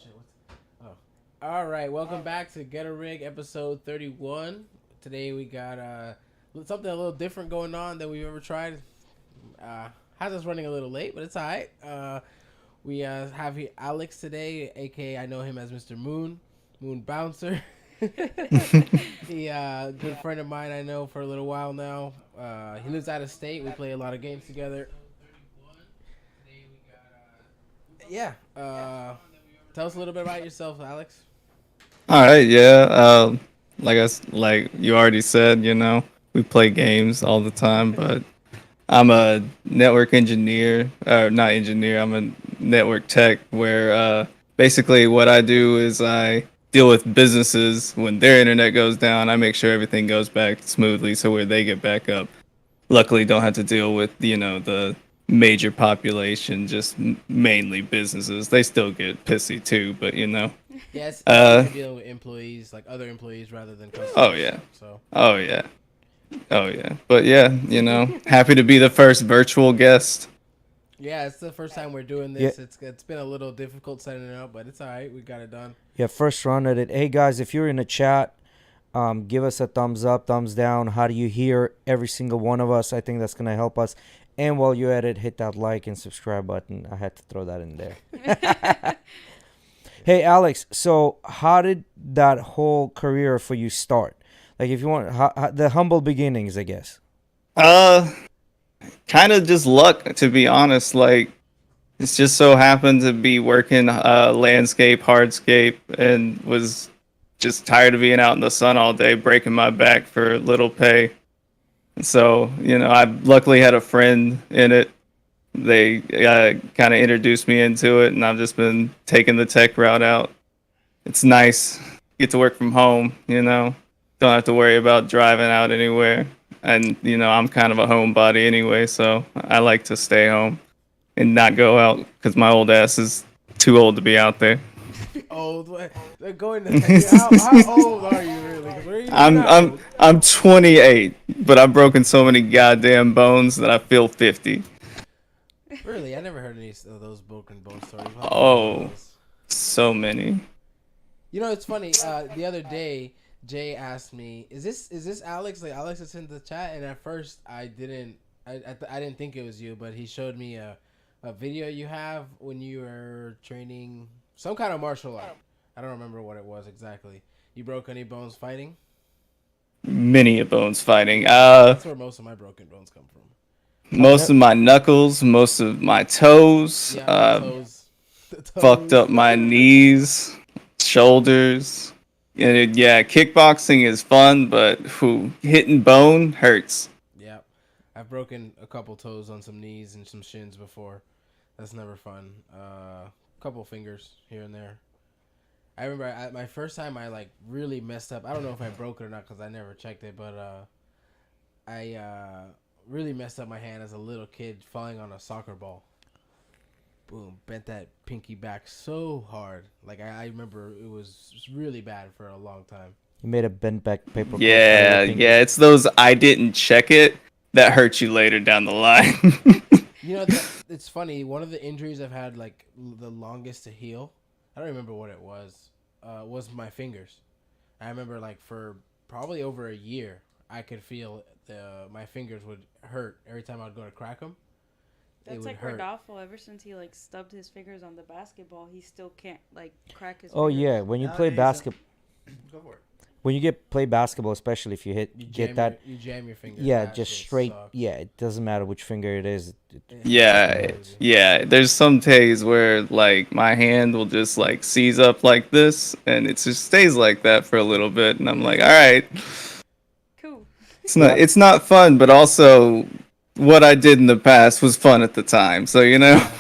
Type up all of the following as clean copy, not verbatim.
shit. All right. Welcome back to GhettoRig episode 31. Today we got something a little different going on than we've ever tried. Has us running a little late, but it's all right. We have here Alex today, aka I know him as Mr. Moon Bouncer. He good friend of mine I know for a little while now. He lives out of state. We play a lot of games together. Yeah. Tell us a little bit about yourself, Alex. All right, yeah. Like you already said, we play games all the time, but I'm a network engineer, or not engineer. I'm a network tech, where basically what I do is I deal with businesses when their internet goes down. I make sure everything goes back smoothly, so where they get back up. Luckily, don't have to deal with the major population, just mainly businesses. They still get pissy too, but Yeah, it's uh, easier dealing with employees, like other employees, rather than oh customers. yeah. So Oh yeah. Oh yeah. But yeah, happy to be the first virtual guest. yeah, it's the first time we're doing Yeah, this. It's been a little difficult setting it up, but it's all right. We got it done. yeah. First run at it. Hey guys, if you're in the chat, give us a thumbs up, thumbs down. How do you hear every single one of us? I think that's gonna help us. And while you're at it, hit that like and subscribe button. I had to throw that in there. Hey Alex, so how did that whole career for you start? Like, if you want, the humble beginnings, I guess. Uh Kind of just luck, to be honest. Like, it's just so happened to be working landscape, hardscape, and was just tired of being out in the sun all day, breaking my back for little pay. So, I luckily had a friend in it. They kind of introduced me into it, and I've just been taking the tech route out. It's nice. Get to work from home, Don't have to worry about driving out anywhere. And, I'm kind of a homebody anyway, so I like to stay home and not go out because my old ass is too old to be out there. Old, they're going to. How old are you really? 'Cause we're I'm not I'm old. I'm 28, but I've broken so many goddamn bones that I feel 50. Really, I never heard any of those broken bone stories. We'll have to hear one of Oh, those. so many. You know, it's funny. The other day, Jay asked me, "Is this Alex?" Like Alex is in the chat, and at first I didn't, I didn't think it was you, but he showed me a video you have when you were training some kind of martial art. I don't remember what it was exactly. You broke any bones fighting? Many of bones fighting. That's where most of my broken bones come from. I've Most never. of my knuckles, most of my toes, Yeah, the toes, the fucked toes. up my knees, shoulders. And yeah, kickboxing is fun, but hitting bone hurts. Yeah, I've broken a couple toes on some knees and some shins before. That's never fun. Couple fingers here and there. I remember my first time I like really messed up. I don't know if I broke it or not because I never checked it, but I really messed up my hand as a little kid falling on a soccer ball. Boom, bent that pinky back so hard. Like I remember it was really bad for a long time. You made a bent back paper clip out of your Yeah, pinky. yeah, it's those I didn't check it that hurt you later down the line. You know, it's funny. One of the injuries I've had like the longest to heal. I don't remember what it was. Was my fingers. I remember like for probably over a year, I could feel my fingers would hurt every time I'd go to crack them. It That's would like hurt. Rodolfo. Ever since he like stubbed his fingers on the basketball, he still can't like crack his Oh yeah, fingers. when you play Nowadays, basketball, go for it. when you play basketball, especially if you get that, You jam your fingers. yeah, That just shit straight. sucks. Yeah, it doesn't matter which finger it is. It hurts like Yeah, crazy. yeah. There's some days where like my hand will just like seize up like this, and it just stays like that for a little bit, and I'm like, all right, Cool. Yeah, it's not fun, but also what I did in the past was fun at the time. So Yeah.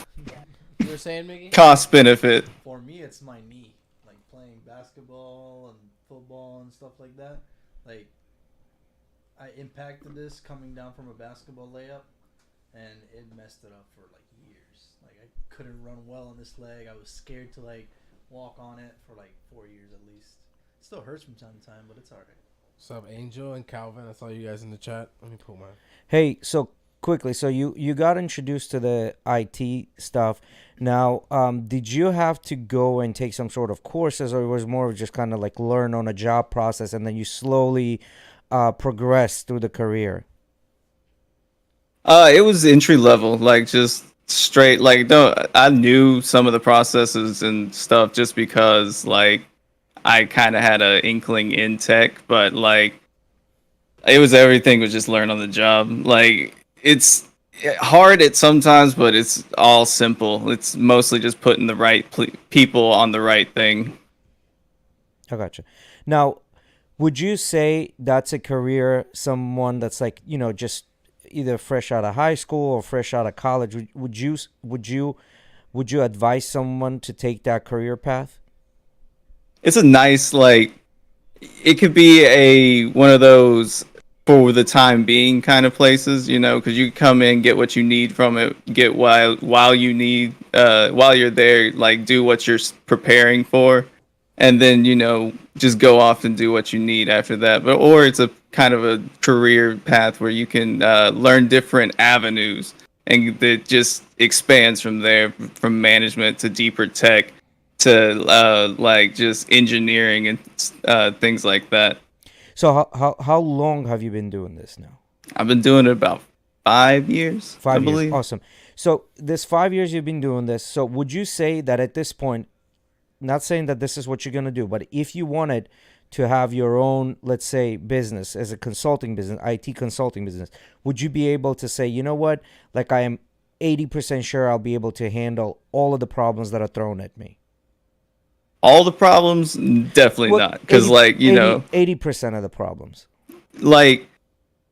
You were saying, Mickey? cost benefit. For me, it's my knee. Like playing basketball and football and stuff like that. Like, I impacted this coming down from a basketball layup, and it messed it up for like years. Like, I couldn't run well on this leg. I was scared to like walk on it for like 4 years at least. It still hurts from time to time, but it's alright. What's up, Angel and Calvin? I saw you guys in the chat. Let me pull mine. Hey, so quickly, so you got introduced to the IT stuff. Now, did you have to go and take some sort of courses, or it was more of just kind of like learn on a job process, and then you slowly progress through the career? It was entry level, like just straight. Like, no, I knew some of the processes and stuff just because, like, I kind of had a inkling in tech, but like, it was everything was just learn on the job. Like, it's hard at sometimes, but it's all simple. It's mostly just putting the right people on the right thing. I gotcha. Now, would you say that's a career someone that's like, just either fresh out of high school or fresh out of college, would you advise someone to take that career path? It's a nice, like, it could be a one of those for the time being kind of places, because you come in, get what you need from it, get while you need while you're there, like do what you're preparing for, and then just go off and do what you need after that. But or it's a kind of a career path where you can learn different avenues, and it just expands from there, from management to deeper tech to like just engineering and things like that. So how long have you been doing this now? I've been doing it about 5 years, I 5 years. believe. Awesome. So this 5 years you've been doing this. So would you say that at this point, not saying that this is what you're gonna do, but if you wanted to have your own, let's say, business as a consulting business, IT consulting business, would you be able to say, you know what, like I am 80% sure I'll be able to handle all of the problems that are thrown at me? All the problems, definitely Well, not, because 80, like 80% of the problems. like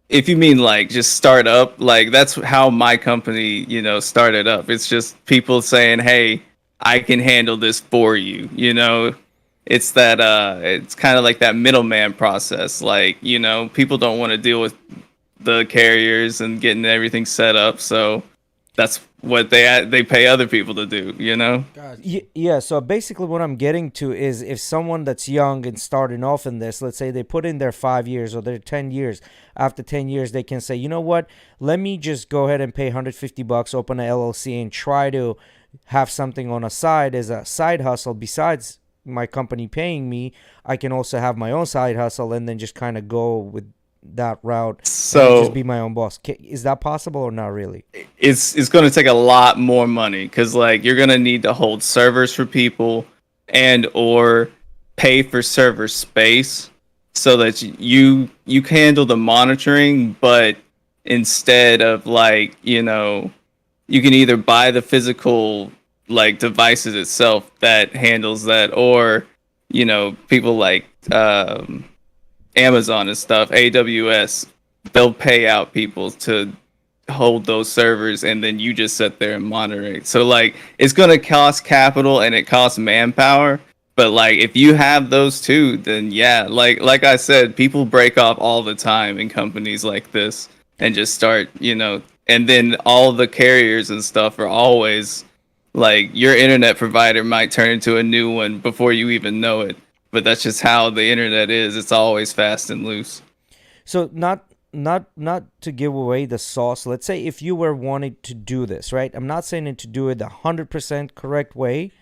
if you mean like just start up, like that's how my company started up. It's just people saying, hey, I can handle this for you. It's that it's kind of like that middleman process. Like, people don't want to deal with the carriers and getting everything set up, so that's what they pay other people to do. God, Yeah, so basically what I'm getting to is if someone that's young and starting off in this, let's say they put in their 5 years or their 10 years, after 10 years, they can say, you know what, let me just go ahead and pay $150, open an LLC and try to have something on a side as a side hustle besides my company paying me. I can also have my own side hustle and then just kind of go with that route and just So be my own boss. Is that possible or not really? it's going to take a lot more money, because like you're going to need to hold servers for people and or pay for server space so that you can handle the monitoring, but instead of like you can either buy the physical like devices itself that handles that, or people like Amazon and stuff, AWS, they'll pay out people to hold those servers, and then you just sit there and monitor it. So like it's gonna cost capital and it costs manpower. But like if you have those two, then yeah, like I said, people break off all the time in companies like this and just start, and then all the carriers and stuff are always like your internet provider might turn into a new one before you even know it. But that's just how the internet is. It's always fast and loose. So not to give away the sauce. Let's say if you were wanting to do this, right? I'm not saying to do it the 100% correct way,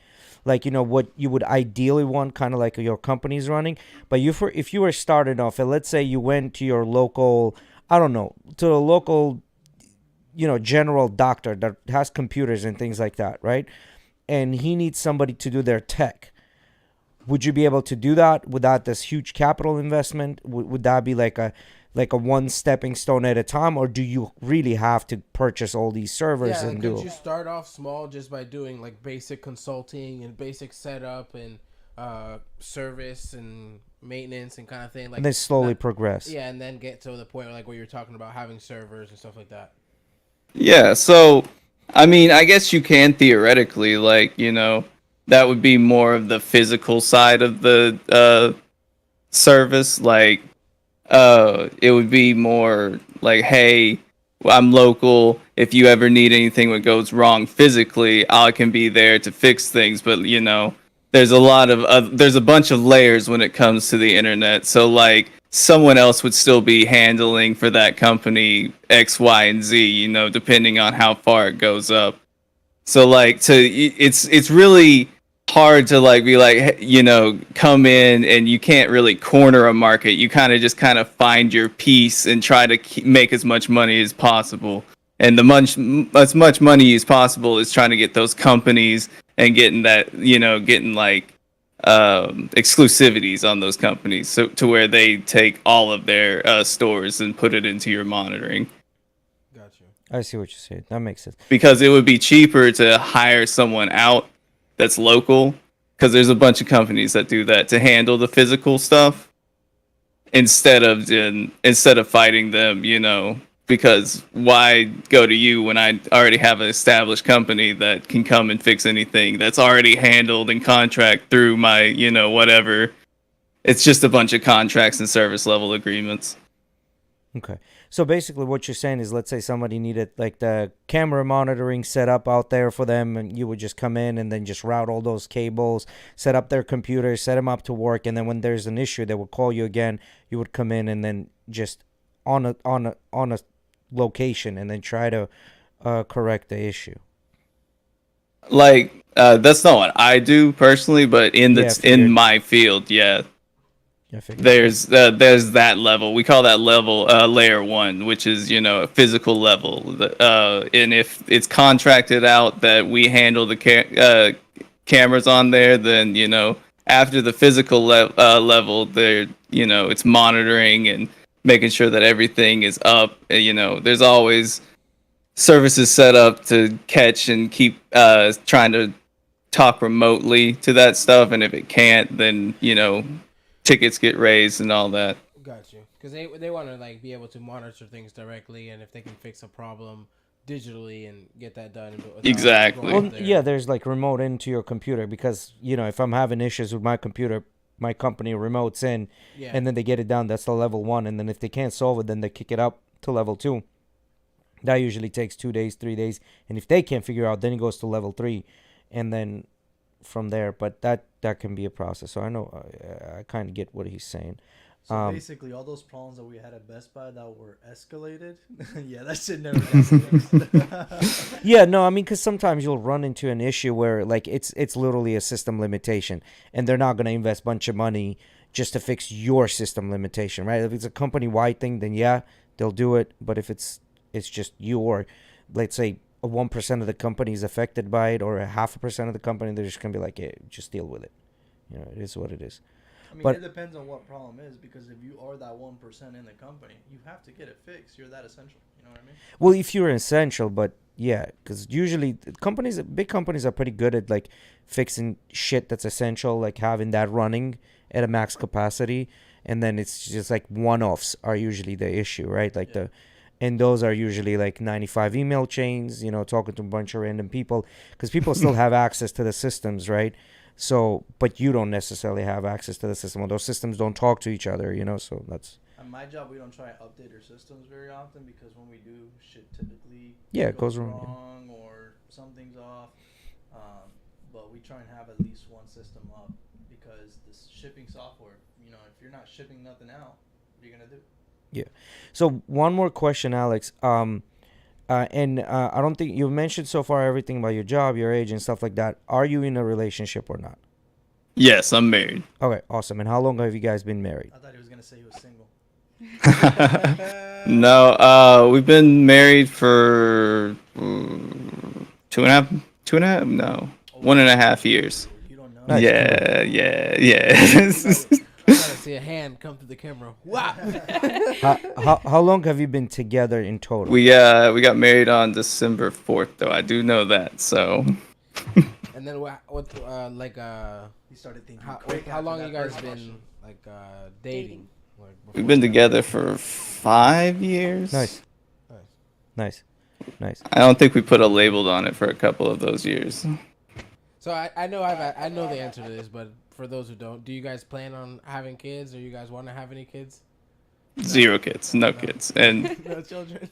like what you would ideally want, kind of like your company's running. But if you were starting off, and let's say you went to your local, I don't know, to a local, general doctor that has computers and things like that, right? And he needs somebody to do their tech. Would you be able to do that without this huge capital investment? Would that be like a one stepping stone at a time, or do you really have to purchase all these servers yeah. and Could do you start off small just by doing like basic consulting and basic setup and service and maintenance and kind of thing, like and then slowly not- progress? yeah, and then get to the point like where you're talking about having servers and stuff like that. Yeah, so I mean, I guess you can theoretically, like, that would be more of the physical side of the service. Like, it would be more like, hey, I'm local. If you ever need anything that goes wrong physically, I can be there to fix things. But there's a lot of there's a bunch of layers when it comes to the internet. So like someone else would still be handling for that company X, Y, and Z, you know, depending on how far it goes up. So like it's really hard to like be like, you know, come in and you can't really corner a market. You kind of find your piece and try to make as much money as possible. And as much money as possible is trying to get those companies and getting that, you know, getting like exclusivities on those companies, so to where they take all of their stores and put it into your monitoring. Got you. I see what you're saying. That makes sense. Because it would be cheaper to hire someone out that's local, because there's a bunch of companies that do that to handle the physical stuff instead of fighting them, you know, because why go to you when I already have an established company that can come and fix anything that's already handled and contract through my, you know, whatever. It's just a bunch of contracts and service level agreements. Okay. So basically what you're saying is, let's say somebody needed like the camera monitoring set up out there for them, and you would just come in and then just route all those cables, set up their computer, set them up to work, and then when there's an issue, they would call you again. You would come in and then just on a location and then try to correct the issue. Like that's not what I do personally, but in my field, yeah. There's that level. We call that level layer 1, which is, you know, a physical level. And if it's contracted out that we handle the cameras on there, then, you know, after the physical level, there, you know, it's monitoring and making sure that everything is up. You know, there's always services set up to catch and keep trying to talk remotely to that stuff. And if it can't, then, you know, tickets get raised and all that. Got you. Because they want to like be able to monitor things directly, and if they can fix a problem digitally and get that done. Exactly. Well, yeah, there's like remote into your computer, because, you know, if I'm having issues with my computer, my company remotes in, and then they get it down. That's the level 1, and then if they can't solve it, then they kick it up to level 2. That usually takes 2 days, 3 days, and if they can't figure out, then it goes to level 3, and then from there. But that can be a process. So I know I kind of get what he's saying. So basically, all those problems that we had at Best Buy that were escalated, yeah, that shit never gets fixed. Yeah, no, I mean, because sometimes you'll run into an issue where like it's literally a system limitation, and they're not going to invest a bunch of money just to fix your system limitation, right? If it's a company-wide thing, then yeah, they'll do it. But if it's just you, or let's say 1% of the company is affected by it, or 0.5% of the company, they're just going to be like, yeah, just deal with it. You know, it is what it is. I mean, but it depends on what problem is, because if you are that 1% in the company, you have to get it fixed. You're that essential. You know what I mean? Well, if you're essential, but yeah, because usually big companies are pretty good at like fixing shit that's essential, like having that running at a max capacity, and then it's just like one-offs are usually the issue, right? Like and those are usually like 95 email chains, you know, talking to a bunch of random people, because people still have access to the systems, right? So, but you don't necessarily have access to the system. Well, those systems don't talk to each other, you know, so that's... At my job, we don't try to update our systems very often, because when we do, shit typically goes wrong, or something's off. But we try and have at least one system up, because this shipping software, you know, if you're not shipping nothing out, what are you going to do? Yeah. So one more question, Alex. I don't think you mentioned so far everything about your job, your age, and stuff like that. Are you in a relationship or not? Yes, I'm married. Okay, awesome. And how long have you guys been married? I thought he was going to say he was single. No, we've been married for 2.5, no, 1.5 years. You don't know. Nice. Yeah. I gotta see a hand come through the camera. Wow. How long have you been together in total? We got married on December 4th, though. I do know that. So. And then what He started thinking how long you guys been like dating? Like, We've been together for 5 years. Nice. I don't think we put a label on it for a couple of those years. So I know the answer to this, but for those who don't, do you guys plan on having kids, or you guys want to have any kids? 0 kids, no kids, and No children.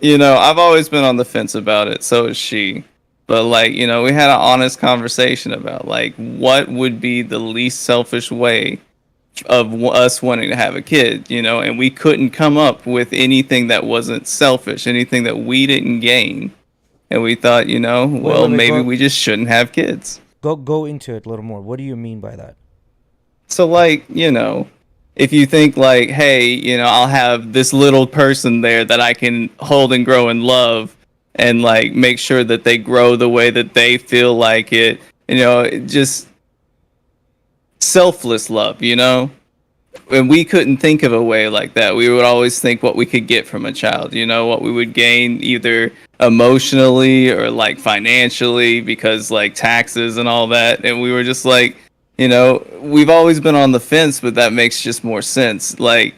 you know, I've always been on the fence about it. So is she. But like, you know, we had an honest conversation about like what would be the least selfish way us wanting to have a kid, and we couldn't come up with anything that wasn't selfish, anything that we didn't gain. And we thought, well, wait, maybe we just shouldn't have kids. Go into it a little more. What do you mean by that? So, like, if you think like, hey, I'll have this little person there that I can hold and grow and love and like make sure that they grow the way that they feel like it, just selfless love, and we couldn't think of a way like that. We would always think what we could get from a child, what we would gain either emotionally or like financially, because like taxes and all that. And we were just like, we've always been on the fence, but that makes just more sense. Like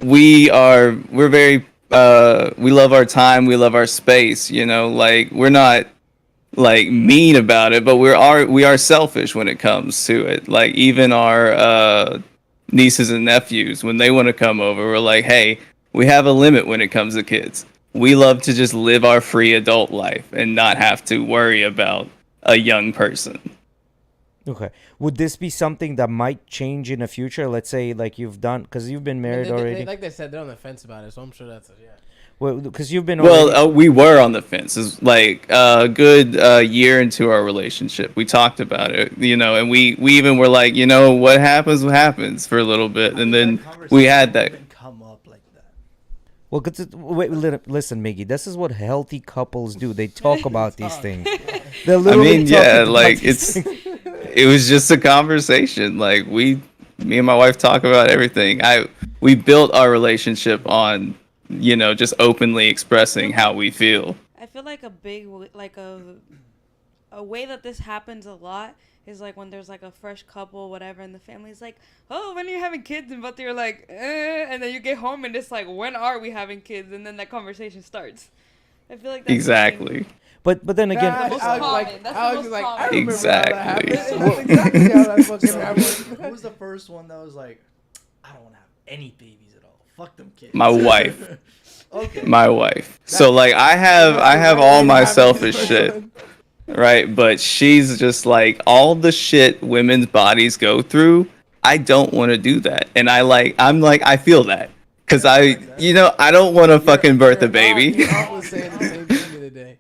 we're very we love our time, we love our space, like we're not like mean about it, but we are selfish when it comes to it. Like even our nieces and nephews, when they want to come over, we're like, hey, we have a limit when it comes to kids. We love to just live our free adult life and not have to worry about a young person. Okay. Would this be something that might change in the future? Let's say like you've done, because you've been married already. Like they said, they're on the fence about it, so I'm sure that's yeah. Well, because you've been already... Well, we were on the fence. It's like a good year into our relationship. We talked about it, and we even were like, what happens for a little bit. And then we had that. Come up like that. Well, wait, listen, Miggy. This is what healthy couples do. They talk about these things. They're literally talking about like these things. it was just a conversation. Like me and my wife talk about everything. We built our relationship on, just openly expressing how we feel. I feel like a way that this happens a lot is like when there's like a fresh couple, whatever, and the family's like, oh, when are you having kids? And but they're like, and then you get home and it's like, when are we having kids? And then that conversation starts. I feel like that's exactly. But then again, That's the most common. That's the most common. I remember Exactly. how that happened. That's exactly how that fucking happened. Who was the first one that was like, I don't want to have any babies at all. Fuck them kids. My wife. Okay. My wife. So like I have all my selfish shit. Right, but she's just like all the shit women's bodies go through. I don't want to do that, and I feel that because I don't want to fucking birth a baby. Your aunt was saying the same thing the other day.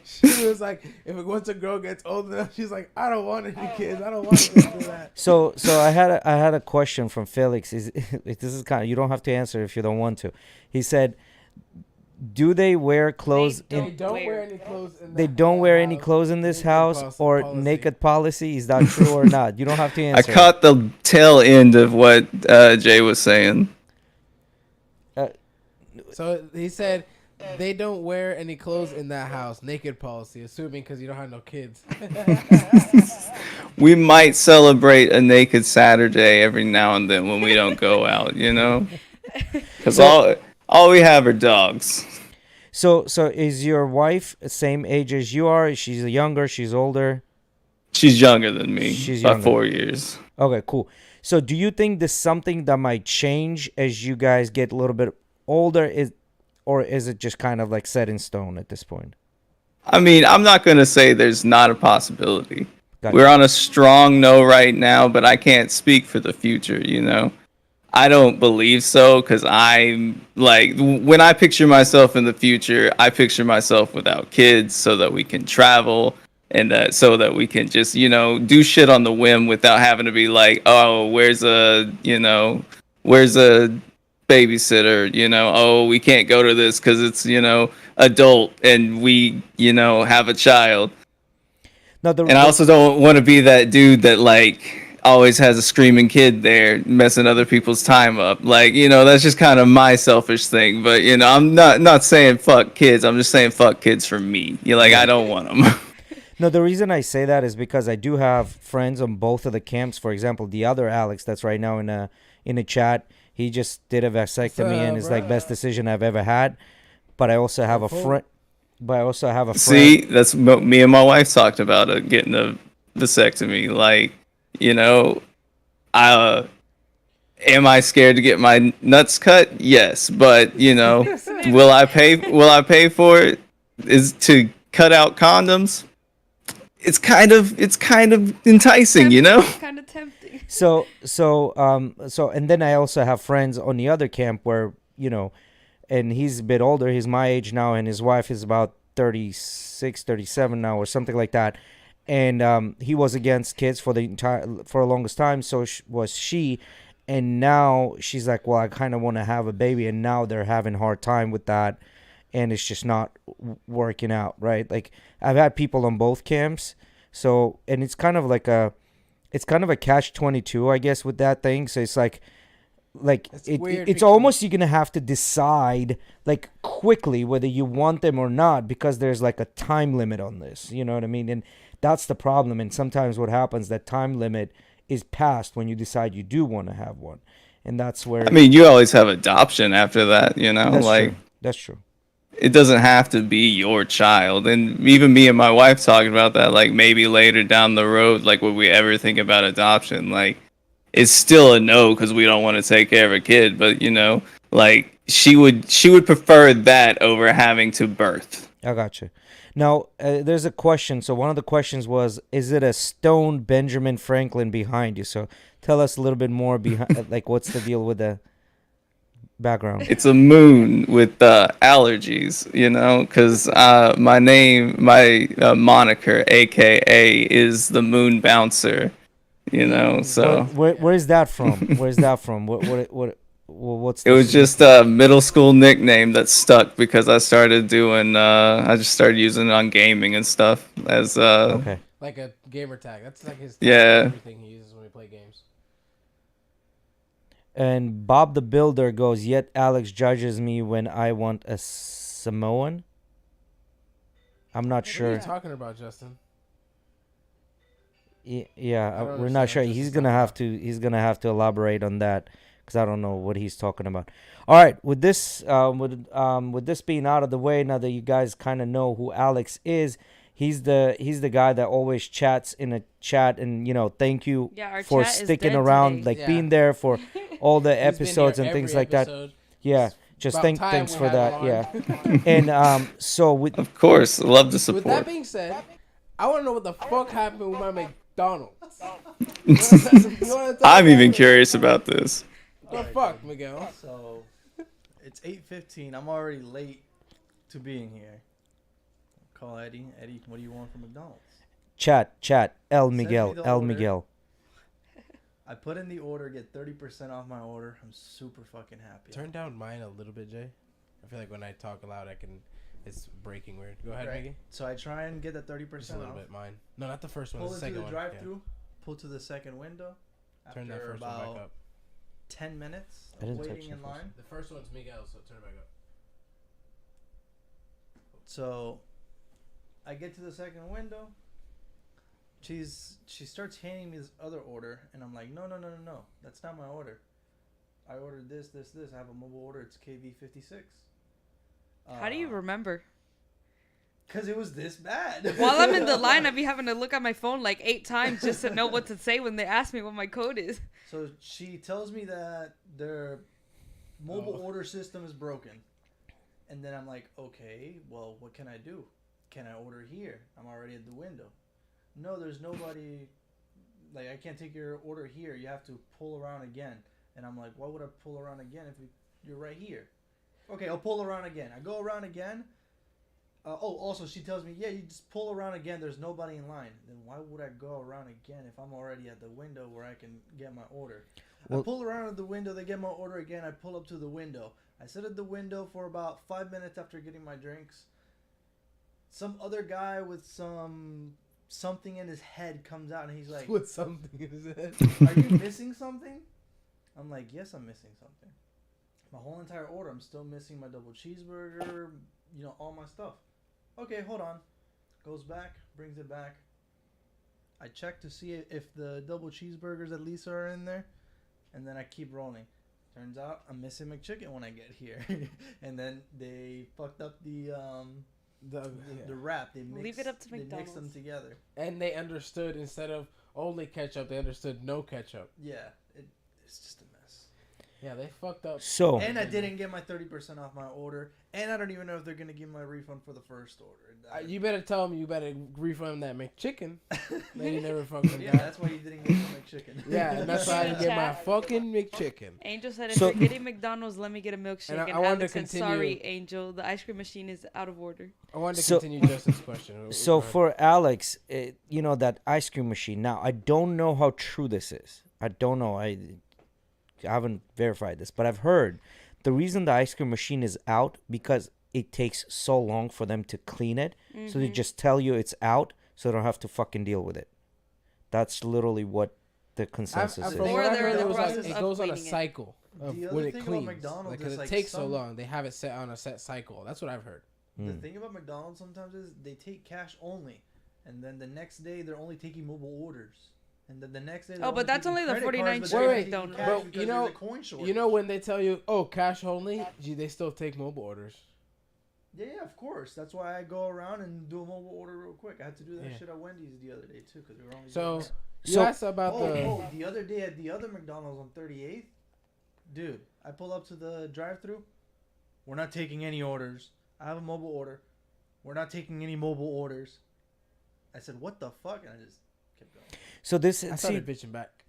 She was like, once a girl gets old enough, she's like, I don't want any kids. I don't want to go through that. So I had a question from Felix. This is kind of, you don't have to answer if you don't want to. He said, do they wear clothes? They don't wear any clothes. They don't wear any clothes in this house, or naked policy. Is that true or not? You don't have to answer. I caught the tail end of what Jay was saying. So he said they don't wear any clothes in that house. Naked policy, assuming because you don't have no kids. We might celebrate a naked Saturday every now and then when we don't go out, because all we have are dogs. So is your wife the same age as you are? She's younger. She's older. She's younger than me. She's by younger. 4 years. Okay, cool. So do you think there's something that might change as you guys get a little bit older? Or is it just kind of like set in stone at this point? I mean, I'm not going to say there's not a possibility. Gotcha. We're on a strong no right now, but I can't speak for the future, I don't believe so, because I'm like, when I picture myself in the future, I picture myself without kids so that we can travel and so that we can just, do shit on the whim without having to be like, oh, where's a babysitter, oh, we can't go to this because it's, adult and we, have a child. And I also don't want to be that dude that like always has a screaming kid there messing other people's time up. Like, that's just kind of my selfish thing. But, I'm not saying fuck kids. I'm just saying fuck kids for me. I don't want them. No, the reason I say that is because I do have friends on both of the camps. For example, the other Alex that's right now in a chat, he just did a vasectomy and it's like best decision I've ever had. But I also have a friend. See, that's me and my wife talked about it, getting a vasectomy. Like, am I scared to get my nuts cut? Yes, but will I pay for it? Is to cut out condoms? it's kind of enticing, you know. Kind of tempting. So and then I also have friends on the other camp where, and he's a bit older. He's my age now, and his wife is about 36, 37 now, or something like that. And he was against kids for the longest time. So was she, and now she's like, well, I kind of want to have a baby, and now they're having a hard time with that, and it's just not working out, right? Like I've had people on both camps, so and it's kind of a catch-22, I guess, with that thing. So it's like weird it's because almost you're gonna have to decide like quickly whether you want them or not, because there's like a time limit on this. You know what I mean? And that's the problem. And sometimes what happens, that time limit is passed when you decide you do want to have one, and that's where I mean, you always have adoption after that, you know. that's Like true. That's true. it doesn't have to be your child. And even me and my wife talking about that, like maybe later down the road, like would we ever think about adoption? Like it's still a no because we don't want to take care of a kid. But like she would prefer that over having to birth. I got you. Now, there's a question. So one of the questions was, is it a stone Benjamin Franklin behind you? So tell us a little bit more behind, like what's the deal with the background? It's a moon with allergies, because my moniker, aka, is the Moon Bouncer, So Where is that from? Where's that from? What's it was just a middle school nickname that stuck because I started doing. I just started using it on gaming and stuff as okay. Like a gamer tag. That's like his Yeah. everything he uses when we play games. And Bob the Builder goes, yet Alex judges me when I want a Samoan. I'm not What are sure. you talking about, Justin? Yeah, I don't we're not sure. understand what He's this gonna is have to. He's gonna have to elaborate on that because I don't know what he's talking about. All right, with this, with this being out of the way, now that you guys kind of know who Alex is, he's the guy that always chats in a chat, and thank you Yeah, our for chat is sticking dead around, today. like Yeah. being there for all the He's been episodes here and things every like that. episode. Yeah, just About time thanks we for had that. him on. Yeah, and so with of course, I love the With support. that being said, I want to know what the fuck happened with my McDonald's. You wanna talk I'm about even it? curious about this. The fuck, Miguel? So it's 8:15. I'm already late to being here. Call Eddie. Eddie, what do you want from McDonald's? chat, El Send me Miguel, the El order. Miguel. I put in the order, get 30% off my order. I'm super fucking happy. Turn down mine a little bit, Jay. I feel like when I talk aloud, it's breaking weird. Go ahead, Right. Miggy. So I try and get the 30% Just a little off. bit. Mine. No, not the first one. Pull The into second the one. drive-through. Pull to the second window. Turn that After first one about back up. 10 minutes I didn't touch waiting the in first line. The first one's Miguel, so turn it back up. So I get to the second window. She starts handing me this other order, and I'm like, no, that's not my order. I ordered this. I have a mobile order. It's KV56. How do you remember? Because it was this bad. While I'm in the line, I'd be having to look at my phone like 8 times just to know what to say when they ask me what my code is. So she tells me that their mobile order system is broken. And then I'm like, okay, well, what can I do? Can I order here? I'm already at the window. No, there's nobody. Like, I can't take your order here. You have to pull around again. And I'm like, why would I pull around again if you're right here? Okay, I'll pull around again. I go around again. Also, she tells me, yeah, you just pull around again. There's nobody in line. Then why would I go around again if I'm already at the window where I can get my order? Well, I pull around at the window. They get my order again. I pull up to the window. I sit at the window for about 5 minutes after getting my drinks. Some other guy with something in his head comes out and he's like, With something in his head. are you missing something? I'm like, yes, I'm missing something. My whole entire order, I'm still missing my double cheeseburger, all my stuff. Okay, hold on. Goes back, brings it back. I check to see if the double cheeseburgers at least are in there, and then I keep rolling. Turns out I'm missing McChicken when I get here. And then they fucked up the wrap. They mixed, Leave it up to they mixed them McDonald's. together. And they understood, instead of only ketchup, they understood no ketchup. Yeah, it's just a mess. Yeah, they fucked up. So And I didn't get my 30% off my order, and I don't even know if they're gonna give my refund for the first order. You better tell them you better refund that McChicken that you never fucking Yeah, got. that's why you didn't get the McChicken. Yeah, and that's why I didn't get my Chat. fucking McChicken. Angel said, if So- you're getting McDonald's, let me get a milkshake. And And, I wanted Alex to said, continue- sorry, Angel, the ice cream machine is out of order. I wanted to So- continue Justin's question. So Go ahead. for Alex, you know, that ice cream machine. Now, I don't know how true this is. I don't know. I haven't verified this, but I've heard the reason the ice cream machine is out because it takes so long for them to clean it. So they just tell you it's out so they don't have to fucking deal with it. That's literally what the consensus I've is. from Or what I've they're heard, in it the was like process it of goes on a cleaning it. cycle of The when other it thing about cleans. McDonald's Like, 'cause is, it like, takes so some- long. They have it set on a set cycle. That's what I've heard. The Mm. thing about McDonald's sometimes is they take cash only, and then the next day they're only taking mobile orders, and then the next day. Oh, but that's only the 49 cent cents. McDonald's. Bro, Bro, you you know, know- You know when they tell you, "Oh, cash only," gee, they still take mobile orders. Yeah, of course. That's why I go around and do a mobile order real quick. I had to do that Yeah. shit at Wendy's the other day too, because we were only. So doing you So- asked about that. The other day at the other McDonald's on 38th, dude, I pull up to the drive-through. We're not taking any orders. I have a mobile order. We're not taking any mobile orders. I said, "What the fuck?" And I just kept going. So this, I see, started bitching back.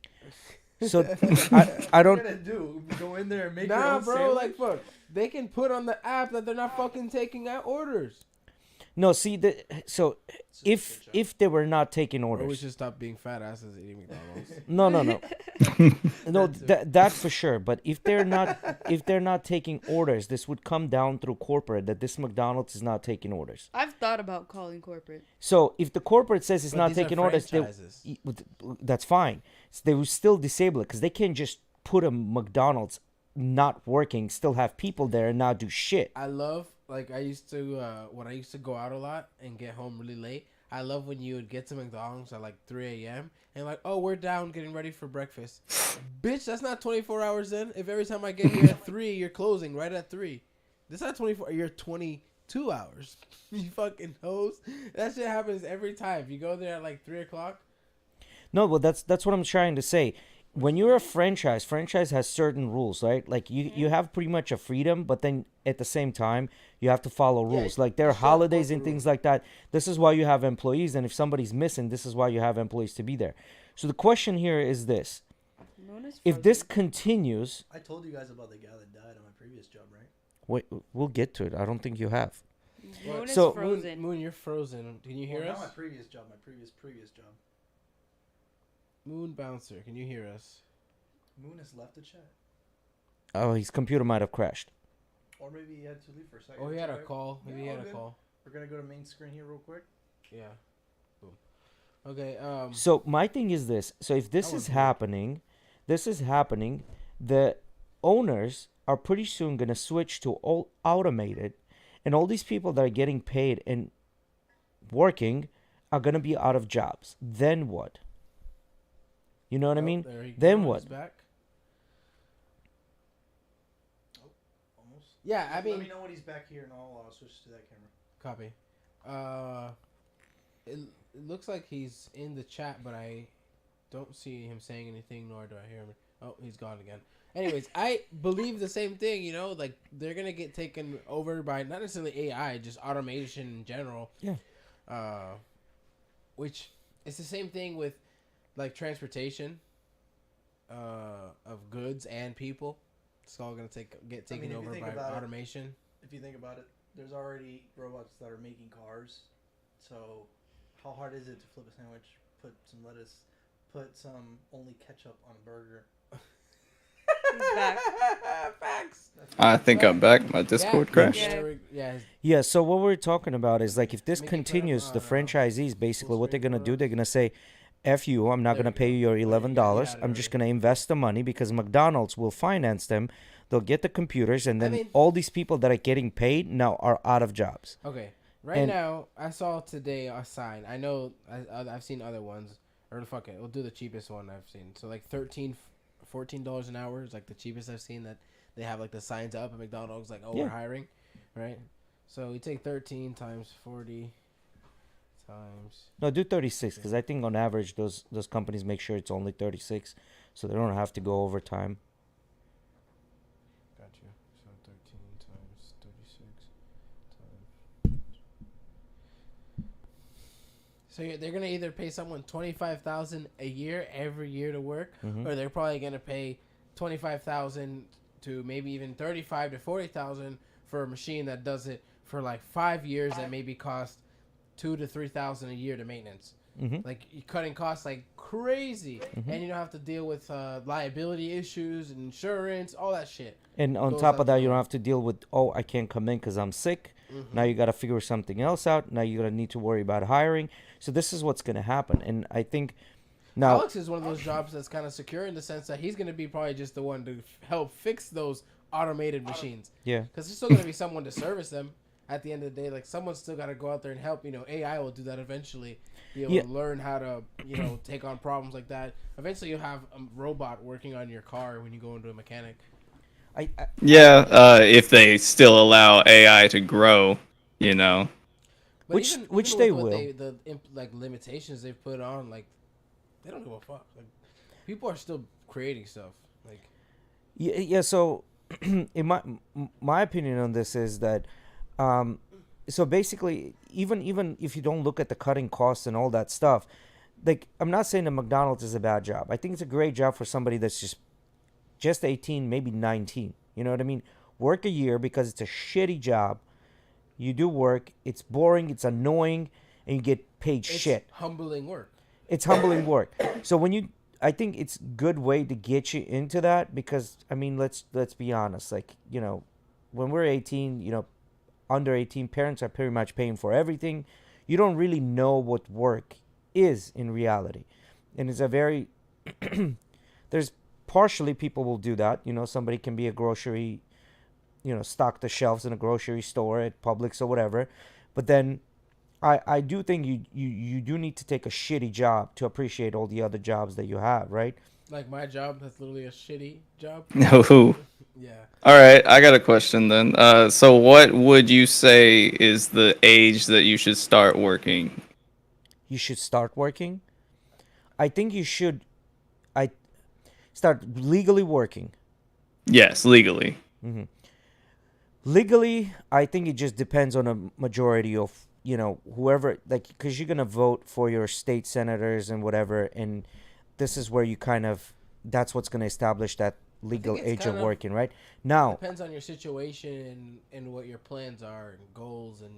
so I What don't. you gonna do? Go in there and make your Nah, own bro, sandwich? like fuck. They can put on the app that they're not fucking taking out orders. No, see so if they were not taking Or we orders, should stop being fat asses eating McDonald's. no, no, that for sure. But if they're not taking orders, this would come down through corporate that this McDonald's is not taking orders. I've thought about calling corporate. So if the corporate says it's But not these are taking orders, franchises. that's fine. So they will still disable it because they can't just put a McDonald's not working, still have people there and not do shit. I love, like, I used to, when I used to go out a lot and get home really late, I love when you would get to McDonald's at like 3 a.m. and like, oh, we're down getting ready for breakfast. Bitch, that's not 24 hours in. If every time I get here at 3, you're closing right at 3. This not 24, you're 22 hours. You fucking hoes. That shit happens every time. If you go there at like 3 o'clock. No, but that's what I'm trying to say. When you're a franchise has certain rules, right? Like you have pretty much a freedom, but then at the same time you have to follow Yeah, rules. Like there are you still have holidays and corporate things like that. This is why you have employees, and if somebody's missing, this is why you have employees to be there. So the question here is this: Moon is if this frozen. continues, I told you guys about the guy that died on my previous job, right? wait, we'll get to it. I don't think you have. Moon is So- frozen. Moon, you're frozen. Can you hear Well, us? not my previous job, my previous job. Moon Bouncer, can you hear us? Moon has left the chat, Oh, his computer might have crashed. or maybe he had to leave for a second. Oh, he had a Right? call. Maybe he Yeah, had all a good. call. We're gonna go to main screen here real quick. Yeah. Boom. Okay. So my thing is this: so if this I is want to- happening, the owners are pretty soon gonna switch to all automated, and all these people that are getting paid and working are gonna be out of jobs. Then what? You know what I Oh, mean? there he Then goes, what? he's back. Almost. Yeah, I Let me mean, know when he's back here, and I'll switch to that camera. copy. It looks like he's in the chat, but I don't see him saying anything, nor do I hear him. Oh, he's gone again. Anyways, I believe the same thing. You know, like they're gonna get taken over by not necessarily AI, just automation in general. Yeah. Which it's the same thing with like transportation of goods and people. It's all gonna get taken if you over think by about it, automation. If you think about it, there's already robots that are making cars. So, how hard is it to flip a sandwich, put some lettuce, put some only ketchup on a burger? He's back. Facts. I think I'm back. My Discord crashed. Yeah. Yeah. So what we're talking about is like if this Make it put up continues, the on, franchisees basically full what they're screen gonna do, photos. they're gonna say, "F you, I'm not There gonna you pay go. you your There you go. $11. You got it I'm just already. gonna invest the money because McDonald's will finance them. They'll get the computers, and I then mean- all these people that are getting paid now are out of jobs." Okay. Right And- now, I saw today a sign. I know I've seen other ones. Or fuck it, we'll do the cheapest one I've seen. So like $14 an hour is like the cheapest I've seen that they have like the signs up at McDonald's like, oh, Yeah. we're hiring, right? So we take 13 times 40 times. No, do 36 because I think on average those companies make sure it's only 36, so they don't have to go overtime. So they're gonna either pay someone $25,000 a year every year to work, Mhm. or they're probably gonna pay $25,000 to maybe even 35 to 40,000 for a machine that does it for like 5 years that maybe cost 2 to 3,000 a year to maintenance. Mhm. Like you're cutting costs like crazy, Mhm. and you don't have to deal with liability issues, and insurance, all that shit. And on Goes top out of the that, you door. don't have to deal with, oh, I can't come in because I'm sick. Now you got to figure something else out. Now you're gonna need to worry about hiring. So this is what's gonna happen, and I think now, Alex is one of those jobs that's kind of secure in the sense that he's going to be probably just the one to help fix those automated machines. yeah, Because there's still going to be someone to service them at the end of the day. Like, someone's still got to go out there and help. You know, AI will do that eventually. Be able Yeah. to learn how to, you know, take on problems like that. Eventually, you'll have a robot working on your car when you go into a mechanic. I Yeah, if they still allow AI to grow, you know. But Which- even which with they what will. like limitations they've put on, like, they don't give a fuck. Like, people are still creating stuff. Like, yeah. So, in my opinion on this is that, so basically, even if you don't look at the cutting costs and all that stuff, like I'm not saying that McDonald's is a bad job. I think it's a great job for somebody that's just 18, maybe 19. You know what I mean? Work a year because it's a shitty job. You do work. It's boring. It's annoying, and you get paid it's shit. humbling work. It's humbling work. So I think it's good way to get you into that because I mean, let's be honest. Like, you know, when we're 18, you know, under 18, parents are pretty much paying for everything. You don't really know what work is in reality, and it's a very there's partially people will do that. You know, somebody can be a grocery, you know, stock the shelves in a grocery store at Publix or whatever, but then I do think you do need to take a shitty job to appreciate all the other jobs that you have, right? Like, my job, that's literally a shitty job. No. Yeah. All right, I got a question then. So what would you say is the age that you should start working? You should start working. I think you should I start legally working. Yes, legally. Legally, I think it just depends on a majority of, you know, whoever, like, because you're going to vote for your state senators and whatever, and this is where you kind of, that's what's going to establish that legal it's age of kind of- working, right? Now, Depends on your situation and what your plans are and goals and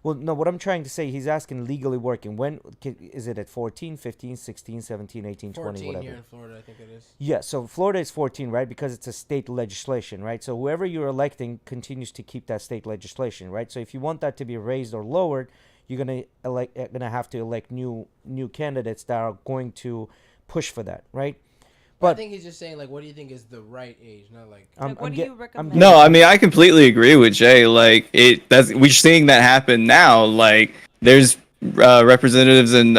well, no, what I'm trying to say, he's asking legally working. When is it at 14, 15, 16, 17, 18, 20, 14 whatever? here in Florida, I think it is. Yeah, so Florida is 14, right? Because it's a state legislation, right? So whoever you're electing continues to keep that state legislation, right? So if you want that to be raised or lowered, you're gonna have to elect new candidates that are going to push for that, right? But I But think he's just saying, like, what do you think is the right age? Not like, Like, what do you recommend? No, I mean I completely agree with Jay. Like we're seeing that happen now. Like there's representatives in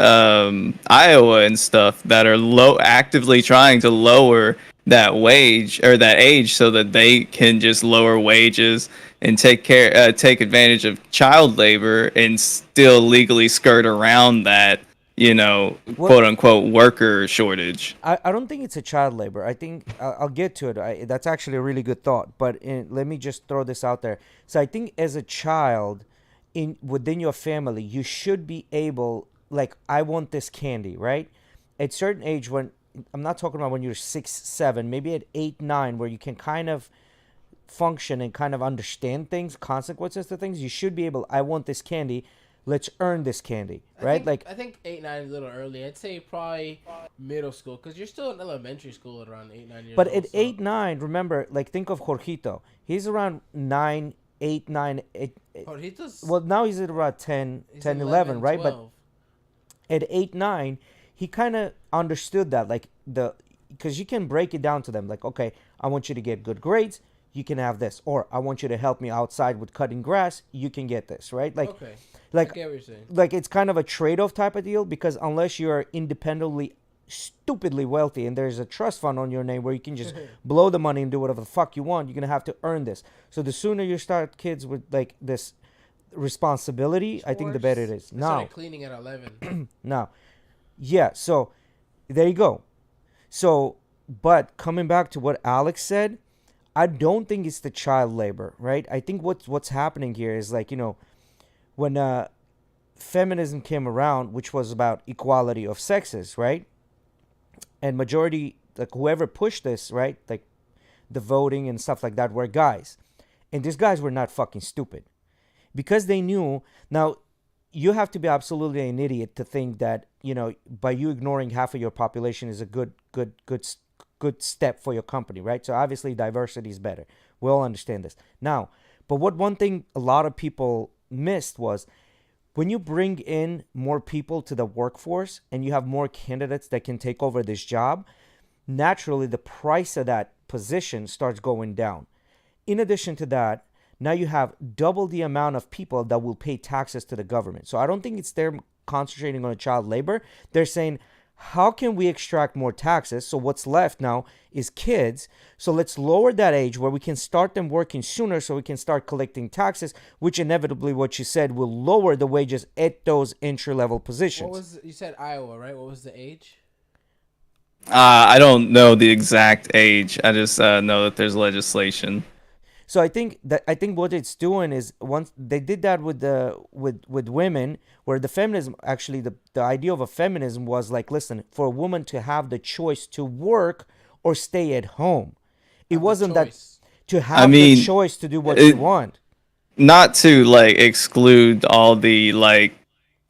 Iowa and stuff that are actively trying to lower that wage or that age so that they can just lower wages and take advantage of child labor and still legally skirt around that, you know, What- quote unquote worker shortage. I don't think it's a child labor. I think I'll get to it. That's actually a really good thought. But let me just throw this out there. So I think as a child, within your family, you should be able, like, I want this candy, right? At certain age, when I'm not talking about when you're 6, 7, maybe at 8, 9, where you can kind of function and kind of understand things, consequences to things. You should be able. I want this candy. Let's earn this candy, right? I think 8, 9 is a little early. I'd say probably middle school because you're still in elementary school at around 8, 9 years But old. at 8, 9, remember, like, think of Jorgito. He's around 9, 8, 9. Jorgito's, Well, now he's at around 10, he's 10, 11, right? 12. But at 8, 9, he kind of understood that, like, because you can break it down to them, like, okay, I want you to get good grades, you can have this, or I want you to help me outside with cutting grass, you can get this, right? Like, Okay. like, I get what you're saying. like it's kind of a trade-off type of deal, because unless you're independently stupidly wealthy and there's a trust fund on your name where you can just blow the money and do whatever the fuck you want, you're gonna have to earn this. So the sooner you start kids with, like, this responsibility, I think the better it is. I Now, started cleaning at 11. yeah, so there you go. So, but coming back to what Alex said, I don't think it's the child labor, right? I think what's happening here is, like, you know, when feminism came around, which was about equality of sexes, right? And majority, like whoever pushed this, right, like the voting and stuff like that, were guys, and these guys were not fucking stupid, because they knew. Now, you have to be absolutely an idiot to think that, you know, by you ignoring half of your population is a good step for your company, right? So obviously diversity is better. We all understand this now. But what one thing a lot of people missed was, when you bring in more people to the workforce and you have more candidates that can take over this job, naturally the price of that position starts going down. In addition to that, now you have double the amount of people that will pay taxes to the government. So I don't think it's they're concentrating on child labor. They're saying, how can we extract more taxes? So what's left now is kids. So let's lower that age where we can start them working sooner so we can start collecting taxes, which inevitably, what you said, will lower the wages at those entry-level positions. What was you said Iowa, right? What was the age? I don't know the exact age. I just know that there's legislation. So I think what it's doing is, once they did that with women, where the feminism, actually the idea of a feminism was like, listen, for a woman to have the choice to work or stay at home. It wasn't that to have the choice to do what you want. Not to like exclude all the like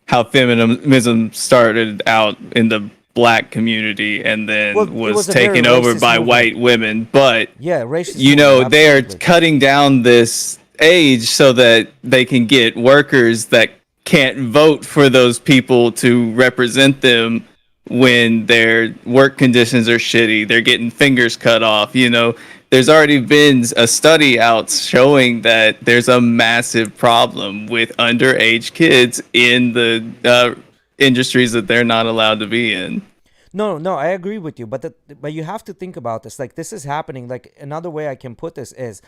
how feminism started out in the black community and then was taken over by white women, but yeah, racist you know, they're cutting down this age so that they can get workers that can't vote for those people to represent them when their work conditions are shitty. They're getting fingers cut off. You know, there's already been a study out showing that there's a massive problem with underage kids in the industries that they're not allowed to be in. No, I agree with you, but you have to think about this. Like, this is happening. Like, another way I can put this is,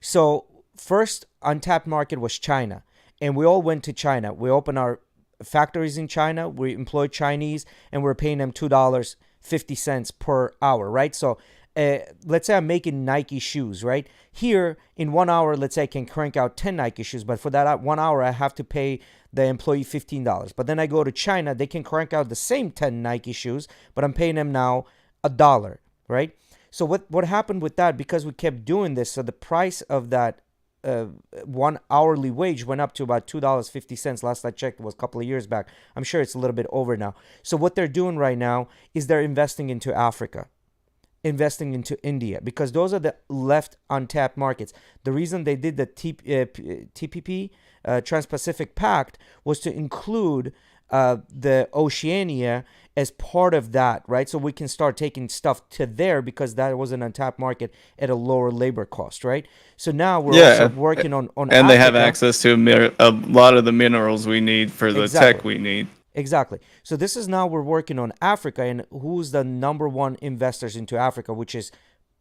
so first untapped market was China, and we all went to China. We opened our factories in China. We employed Chinese, and we're paying them $2.50 per hour, right? So let's say I'm making Nike shoes, right? Here in 1 hour, let's say I can crank out 10 Nike shoes, but for that 1 hour, I have to pay the employee $15. But then I go to China, they can crank out the same 10 Nike shoes, but I'm paying them now $1, right? So what happened with that, because we kept doing this, so the price of that 1 hourly wage went up to about $2.50. Last I checked was a couple of years back. I'm sure it's a little bit over now. So what they're doing right now is they're investing into Africa, investing into India, because those are the left untapped markets. The reason they did the TPP, Trans-Pacific Pact, was to include the Oceania as part of that, right? So we can start taking stuff to there, because that was an untapped market at a lower labor cost, right? So now we're also working on and Africa. They have access to a lot of the minerals we need for the tech we need. Exactly. So this is now we're working on Africa, and who's the number one investors into Africa, which is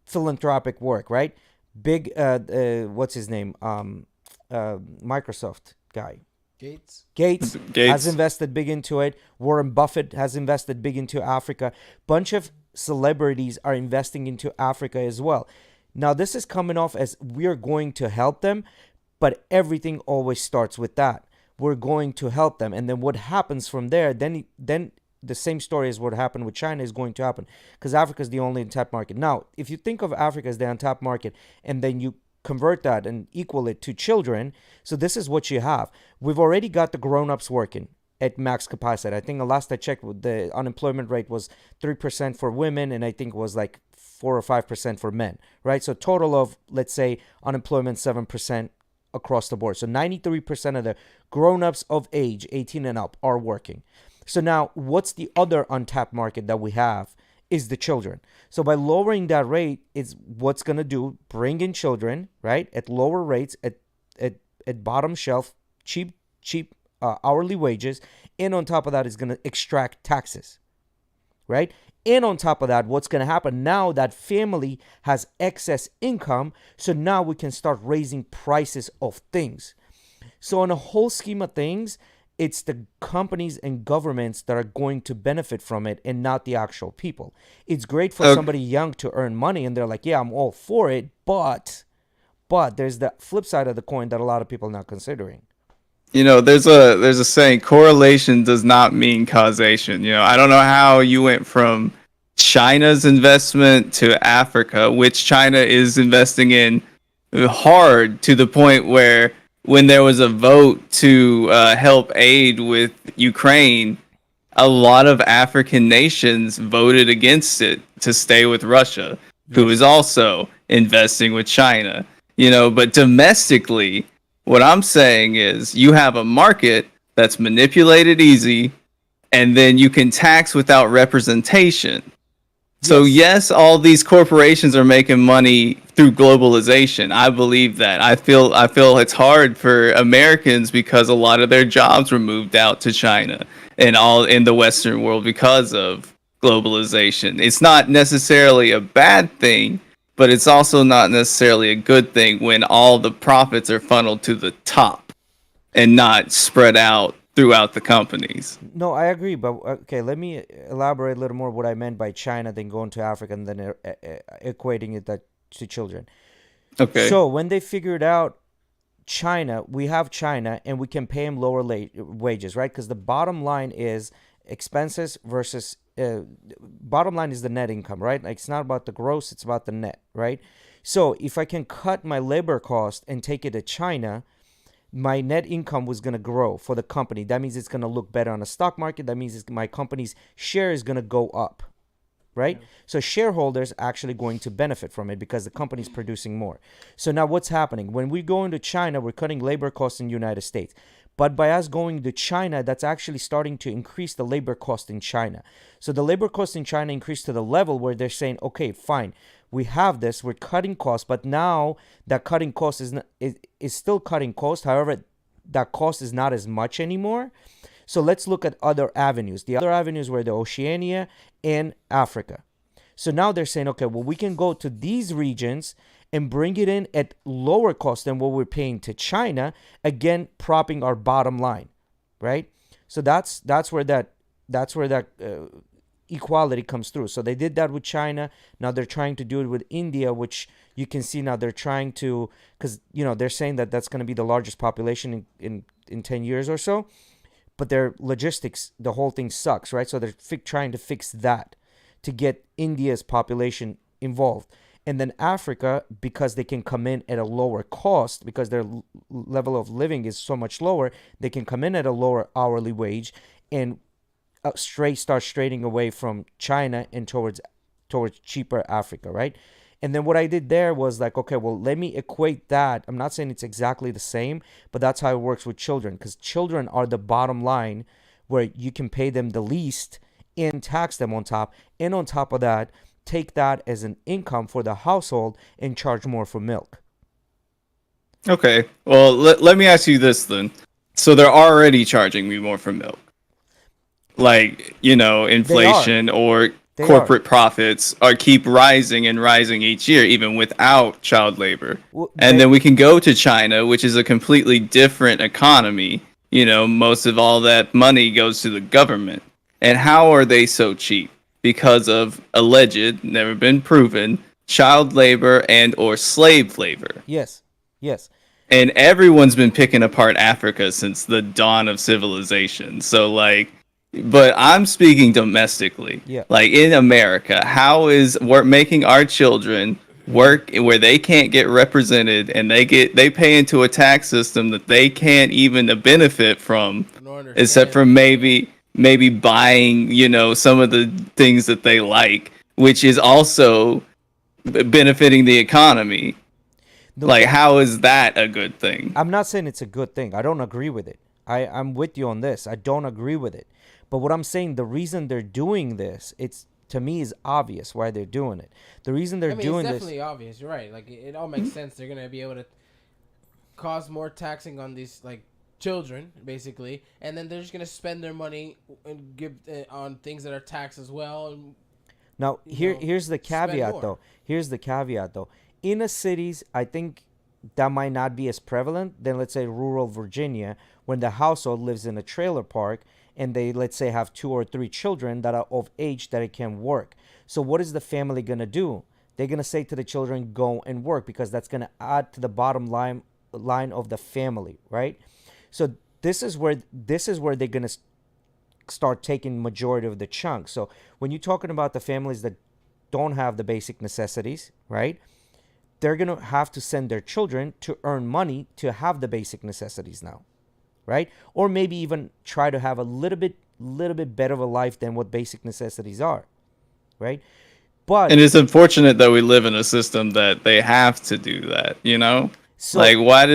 philanthropic work, right? Big, what's his name? Microsoft guy. Gates has invested big into it. Warren Buffett has invested big into Africa. Bunch of celebrities are investing into Africa as well. Now, this is coming off as we're going to help them, but everything always starts with that. We're going to help them. And then what happens from there, then the same story as what happened with China is going to happen, because Africa is the only untapped market. Now, if you think of Africa as the untapped market, and then you convert that and equal it to children, so this is what you have. We've already got the grown-ups working at max capacity. I think the last I checked, the unemployment rate was 3% for women, and I think it was like 4 or 5% for men, right? So total of, let's say, unemployment 7% across the board. So 93% of the grown-ups of age 18 and up are working. So now what's the other untapped market that we have is the children. So by lowering that rate, it's what's going to do, bring in children, right, at lower rates, at bottom shelf, cheap hourly wages, and on top of that is going to extract taxes, right? And on top of that, what's going to happen now, that family has excess income, so now we can start raising prices of things. So in a whole scheme of things, it's the companies and governments that are going to benefit from it, and not the actual people. It's great for somebody young to earn money, and they're like, yeah, I'm all for it, but there's the flip side of the coin that a lot of people are not considering. there's a saying, correlation does not mean causation. I don't know how you went from China's investment to Africa, which China is investing in hard to the point where when there was a vote to help aid with Ukraine, a lot of African nations voted against it to stay with Russia, who is Yes. also investing with China. But domestically, what I'm saying is you have a market that's manipulated easy, and then you can tax without representation. So Yes. yes, all these corporations are making money through globalization. I believe that. I feel it's hard for Americans because a lot of their jobs were moved out to China and all in the Western world because of globalization. It's not necessarily a bad thing, but it's also not necessarily a good thing when all the profits are funneled to the top and not spread out throughout the companies. No, I agree, but okay, let me elaborate a little more what I meant by China, then going to Africa, and then equating it to children. Okay. So when they figured out China, we have China, and we can pay them lower wages, right? Because the bottom line is expenses versus bottom line is the net income, right? Like it's not about the gross, it's about the net, right? So if I can cut my labor cost and take it to China, my net income was going to grow for the company. That means it's going to look better on the stock market. That means my company's share is going to go up, right? Yeah. So shareholders actually going to benefit from it because the company's producing more. So now what's happening? When we go into China, we're cutting labor costs in the United States. But by us going to China, that's actually starting to increase the labor cost in China. So the labor cost in China increased to the level where they're saying, okay, fine, we have this, we're cutting costs, but now that cutting cost is still cutting cost. However, that cost is not as much anymore. So let's look at other avenues. The other avenues were the Oceania and Africa. So now they're saying, okay, well, we can go to these regions and bring it in at lower cost than what we're paying to China, again, propping our bottom line, right? So that's where that equality comes through. So they did that with China. Now they're trying to do it with India, which you can see now they're trying to, because they're saying that that's going to be the largest population in 10 years or so. But their logistics, the whole thing sucks, right? So they're trying to fix that to get India's population involved. And then Africa, because they can come in at a lower cost, because their level of living is so much lower, they can come in at a lower hourly wage and start straying away from China and towards cheaper Africa, right? And then what I did there was like, okay, well, let me equate that. I'm not saying it's exactly the same, but that's how it works with children, because children are the bottom line where you can pay them the least and tax them on top. And on top of that, take that as an income for the household and charge more for milk. Okay. Well, let me ask you this then. So they're already charging me more for milk. Like, inflation or corporate profits keep rising and rising each year, even without child labor. And then we can go to China, which is a completely different economy. Most of all that money goes to the government. And how are they so cheap? Because of alleged, never been proven, child labor and or slave labor. Yes. And everyone's been picking apart Africa since the dawn of civilization. So but I'm speaking domestically. Yeah. Like in America, how is making our children work where they can't get represented and they pay into a tax system that they can't even benefit from, except for maybe buying, some of the things that they like, which is also benefiting the economy. How is that a good thing? I'm not saying it's a good thing. I don't agree with it. I'm with you on this. I don't agree with it. But what I'm saying, the reason they're doing this, to me is obvious why they're doing it. The reason they're doing it's this, definitely obvious. You're right. Like it all makes sense. They're gonna be able to cause more taxing on these children, basically, and then they're just gonna spend their money and give on things that are taxed as well. And, now here's the caveat though. Here's the caveat though. Inner cities, I think that might not be as prevalent than, let's say, rural Virginia, when the household lives in a trailer park and they, let's say, have 2 or 3 children that are of age that it can work. So what is the family going to do? They're going to say to the children, go and work, because that's going to add to the bottom line of the family, right? So this is where they're gonna start taking majority of the chunk. So when you're talking about the families that don't have the basic necessities, right? They're gonna have to send their children to earn money to have the basic necessities now, right? Or maybe even try to have a little bit better of a life than what basic necessities are, right? But And it's unfortunate that we live in a system that they have to do that, you know? so Like why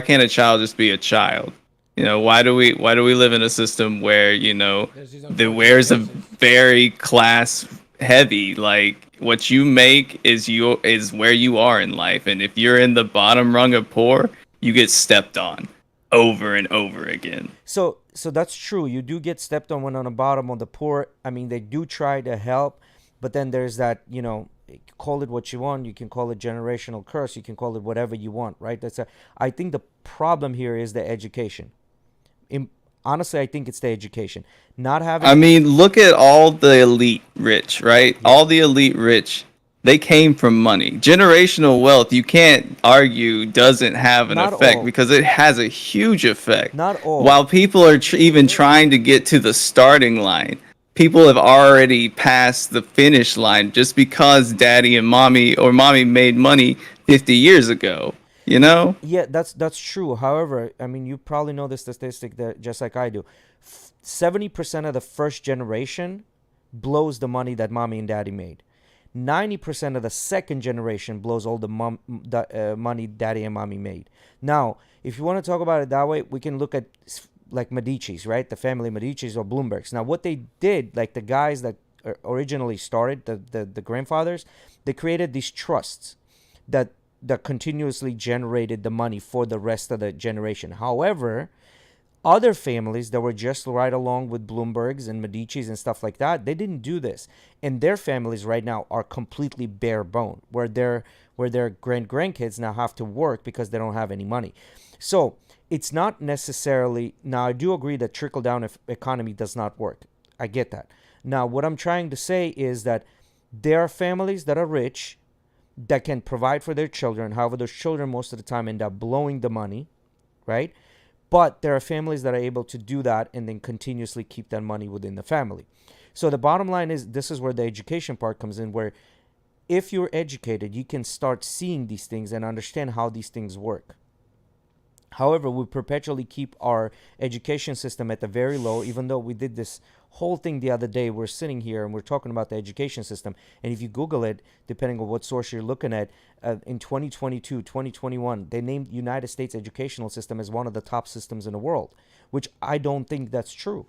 can't a child just be a child? You know, why do we live in a system where, you know, There's these the unfortunate where's a cases. very class heavy, like what you make is where you are in life, and if you're in the bottom rung of poor, you get stepped on over and over again. so that's true. You do get stepped on when on the bottom of the poor. I mean, they do try to help, but then there's that, call it what you want. You can call it generational curse. You can call it whatever you want, right? I think the problem here is the education. Honestly, I think it's the education. Not having. I mean, look at all the elite rich, right? Yeah. All the elite rich, they came from money. Generational wealth, you can't argue, doesn't have an Not effect all. because it has a huge effect. Not all. While people are even trying to get to the starting line, people have already passed the finish line just because daddy and mommy or mommy made money 50 years ago, you know? Yeah, that's true. However, I mean, you probably know the statistic that just like I do. 70% of the first generation blows the money that mommy and daddy made. 90% of the second generation blows all the money daddy and mommy made. Now, if you want to talk about it that way, we can look at like Medici's, right? The family Medici's or Bloomberg's. Now, what they did, like the guys that originally started, the grandfathers, they created these trusts that continuously generated the money for the rest of the generation. However, other families that were just right along with Bloomberg's and Medici's and stuff like that, they didn't do this. And their families right now are completely bare bone, where their grandkids now have to work because they don't have any money. So it's not necessarily, now I do agree that trickle down economy does not work. I get that. Now what I'm trying to say is that there are families that are rich that can provide for their children. However, those children most of the time end up blowing the money, right? But there are families that are able to do that and then continuously keep that money within the family. So the bottom line is, this is where the education part comes in, where if you're educated, you can start seeing these things and understand how these things work. However, we perpetually keep our education system at the very low, even though we did this whole thing the other day. We're sitting here and we're talking about the education system. And if you Google it, depending on what source you're looking at, in 2022, 2021, they named United States educational system as one of the top systems in the world, which I don't think that's true.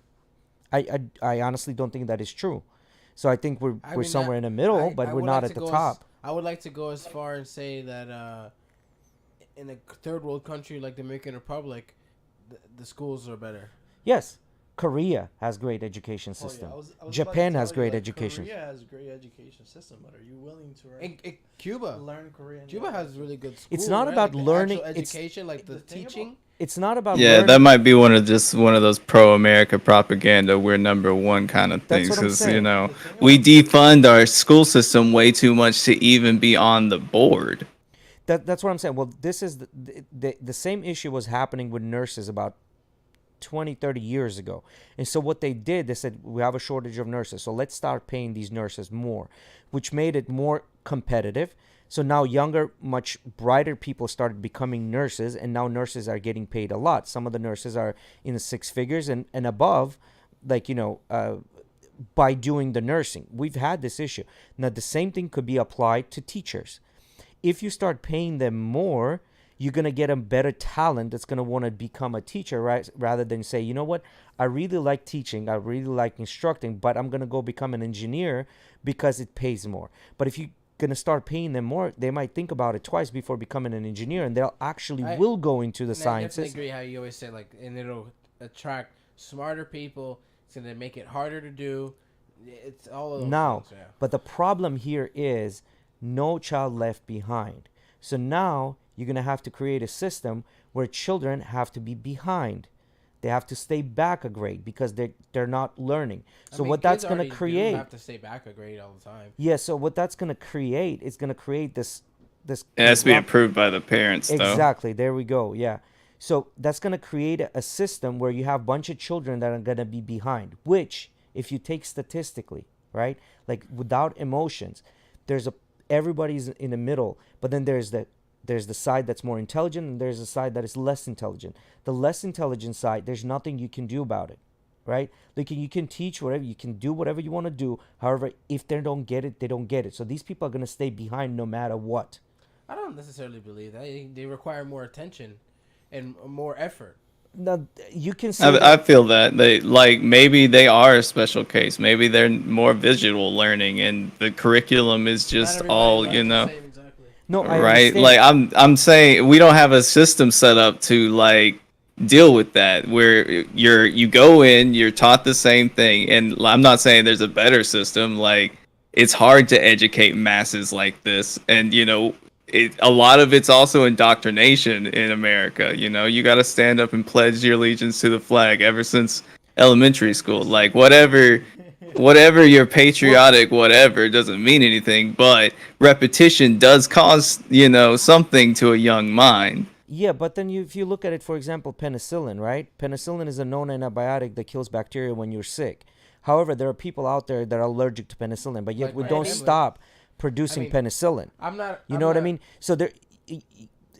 I honestly don't think that is true. So I think we're somewhere in the middle, but we're not at the top. I would like to go as far and say that in a third world country like the Dominican Republic, the schools are better. Yes. Korea has great education system. I was about Japan to has tell you, great like, education. Korea has a great education system, but are you willing to Cuba learn Korean? Cuba has really good schools. It's not right? about like the learning. actual It's education, like the teaching. it's not about Yeah, learning. that might be one of those pro-America propaganda, we're number one kind of That's things, what I'm because saying. we defund our school system way too much to even be on the board. That's what I'm saying. Well, this is the same issue was happening with nurses about 20, 30 years ago. And so what they did, they said, we have a shortage of nurses, so let's start paying these nurses more, which made it more competitive. So now younger, much brighter people started becoming nurses, and now nurses are getting paid a lot. Some of the nurses are in the six figures and above, like, by doing the nursing. We've had this issue. Now, the same thing could be applied to teachers. If you start paying them more, you're going to get a better talent that's going to want to become a teacher, right? Rather than say, you know what, I really like teaching, I really like instructing, but I'm going to go become an engineer because it pays more. But if you're going to start paying them more, they might think about it twice before becoming an engineer, and they'll actually will go into the sciences. I definitely agree how you always say, like, and it'll attract smarter people. It's going to make it harder to do. It's all of those now, things, yeah. But the problem here is no child left behind. So now you're going to have to create a system where children have to be behind. They have to stay back a grade because they're not learning. So what that's going to create, have to stay back a grade all the time. Yeah, so what that's going to create is going to create this It has to be approved by the parents, though. Exactly. There we go. Yeah. So that's going to create a system where you have a bunch of children that are going to be behind, which if you take statistically, right, like without emotions, there's a everybody's in the middle, but then there's the side that's more intelligent and there's a side that is less intelligent. The less intelligent side, there's nothing you can do about it, right? Like you can teach whatever, you can do whatever you want to do. However, if they don't get it, they don't get it. So these people are going to stay behind no matter what. I don't necessarily believe that. They require more attention and more effort. Now, you can say I feel that they like maybe they are a special case. Maybe they're more visual learning, and the curriculum is just all Exactly. no, I right. understand. Like I'm saying, we don't have a system set up to like deal with that. Where you go in, you're taught the same thing, and I'm not saying there's a better system. Like it's hard to educate masses like this, and a lot of it's also indoctrination in America. You got to stand up and pledge your allegiance to the flag ever since elementary school. Like whatever your patriotic whatever doesn't mean anything, but repetition does cause, something to a young mind. Yeah, but then if you look at it, for example, penicillin, right? Penicillin is a known antibiotic that kills bacteria when you're sick. However, there are people out there that are allergic to penicillin, but yet Like we my don't family. stop producing penicillin. I'm not. You know what I mean? So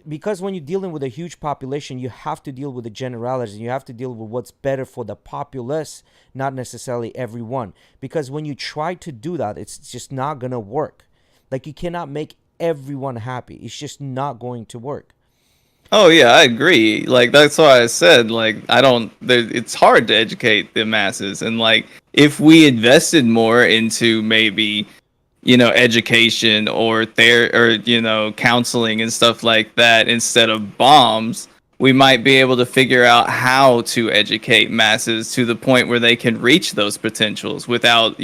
because when you're dealing with a huge population, you have to deal with the generalities. You have to deal with what's better for the populace, not necessarily everyone. Because when you try to do that, it's just not gonna work. Like you cannot make everyone happy. It's just not going to work. Oh yeah, I agree. Like that's why I said like it's hard to educate the masses, and like if we invested more into maybe education or counseling and stuff like that instead of bombs, we might be able to figure out how to educate masses to the point where they can reach those potentials without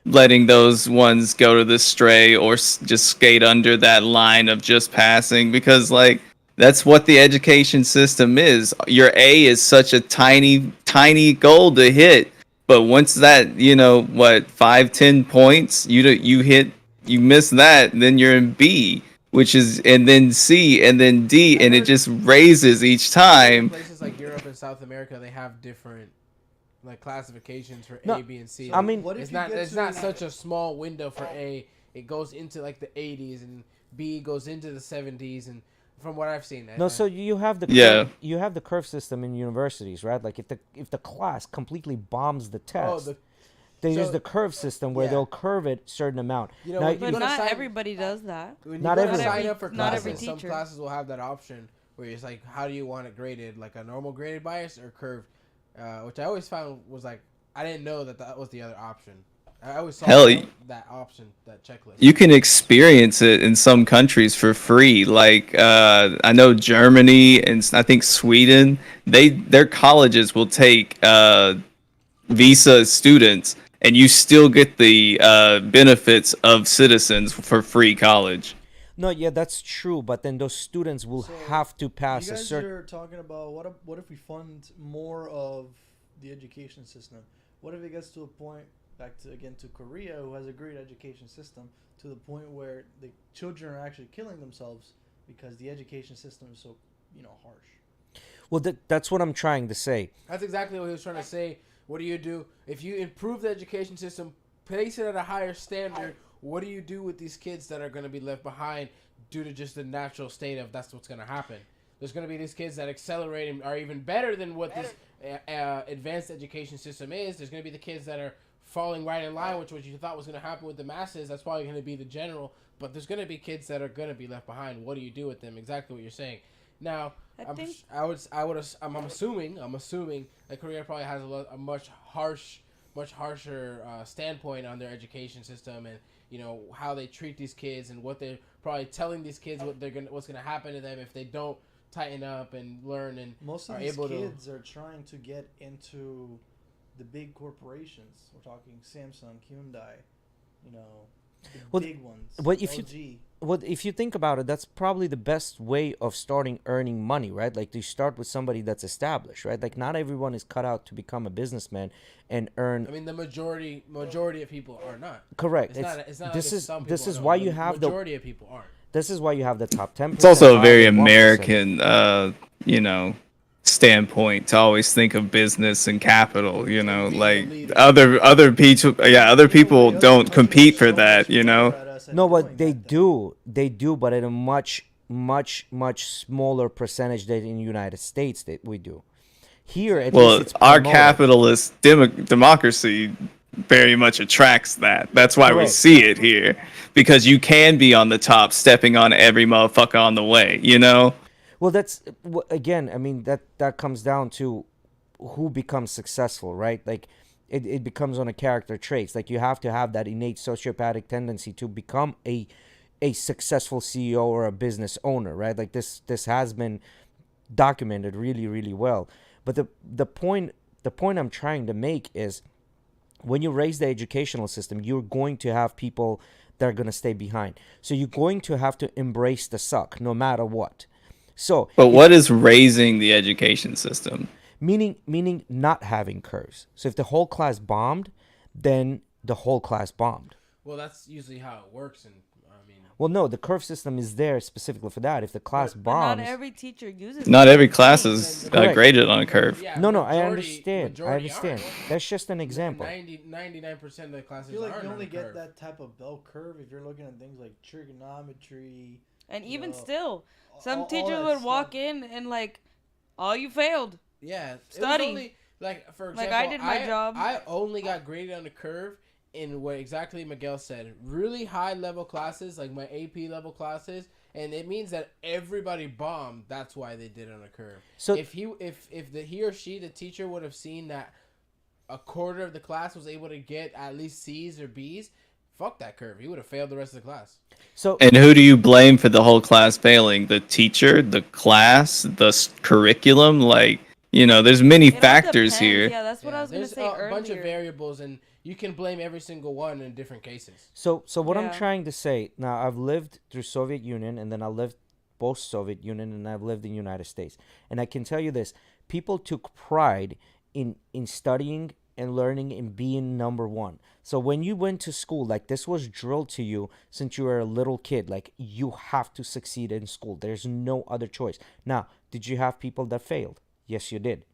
letting those ones go to the stray or just skate under that line of just passing, because like that's what the education system is. Your A is such a tiny goal to hit, but once that 5-10 points you miss that, then you're in B, which is, and then C, and then D, and it just raises each time. Places like Europe and South America, they have different like classifications for No, A, B, and C. I mean, What if it's you not get it's to- not such a small window for A. It goes into like the 80s, and B goes into the 70s, and from what I've seen. No, so you have the Yeah. you have the curve system in universities, right? Like if the class completely bombs the test, they use so- the curve system where yeah. they'll curve it certain amount. You know, Now, when you But go to not sign- everybody does that. When Not you go to everyone. sign up for Not classes, every some teacher. classes will have that option where it's like, how do you want it graded, like a normal graded bias or curved, which I always found was like, I didn't know that was the other option. I always saw that option, that checklist. You can experience it in some countries for free. Like I know Germany and I think Sweden, their colleges will take visa students, and you still get the benefits of citizens for free college. No, yeah, that's true. But then those students will So, have to pass You a guys certain. are talking about what if we fund more of the education system? What if it gets to a point, back to Korea, who has a great education system, to the point where the children are actually killing themselves because the education system is so harsh. Well, that's what I'm trying to say. That's exactly what he was trying to say. What do you do if you improve the education system, place it at a higher standard? What do you do with these kids that are going to be left behind due to just the natural state of that's what's going to happen? There's going to be these kids that accelerate and are even better than what this advanced education system is. There's going to be the kids that are falling right in line, which you thought was going to happen with the masses. That's probably going to be the general. But there's going to be kids that are going to be left behind. What do you do with them? Exactly what you're saying. Now, I'm assuming that Korea probably has a much harsher standpoint on their education system, and how they treat these kids, and what they're probably telling these kids what's gonna happen to them if they don't tighten up and learn, and Most of are these able kids are trying to get into the big corporations. We're talking Samsung, Hyundai, the Well, big ones. what if you- LG. Well, if you think about it, that's probably the best way of starting earning money, right? Like you start with somebody that's established, right? Like not everyone is cut out to become a businessman and earn. I mean, the majority of people are not. Correct. It's not like this it's some this people is don't. why The you have the majority of people aren't. This is why you have the top 10%. It's also a very 1%. American you know, standpoint to always think of business and capital, you know, being a like leader. other people, yeah, other people Nobody else don't punching compete for so much that, you fire know. at us and No, doing but they that then. do, but at a much smaller percentage than in the United States that we do. Here, at least Well, it's our promoted. capitalist democracy very much attracts that. That's why we Correct. see it here, because you can be on the top, stepping on every motherfucker on the way, you know. Well, that's again. I mean, that comes down to who becomes successful, right? Like, it becomes on a character traits. Like, you have to have that innate sociopathic tendency to become a successful CEO or a business owner, right? Like, this has been documented really well. But the point I'm trying to make is, when you raise the educational system, you're going to have people that are going to stay behind. So you're going to have to embrace the suck no matter what. So But if what is raising the education system? meaning not having curves. So if the whole class bombed, then the whole class bombed. Well, that's usually how it works, and I mean, Well, no, the curve system is there specifically for that. If the class But not bombs, every teacher uses Not it. every That's the class thing. is Correct. graded on a curve. yeah. no, I majority- understand. I majority understand. aren't. That's just an example. 99% of the I classes feel like aren't you on only the get curve. that type of bell curve if you're looking at things like trigonometry. And even know, still, some all teachers that would walk stuff. in and like, oh, you failed. Yeah, it was Study. only, like, for Like, example, I did my job. I only got graded on the curve in what exactly Miguel said. Really high level classes, like my AP level classes, and it means that everybody bombed. That's why they did it on a curve. So- if he or she, the teacher, would have seen that a quarter of the class was able to get at least C's or B's, fuck that curve. He would have failed the rest of the class. So And who do you blame for the whole class failing? The teacher, the class, the curriculum? Like, you know, there's many It all factors depends. here. Yeah, that's what I was gonna There's say a earlier. bunch of variables, and you can blame every single one in different cases. So what I'm Yeah. trying to say now, I've lived through Soviet Union, and then I lived post Soviet Union, and I've lived in the United States, and I can tell you this: people took pride in studying and learning and being number one. So when you went to school, like, this was drilled to you since you were a little kid. Like, you have to succeed in school. There's no other choice. Now, did you have people that failed? Yes, you did.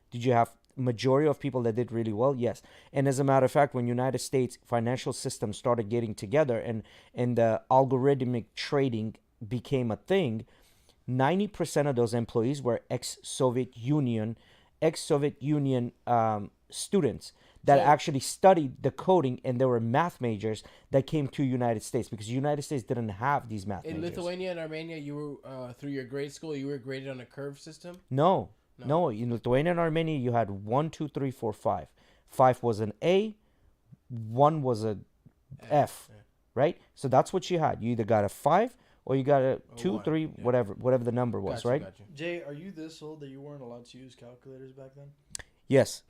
Did you have majority of people that did really well? Yes. And as a matter of fact, when United States financial system started getting together and the algorithmic trading became a thing, 90% of those employees were ex-Soviet Union students that So- actually studied the coding, and there were math majors that came to United States because United States didn't have these math In majors. Lithuania and Armenia, you were through your grade school. You were graded on a curve system. No. No. In Lithuania and Armenia, you had 1, 2, 3, 4, 5. 5 was an A, 1 was a F, yeah. right? So that's what you had. You either got a 5 or you got a 2, one, 3, yeah. whatever the number was, Gotcha, right? gotcha. Jay, are you this old that you weren't allowed to use calculators back then? Yes.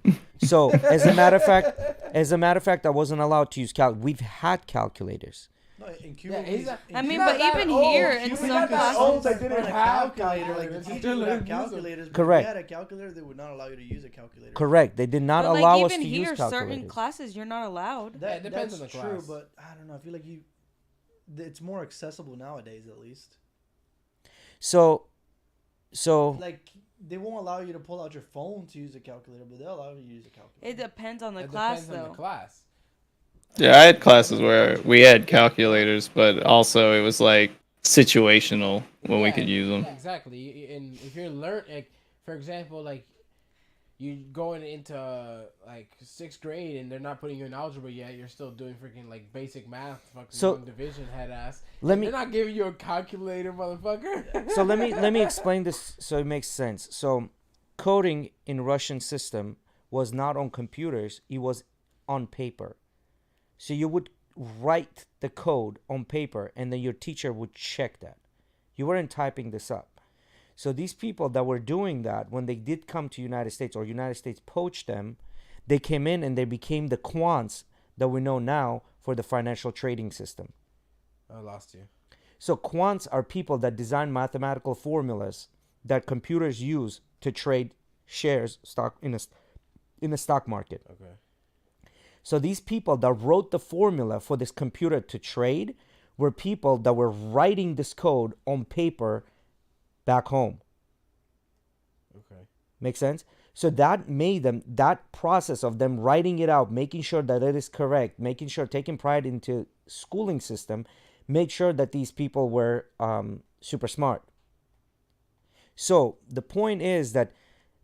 So as a matter of fact, I wasn't allowed to use We've had calculators. No, in Cuba. Yeah, he's I mean, but even here in Cuba, some you could classes, old that that didn't didn't have calculator. Like the calculators. teacher Still would have didn't use them. calculators. But Correct. if you had a calculator, they would not allow you to use a calculator. Correct. They did not but allow like us even to here, use certain calculators. classes you're not allowed. That, Yeah, it depends on that's the true, class. but I don't know. I feel like it's more accessible nowadays, at least. So Like they won't allow you to pull out your phone to use a calculator, but they'll allow you to use a calculator. It depends on the It class, depends on though. the class. Yeah, I had classes where we had calculators, but also it was like situational when we Yeah, could use them. Exactly. And if you're like, for example, like you going into like 6th grade and they're not putting you in algebra yet, you're still doing freaking like basic math, fucking So- long division, head ass. let me They're not giving you a calculator, motherfucker. so let me explain this so it makes sense. So coding in Russian system was not on computers, it was on paper. So you would write the code on paper and then your teacher would check that. You weren't typing this up. So these people that were doing that, when they did come to United States or United States poached them, they came in and they became the quants that we know now for the financial trading system. I lost you. So quants are people that design mathematical formulas that computers use to trade shares stock in a stock market. Okay. So these people that wrote the formula for this computer to trade were people that were writing this code on paper back home. Make sense? So that made them, that process of them writing it out, making sure that it is correct, making sure, taking pride into schooling system, make sure that these people were super smart. So the point is that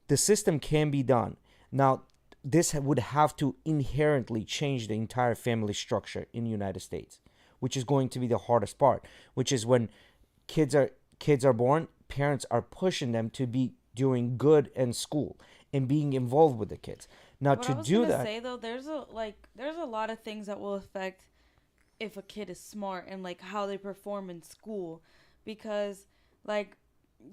the system can be done. Now, this would have to inherently change the entire family structure in the United States, which is going to be the hardest part, which is when kids are born, parents are pushing them to be doing good in school and being involved with the kids. Now, What to I was do gonna that, say though, there's a lot of things that will affect if a kid is smart and like how they perform in school, because like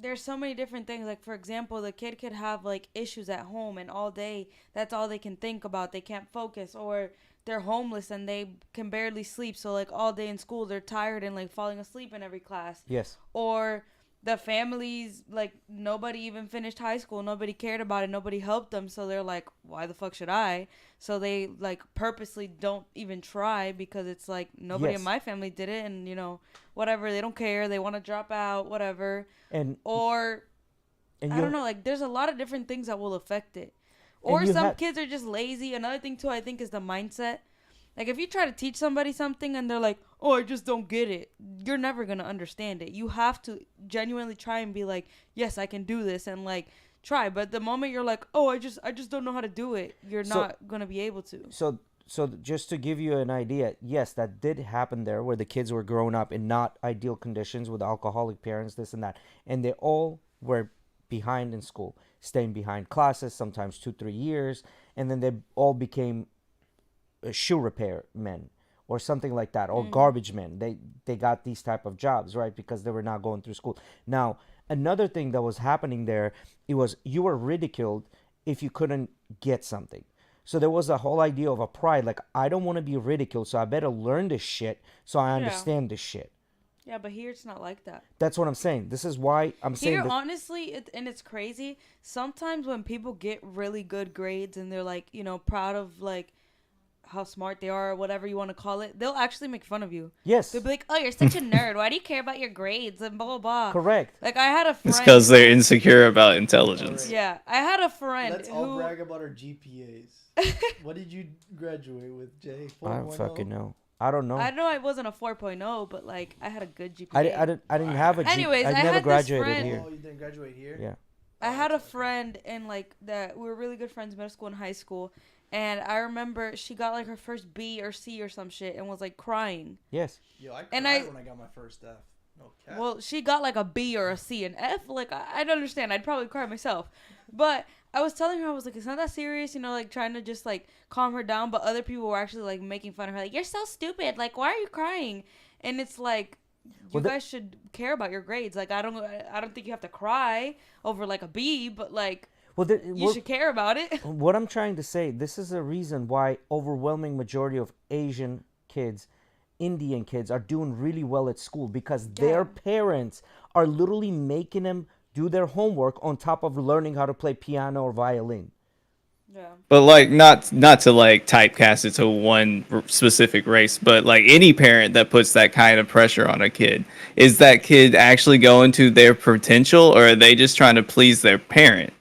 there's so many different things. Like for example, the kid could have like issues at home and all day that's all they can think about. They can't focus, or they're homeless and they can barely sleep. So like all day in school they're tired and like falling asleep in every class. yes. Or the families, like nobody even finished high school, nobody cared about it, nobody helped them, so they're like, why the fuck should I? So they like purposely don't even try, because it's like nobody Yes. in my family did it, and whatever, they don't care, they want to drop out, whatever. And Or and I don't know, like there's a lot of different things that will affect it. Or you some have- kids are just lazy. Another thing too, I think, is the mindset. Like if you try to teach somebody something and they're like, "Oh, I just don't get it," you're never gonna understand it. You have to genuinely try and be like, "Yes, I can do this," and like try. But the moment you're like, "Oh, I just don't know how to do it," you're So- not gonna be able to. so just to give you an idea, yes, that did happen there, where the kids were growing up in not ideal conditions with alcoholic parents, this and that, and they all were behind in school, staying behind classes, sometimes 2-3 years, and then they all became shoe repair men or something like that, or garbage men. They got these type of jobs, right, because they were not going through school. Now, another thing that was happening there, it was you were ridiculed if you couldn't get something. So there was a whole idea of a pride, like, I don't want to be ridiculed, so I better learn this shit so I understand this shit. Yeah, but here it's not like that. That's what I'm saying. This is why I'm saying Here, that. honestly, and it's crazy. Sometimes when people get really good grades and they're like, proud of like how smart they are or whatever you want to call it, they'll actually make fun of you. Yes, They'll be like, "Oh, you're such a nerd. Why do you care about your grades?" and blah blah blah. correct. Like I had a friend. It's because they're insecure about intelligence. Yeah, I had a friend Let's all who. brag about our GPAs. What did you graduate with, Jay? I don't 4.0? fucking know. I don't know. I know I wasn't a 4.0, but like I had a good GPA. I didn't have a G. Anyways, I I never had this graduated friend- here. Oh, you didn't graduate here? Yeah. I had a friend in like that we were really good friends middle school and high school, and I remember she got like her first B or C or some shit and was like crying. Yes. Yo, I cried And I- when I got my first F. No cap. Well, she got like a B or a C. An F, like I don't understand. I'd probably cry myself. But I was telling her, I was like, it's not that serious, like trying to just like calm her down. But other people were actually like making fun of her, like, you're so stupid. Like, why are you crying? And it's like, you guys should care about your grades. Like, I don't think you have to cry over like a B, but like Well, you should care about it. what I'm trying to say, this is a reason why overwhelming majority of Asian kids, Indian kids are doing really well at school, because their parents are literally making them do their homework on top of learning how to play piano or violin. Yeah. But like not to like typecast it to one specific race, but like any parent that puts that kind of pressure on a kid, is that kid actually going to their potential, or are they just trying to please their parent?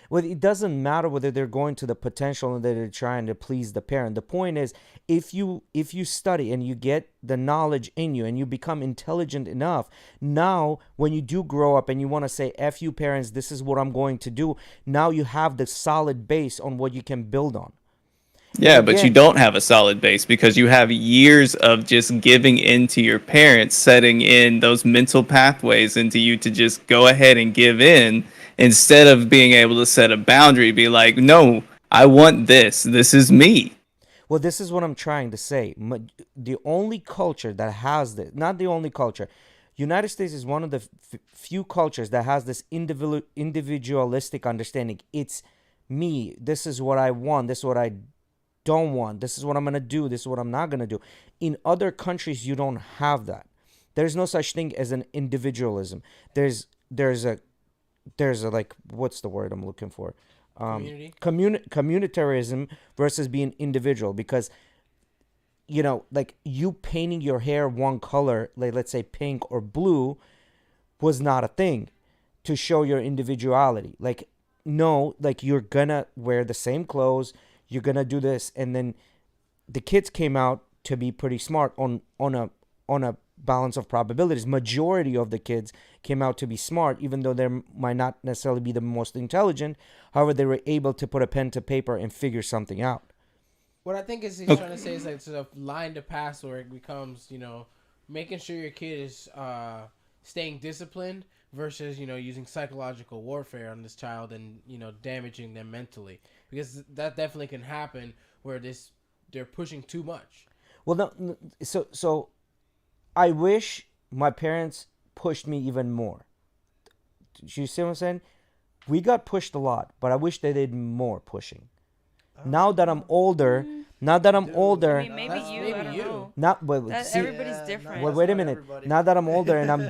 Well, it doesn't matter whether they're going to the potential or that they're trying to please the parent. The point is, if you study and you get the knowledge in you and you become intelligent enough, now when you do grow up and you want to say, F you parents, this is what I'm going to do, now you have the solid base on what you can build on. Yeah, but you again- don't have a solid base because you have years of just giving in to your parents, setting in those mental pathways into you to just go ahead and give in, instead of being able to set a boundary, be like, no, I want this. This is me. Well, this is what I'm trying to say. The only culture that has this, not the only culture, United States is one of the few cultures that has this individualistic understanding. It's me. This is what I want. This is what I don't want. This is what I'm going to do. This is what I'm not going to do. In other countries, you don't have that. There's no such thing as an individualism. There's a like, what's the word I'm looking for? Community? Communitarianism versus being individual, because like you painting your hair one color, like let's say pink or blue, was not a thing to show your individuality. Like no, like you're gonna wear the same clothes, you're gonna do this, and then the kids came out to be pretty smart on a balance of probabilities. Majority of the kids came out to be smart, even though they might not necessarily be the most intelligent. However, they were able to put a pen to paper and figure something out. What I think is he's Okay. trying to say is like sort of line to pass where it becomes, making sure your kid is staying disciplined versus, using psychological warfare on this child and, damaging them mentally. Because that definitely can happen where they're pushing too much. Well, no, so I wish my parents pushed me even more. You see what I'm saying? We got pushed a lot, but I wish they did more pushing. Now that I'm older, now that I'm Dude, older, I mean, maybe That's you. maybe I don't you. know. not but That see, everybody's different. wait a minute. Now that I'm older and I'm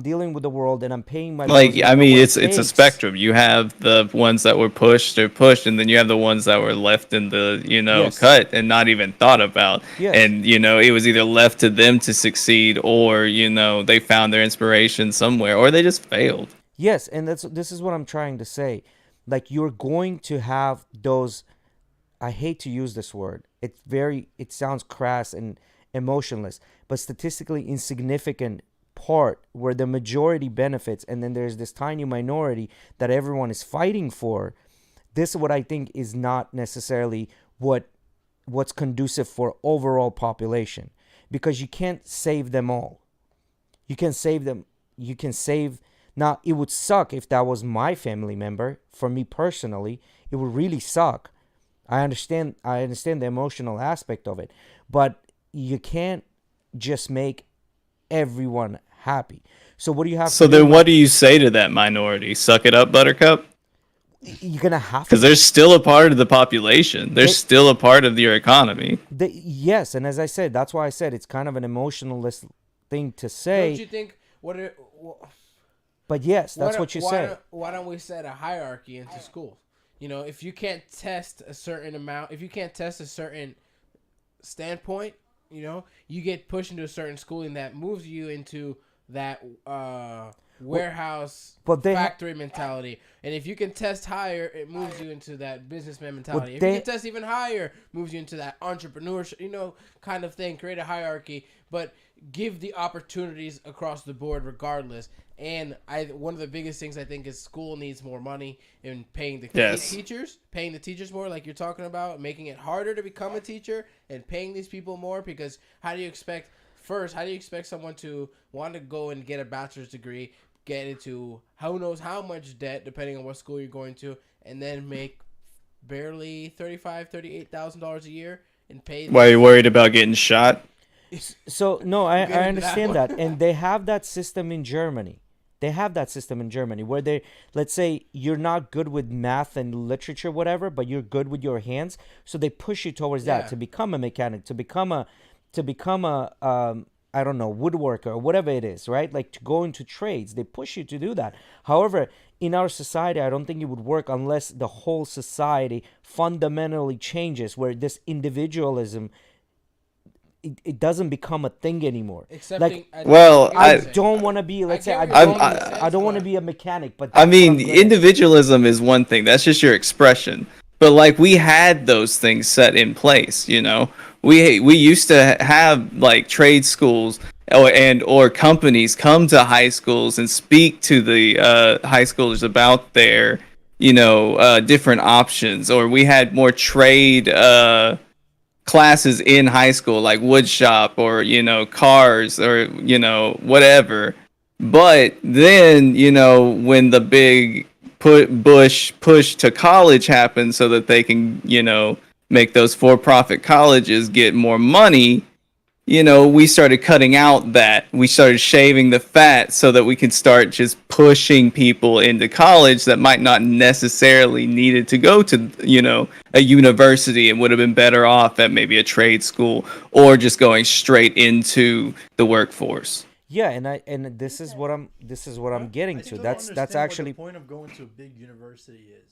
dealing with the world and I'm paying my bills, Like, and I know mean, what it's it a takes. spectrum. You have the ones that were pushed or pushed, and then you have the ones that were left in the, Yes. cut and not even thought about. Yes. And, it was either left to them to succeed, or, they found their inspiration somewhere, or they just failed. Yes, and this is what I'm trying to say. Like you're going to have those, I hate to use this word. It sounds crass and emotionless, but statistically insignificant part where the majority benefits and then there's this tiny minority that everyone is fighting for. This is what I think is not necessarily what's conducive for overall population, because you can't save them all. You can save them. You can save. Now, it would suck if that was my family member. For me personally, it would really suck. I understand the emotional aspect of it, but you can't just make everyone happy. So what do you have So to do? then what do you say to that minority? Suck it up, Buttercup? You're gonna have Because to. they're still a part of the population. They're They- still a part of your economy. Yes, and as I said, that's why I said it's kind of an emotionalist thing to Don't say. you think? But yes, that's what you say. Why don't we set a hierarchy into school? If you can't test a certain amount, if you can't test a certain standpoint, you get pushed into a certain schooling that moves you into that warehouse but they factory mentality. And if you can test higher, it moves you into that businessman mentality. If they- you can test even higher, moves you into that entrepreneurship, kind of thing. Create a hierarchy, but give the opportunities across the board regardless. And one of the biggest things I think is school needs more money in paying the Yes. paying the teachers more, like you're talking about, making it harder to become a teacher and paying these people more. Because how do you expect someone to want to go and get a bachelor's degree, get into who knows how much debt depending on what school you're going to, and then make barely $38,000 a year and pay Why are you worried about getting shot? So no, I Get into understand that that, and they have that system in Germany. They have that system in Germany where they, let's say you're not good with math and literature, whatever, but you're good with your hands, so they push you towards that Yeah. to become a mechanic, to become a I don't know, woodworker or whatever it is, right? Like to go into trades, they push you to do that. However, in our society, I don't think it would work unless the whole society fundamentally changes, where this individualism, it doesn't become a thing anymore. Accepting. Like, Well, I don't want to be. Let's say get I what you're don't. saying in a sense, I don't want to but- be a mechanic, but I that's what mean, I'm good at. individualism is one thing. That's just your expression. But like we had those things set in place, We used to have like trade schools or companies come to high schools and speak to the high schoolers about their, different options. Or we had more trade classes in high school, like wood shop or cars or whatever. But then when the big push to college happened, so that they can make those for-profit colleges get more money, we started cutting out that. We started shaving the fat so that we could start just pushing people into college that might not necessarily needed to go to, a university and would have been better off at maybe a trade school or just going straight into the workforce. Yeah, and this is what I'm getting I to. still don't That's understand actually. what the point of going to a big university is.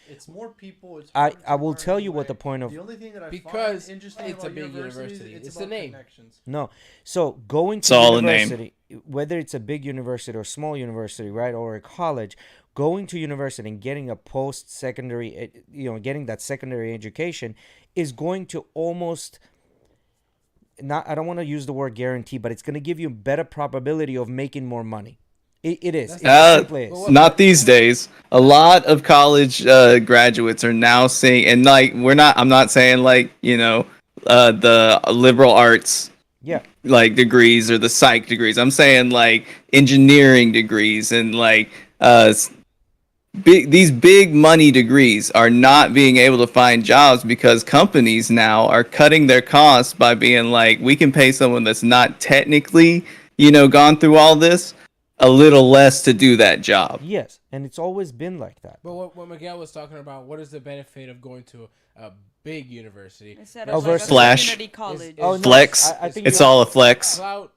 It's more people. It's I harder to will learn tell you what anyway. the point of. The only thing that I Because find interesting it's a about big universities, university. It's about the name. connections. No. So going It's to all a name. university, whether it's a big university or small university, right, or a college, going to university and getting a post-secondary, getting that secondary education is going to almost not, I don't want to use the word guarantee, but it's going to give you a better probability of making more money. It is. It simply is. Not these days. A lot of college graduates are now saying, and like I'm not saying like the liberal arts Yeah. like degrees or the psych degrees. I'm saying like engineering degrees and like these big money degrees are not being able to find jobs because companies now are cutting their costs by being like, we can pay someone that's not technically gone through all this a little less to do that job. Yes, and it's always been like that. But what Miguel was talking about, what is the benefit of going to a big university Instead Oh, of like versus- a Flash. community college. Oh, no, Flex. I think It's you're- all a flex. clout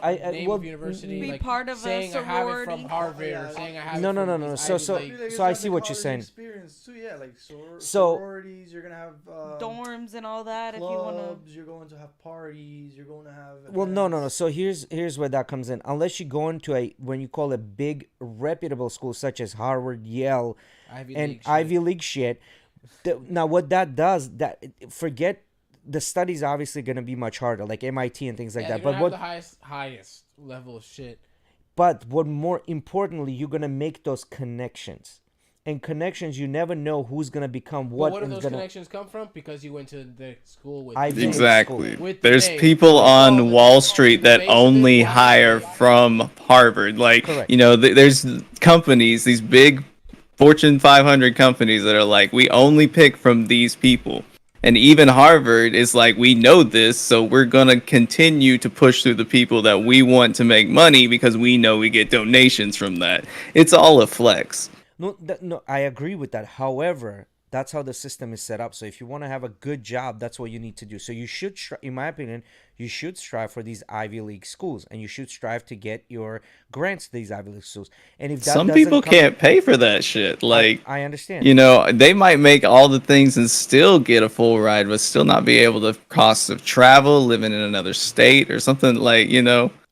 name well, of university, be like part of a saying I have it from sorority. Harvard or saying I have No, it no, from no, no. these So- Ivy so- League- so I see what you're saying. Experience too, yeah, like So- sororities. You're gonna have Dorms and all that. If you clubs. wanna. You're going to have parties. You're going to have. Well, no. events. So here's where that comes in. Unless you go into when you call a big reputable school such as Harvard, Yale, Ivy and League shit. Ivy League shit. Now what that does, forget the study's obviously going to be much harder, like MIT and things like Yeah, that. you're But gonna what have the highest level of shit. But what more importantly, you're gonna make those connections, and connections you never know who's gonna become But what. what do and those gonna, connections come from? Because you went to the school with Ivy League Exactly. school. With the There's name. people With all on the- Wall Street that basically only why- hire from Harvard. Like, Correct. there's companies, these big Fortune 500 companies that are like, we only pick from these people. And even Harvard is like, we know this, so we're going to continue to push through the people that we want to make money because we know we get donations from that. It's all a flex. No, I agree with that. However, that's how the system is set up. So if you want to have a good job, that's what you need to do. So you should, in my opinion, you should strive for these Ivy League schools, and you should strive to get your grants to these Ivy League schools. And if that Some doesn't people come- can't pay for that shit. Like, I understand. they might make all the things and still get a full ride, but still not be able to cost of travel, living in another state or something like.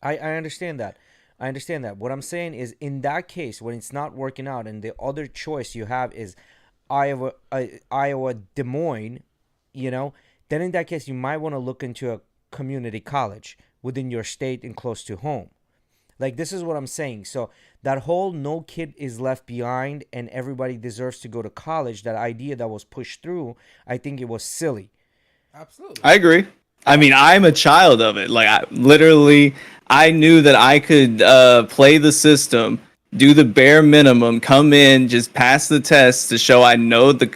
I understand that. I understand that. What I'm saying is, in that case, when it's not working out, and the other choice you have is Iowa, Des Moines, then in that case, you might want to look into a community college within your state and close to home. Like, this is what I'm saying. So that whole no kid is left behind and everybody deserves to go to college, that idea that was pushed through, I think it was silly. Absolutely. I agree. I mean, I'm a child of it. Like, I knew that I could play the system, do the bare minimum, come in, just pass the test to show I know the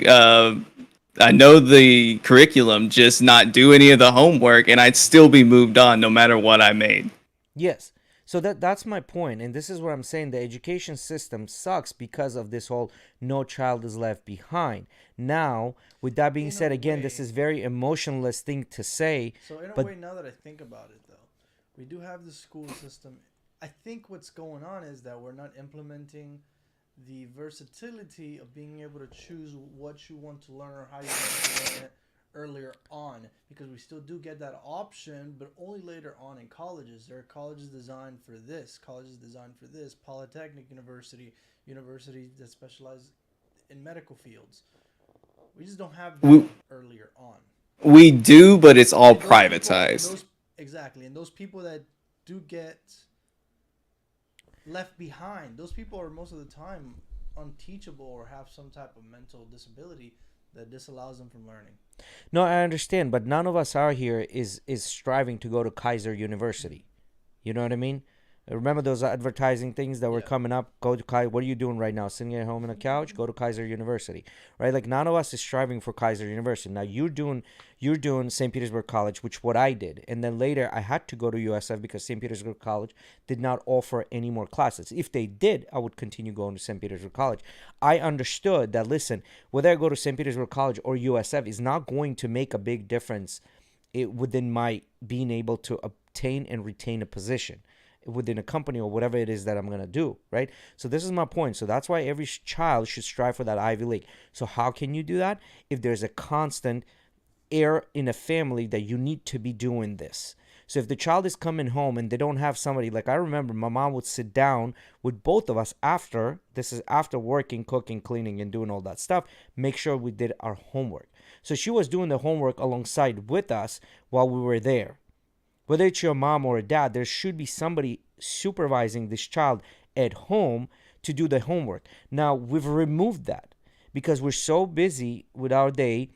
curriculum, just not do any of the homework, and I'd still be moved on no matter what I made. Yes. So that's my point, and this is what I'm saying. The education system sucks because of this whole no child is left behind. Now, with that being said, again, this is very emotionless thing to say. So in a but- way, now that I think about it, though, we do have the school system. I think what's going on is that we're not implementing the versatility of being able to choose what you want to learn or how you want to learn it earlier on, because we still do get that option, but only later on in colleges. There are colleges designed for this, colleges designed for this, Polytechnic universities that specialize in medical fields. We just don't have that earlier on. We do, but it's all And those privatized. Exactly. And those people that do get left behind, those people are most of the time unteachable or have some type of mental disability that disallows them from learning. No, I understand, but none of us out here is striving to go to Kaiser University. You know what I mean? Remember those advertising things that were coming up? Go to Kaiser. What are you doing right now? Sitting at home on a couch? Go to Kaiser University, right? Like, none of us is striving for Kaiser University. Now you're doing St. Petersburg College, which what I did, and then later I had to go to USF because St. Petersburg College did not offer any more classes. If they did, I would continue going to St. Petersburg College. I understood that. Listen, whether I go to St. Petersburg College or USF is not going to make a big difference within my being able to obtain and retain a position within a company or whatever it is that I'm going to do, right? So this is my point. So that's why every child should strive for that Ivy League. So how can you do that? If there's a constant air in a family that you need to be doing this. So if the child is coming home and they don't have somebody, like I remember my mom would sit down with both of us after, this is after working, cooking, cleaning, and doing all that stuff, make sure we did our homework. So she was doing the homework alongside with us while we were there. Whether it's your mom or a dad, there should be somebody supervising this child at home to do the homework. Now, we've removed that because we're so busy with our day.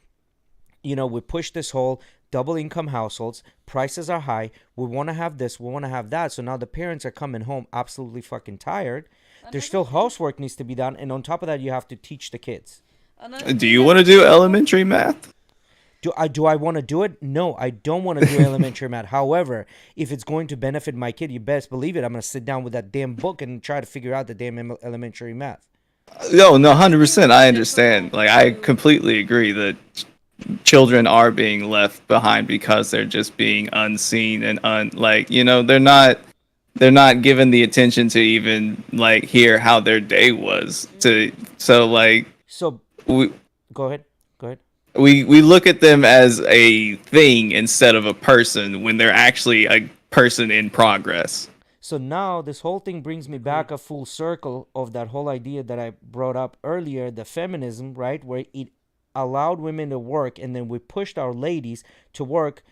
You know, we push this whole double income households, prices are high, we want to have this, we want to have that. So now the parents are coming home absolutely fucking tired. There's still housework needs to be done, and on top of that, you have to teach the kids. Do you want to do elementary math? Do I want to do it? No, I don't want to do elementary math. However, if it's going to benefit my kid, you best believe it. I'm going to sit down with that damn book and try to figure out the damn elementary math. No, 100%. I understand. Like, I completely agree that children are being left behind because they're just being unseen and they're not given the attention to even like hear how their day was. So we go ahead. we look at them as a thing instead of a person when they're actually a person in progress. So now this whole thing brings me back a full circle of that whole idea that I brought up earlier, the feminism, right? Where it allowed women to work and then we pushed our ladies to work.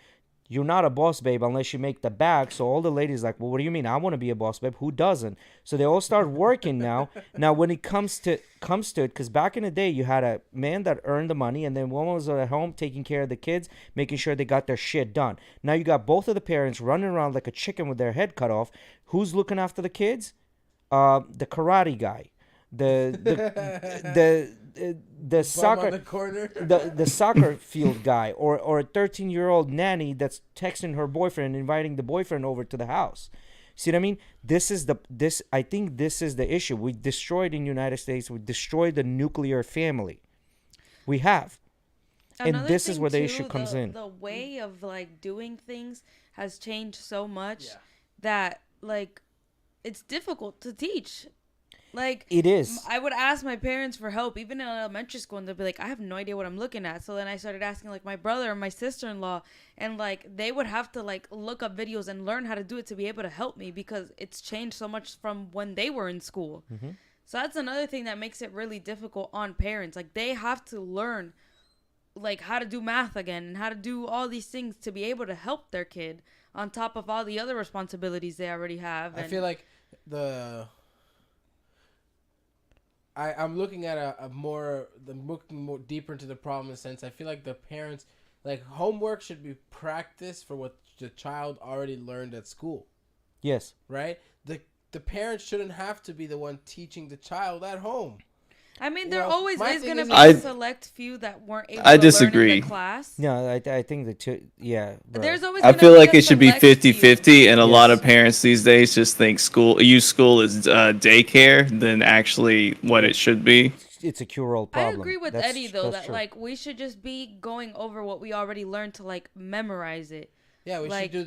You're not a boss babe unless you make the bag. So all the ladies like, well, what do you mean? I want to be a boss babe. Who doesn't? So they all start working now. Now, when it comes to it, because back in the day, you had a man that earned the money and then woman was at home taking care of the kids, making sure they got their shit done. Now you got both of the parents running around like a chicken with their head cut off. Who's looking after the kids? The karate guy. The soccer the soccer field guy or a 13-year-old nanny that's texting her boyfriend and inviting the boyfriend over to the house. See what I mean? I think this is the issue. We destroyed in the United States, we destroyed the nuclear family. We have. And this is where the issue comes in. The way of like doing things has changed so much that like it's difficult to teach. Like it is. I would ask my parents for help, even in elementary school, and they'd be like, "I have no idea what I'm looking at." So then I started asking like my brother or my sister-in-law, and like they would have to like look up videos and learn how to do it to be able to help me because it's changed so much from when they were in school. Mm-hmm. So that's another thing that makes it really difficult on parents. Like they have to learn like how to do math again and how to do all these things to be able to help their kid on top of all the other responsibilities they already have. I feel like I'm looking at looking more deeper into the problem in the sense I feel like the parents, like homework should be practice for what the child already learned at school. Yes. Right? The parents shouldn't have to be the one teaching the child at home. I mean, there always is going to be a select few that weren't able I to disagree. learn in the class. No, I think the two, yeah. Bro. There's always I feel like it should be 50-50, few. and a lot of parents these days just think school as daycare than actually what it should be. It's a cure-all problem. I agree with Eddie, though, that, like, we should just be going over what we already learned to, like, memorize it. Yeah, we should do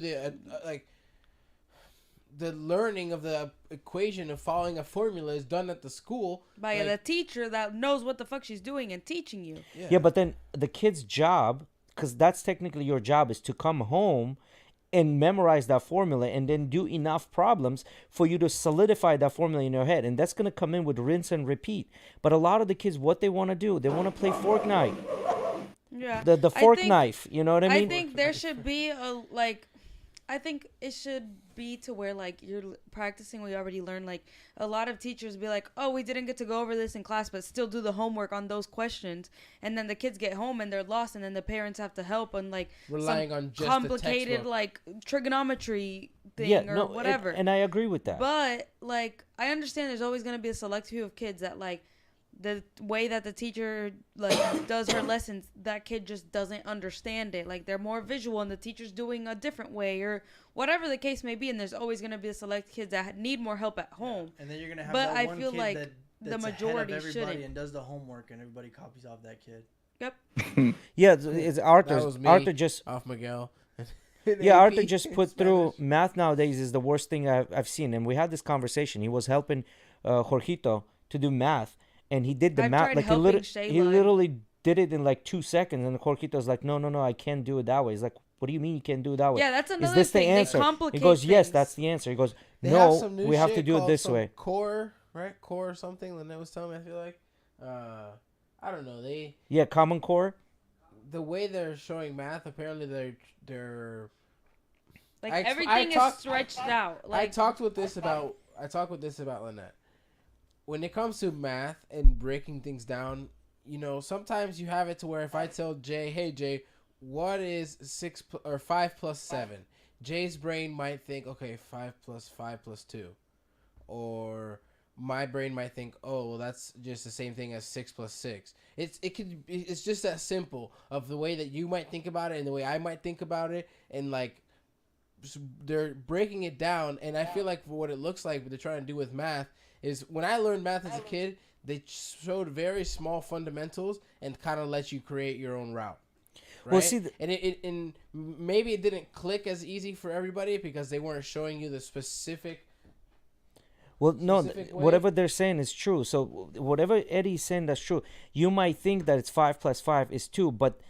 the learning of the equation of following a formula is done at the school by the teacher that knows what the fuck she's doing and teaching you. Yeah, but then the kid's job, because that's technically your job, is to come home and memorize that formula and then do enough problems for you to solidify that formula in your head. And that's going to come in with rinse and repeat. But a lot of the kids, what they want to do, they want to play Fortnite. Yeah. The fork knife, you know what I mean? I think there should be I think it should be to where, like, you're practicing what you already learned. Like, a lot of teachers be like, oh, we didn't get to go over this in class, but still do the homework on those questions. And then the kids get home and they're lost, and then the parents have to help on, like, relying on just complicated, like, trigonometry thing or whatever. And I agree with that. But, like, I understand there's always going to be a select few of kids that, like, the way that the teacher like does her lessons, that kid just doesn't understand it. Like, they're more visual and the teacher's doing a different way or whatever the case may be. And there's always going to be a select kids that need more help at home. And then you're gonna have but that I one feel kid like that's the majority ahead of everybody shouldn't. and does the homework, and everybody copies off that kid. Yep. Yeah, it's Arthur. That was me, Arthur just off Miguel. Yeah, Arthur just put through math nowadays is the worst thing I've seen. And we had this conversation. He was helping Jorgito to do math. And he did the math. Like he literally did it in like 2 seconds. And Jorgito's like, no, I can't do it that way. He's like, What do you mean you can't do it that way? Yeah, that's Is another this the thing. They answer? He complicate goes, yes, things. that's the answer. He goes, They have no, some new we have to shit do it called this some way. Core, right? Core or something. Lynette was telling me. I feel like, I don't know. Yeah, Common Core. The way they're showing math, apparently they're Like I everything talked- is stretched out. Like I talked with this about Lynette. When it comes to math and breaking things down, you know, sometimes you have it to where if I tell Jay, hey Jay, what is 5 plus 7? Jay's brain might think, okay, 5 plus 5 plus 2. Or my brain might think, oh, well, that's just the same thing as 6 plus 6. It's just that simple of the way that you might think about it and the way I might think about it, and like they're breaking it down. And I feel like for what it looks like, what they're trying to do with math is when I learned math as a kid, they showed very small fundamentals and kind of let you create your own route. Right? Well, see, and maybe it didn't click as easy for everybody because they weren't showing you the specific. well, no, specific way. whatever they're saying is true. So whatever Eddie's saying, that's true. You might think that it's 5 plus 5 is 2, but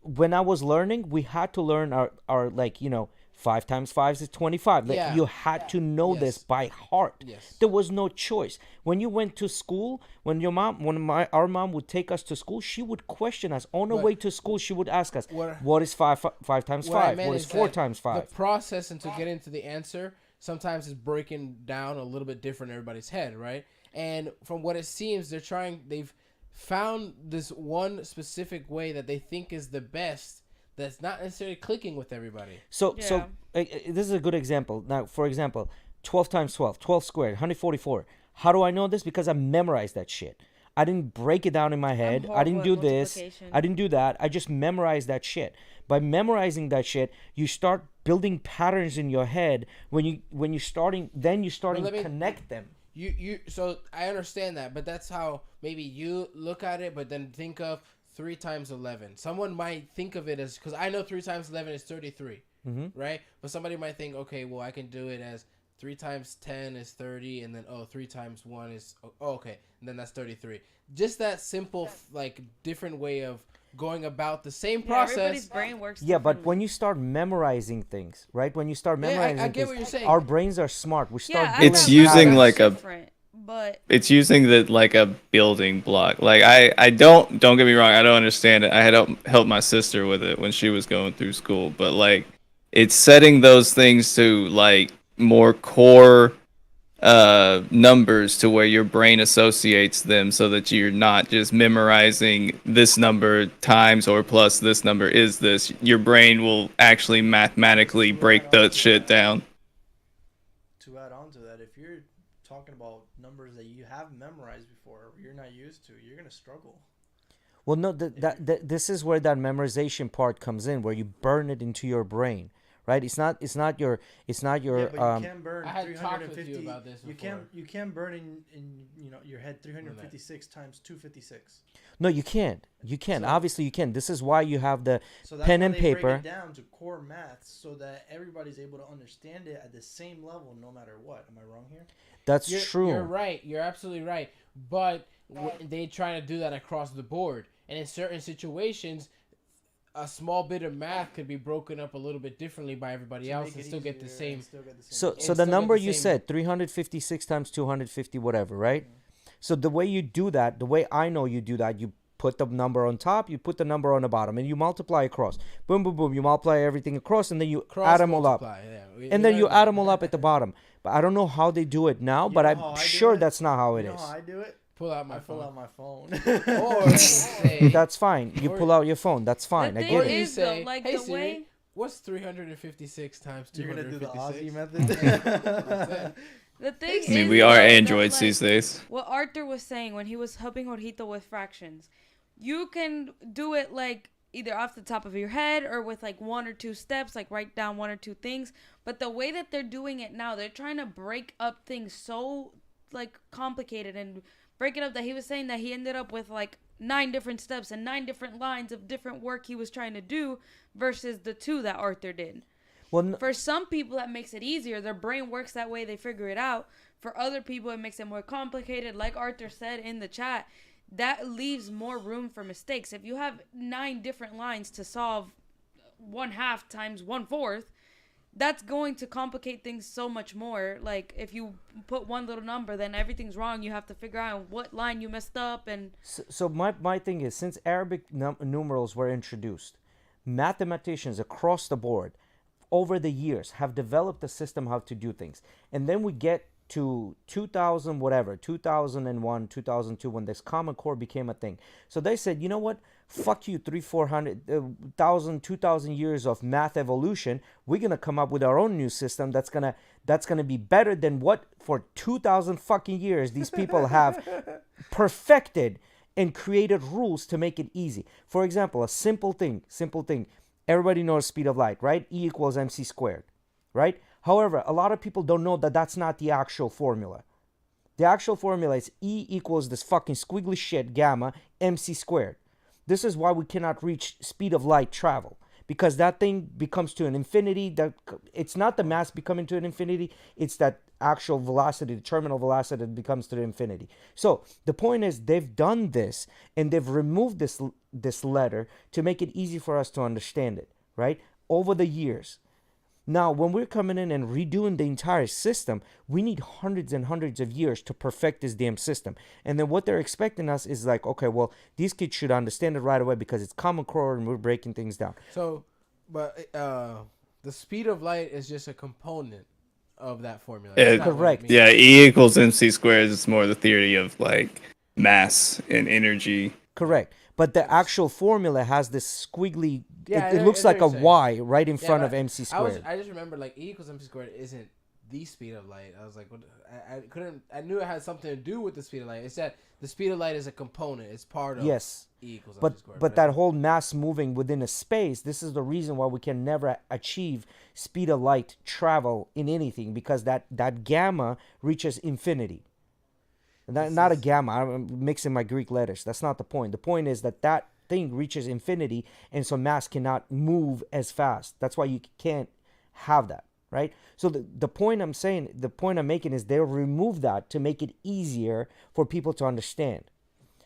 when I was learning, we had to learn our like, you know, 5 times 5 is 25. Like, Yeah. you had to know this Yes. by heart. Yes. There was no choice. When you went to school, when our mom would take us to school, she would question us on the But- way to school. She would ask us, What- "What is 5 times What I 5? meant What is 4 that times 5?" The process and to get into the answer sometimes is breaking down a little bit different in everybody's head, right? And from what it seems, they've found this one specific way that they think is the best. That's not necessarily clicking with everybody. So Yeah. this is a good example. Now, for example, 12 times 12, 12 squared, 144. How do I know this? Because I memorized that shit. I didn't break it down in my head. I didn't do horrible at this. multiplication. I didn't do that. I just memorized that shit. By memorizing that shit, you start building patterns in your head. When you starting let me- connect them. So I understand that, but that's how maybe you look at it, but then think of 3 times 11. Someone might think of it as, because I know 3 times 11 is 33, right? But somebody might think, okay, well, I can do it as 3 times 10 is 30, and then 3 times 1 is okay, and then that's 33. Just that simple like different way of going about the same process. Everybody's brain works. Yeah, but differently. when you start memorizing things, right? When you start Yeah, I memorizing get what things, you're saying. our brains are smart. We start yeah, building It's I using patterns. like a- different, but It's using the like a building block. Like I don't get me wrong, I don't understand it. I had helped my sister with it when she was going through school, but like it's setting those things to like more core numbers to where your brain associates them so that you're not just memorizing this number times or plus this number is this. Your brain will actually mathematically break that shit down. To add on to that, if you're talking about numbers that you have memorized before, or you're not used to, you're gonna struggle. Well, no, this is where that memorization part comes in, where you burn it into your brain, right? It's not your Yeah, but you can burn I had talked with 350. you about this before. You can burn in your head 356 times 256. No, you can't. You can. So- Obviously, you can. This is why you have the So that's pen why and they paper. break it down to core maths so that everybody's able to understand it at the same level, no matter what. Am I wrong here? That's You're, true. You're right. You're absolutely right. But they try to do that across the board, and in certain situations, a small bit of math could be broken up a little bit differently by everybody To else make and it still get the easier same. and still get the same So result. so It's the still got number the you same- said, 356 times 250, whatever, right? So the way you do that, the way I know you do that, you put the number on top, you put the number on the bottom, and you multiply across. Boom, boom, boom. You multiply everything across, and then you Cross add them all up. multiply, yeah. And then you add them all up at the bottom. But I don't know how they do it now, You but know I'm how I do sure it? that's not how it You know is. how I do it? pull out my I pull phone. out my phone. Or you say, That's fine. You Or- pull out your phone. That's fine. I thing get or it. you is, though, say, like, hey the Siri, way- what's 356 times You're gonna do the 256? Aussie method. the thing I mean, is, we are though, that, androids like, these days. what Arthur was saying when he was helping Jorgito with fractions. You can do it like either off the top of your head or with like one or two steps, like write down one or two things. But the way that they're doing it now, they're trying to break up things so like complicated and break it up that he was saying that he ended up with like 9 different steps and 9 different lines of different work he was trying to do versus the 2 that Arthur did. Well, For some people, that makes it easier. Their brain works that way. They figure it out. For other people, it makes it more complicated. Like Arthur said in the chat, that leaves more room for mistakes. If you have 9 different lines to solve 1/2 times 1/4, that's going to complicate things so much more. Like if you put one little number, then everything's wrong. You have to figure out what line you messed up. And So my thing is, since Arabic numerals were introduced, mathematicians across the board over the years have developed a system how to do things. And then we get to 2000 whatever, 2001, 2002, when this common core became a thing. So they said, you know what, fuck you, 2,000 years of math evolution. We're gonna come up with our own new system that's gonna be better than what for 2,000 fucking years these people have perfected and created rules to make it easy. For example, a simple thing. Everybody knows speed of light, right? E equals mc squared, right? However, a lot of people don't know that that's not the actual formula. The actual formula is E equals this fucking squiggly shit gamma mc squared. This is why we cannot reach speed of light travel, because that thing becomes to an infinity. That it's not the mass becoming to an infinity, it's that actual velocity, the terminal velocity, that becomes to the infinity. So the point is, they've done this and they've removed this letter to make it easy for us to understand it, right? Over the years. Now, when we're coming in and redoing the entire system, we need hundreds and hundreds of years to perfect this damn system. And then what they're expecting us is like, okay, well, these kids should understand it right away because it's common core and we're breaking things down. So, but the speed of light is just a component of that formula. Yeah, It's not what it correct. means. Yeah, E equals mc squared is more the theory of like mass and energy. Correct. But the actual formula has this squiggly, Yeah, it looks like a what you're saying. Y right in Yeah, front but of MC squared. I just remember like E equals mc squared isn't the speed of light. I was like, what? I knew it had something to do with the speed of light. It said the speed of light is a component. It's part of Yes. E equals But mc squared. but that whole mass moving within a space, this is the reason why we can never achieve speed of light travel in anything, because that gamma reaches infinity. Not a gamma. I'm mixing my Greek letters. That's not the point. The point is that thing reaches infinity, and so mass cannot move as fast. That's why you can't have that, right? So the point I'm making is they'll remove that to make it easier for people to understand.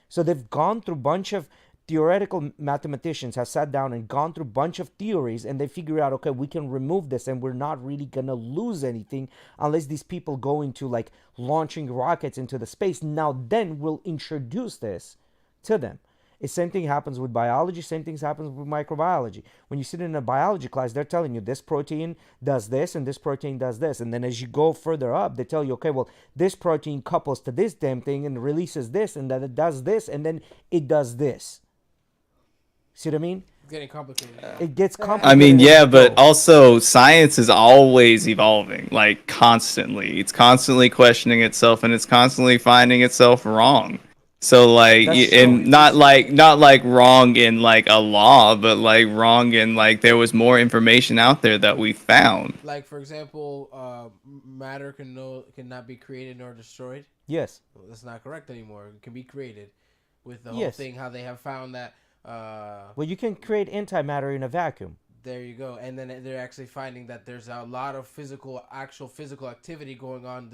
So they've gone through a bunch of theoretical mathematicians have sat down and gone through a bunch of theories, and they figure out, okay, we can remove this and we're not really going to lose anything unless these people go into like launching rockets into the space. Now then we'll introduce this to them. The same thing happens with biology, same thing happens with microbiology. When you sit in a biology class, they're telling you this protein does this and this protein does this. And then as you go further up, they tell you, okay, well, this protein couples to this damn thing and releases this, and then it does this, and then it does this. See what I mean? It's getting complicated. It gets complicated. I mean, as yeah, you but go. also science is always evolving, like constantly. It's constantly questioning itself and it's constantly finding itself wrong. So like, That's and true. not like wrong in like a law, but like wrong in like there was more information out there that we found. Like for example, matter cannot be created nor destroyed. Yes. Well, that's not correct anymore. It can be created with the whole Yes. thing. How they have found that. Well, you can create antimatter in a vacuum. There you go. And then they're actually finding that there's a lot of actual physical activity going on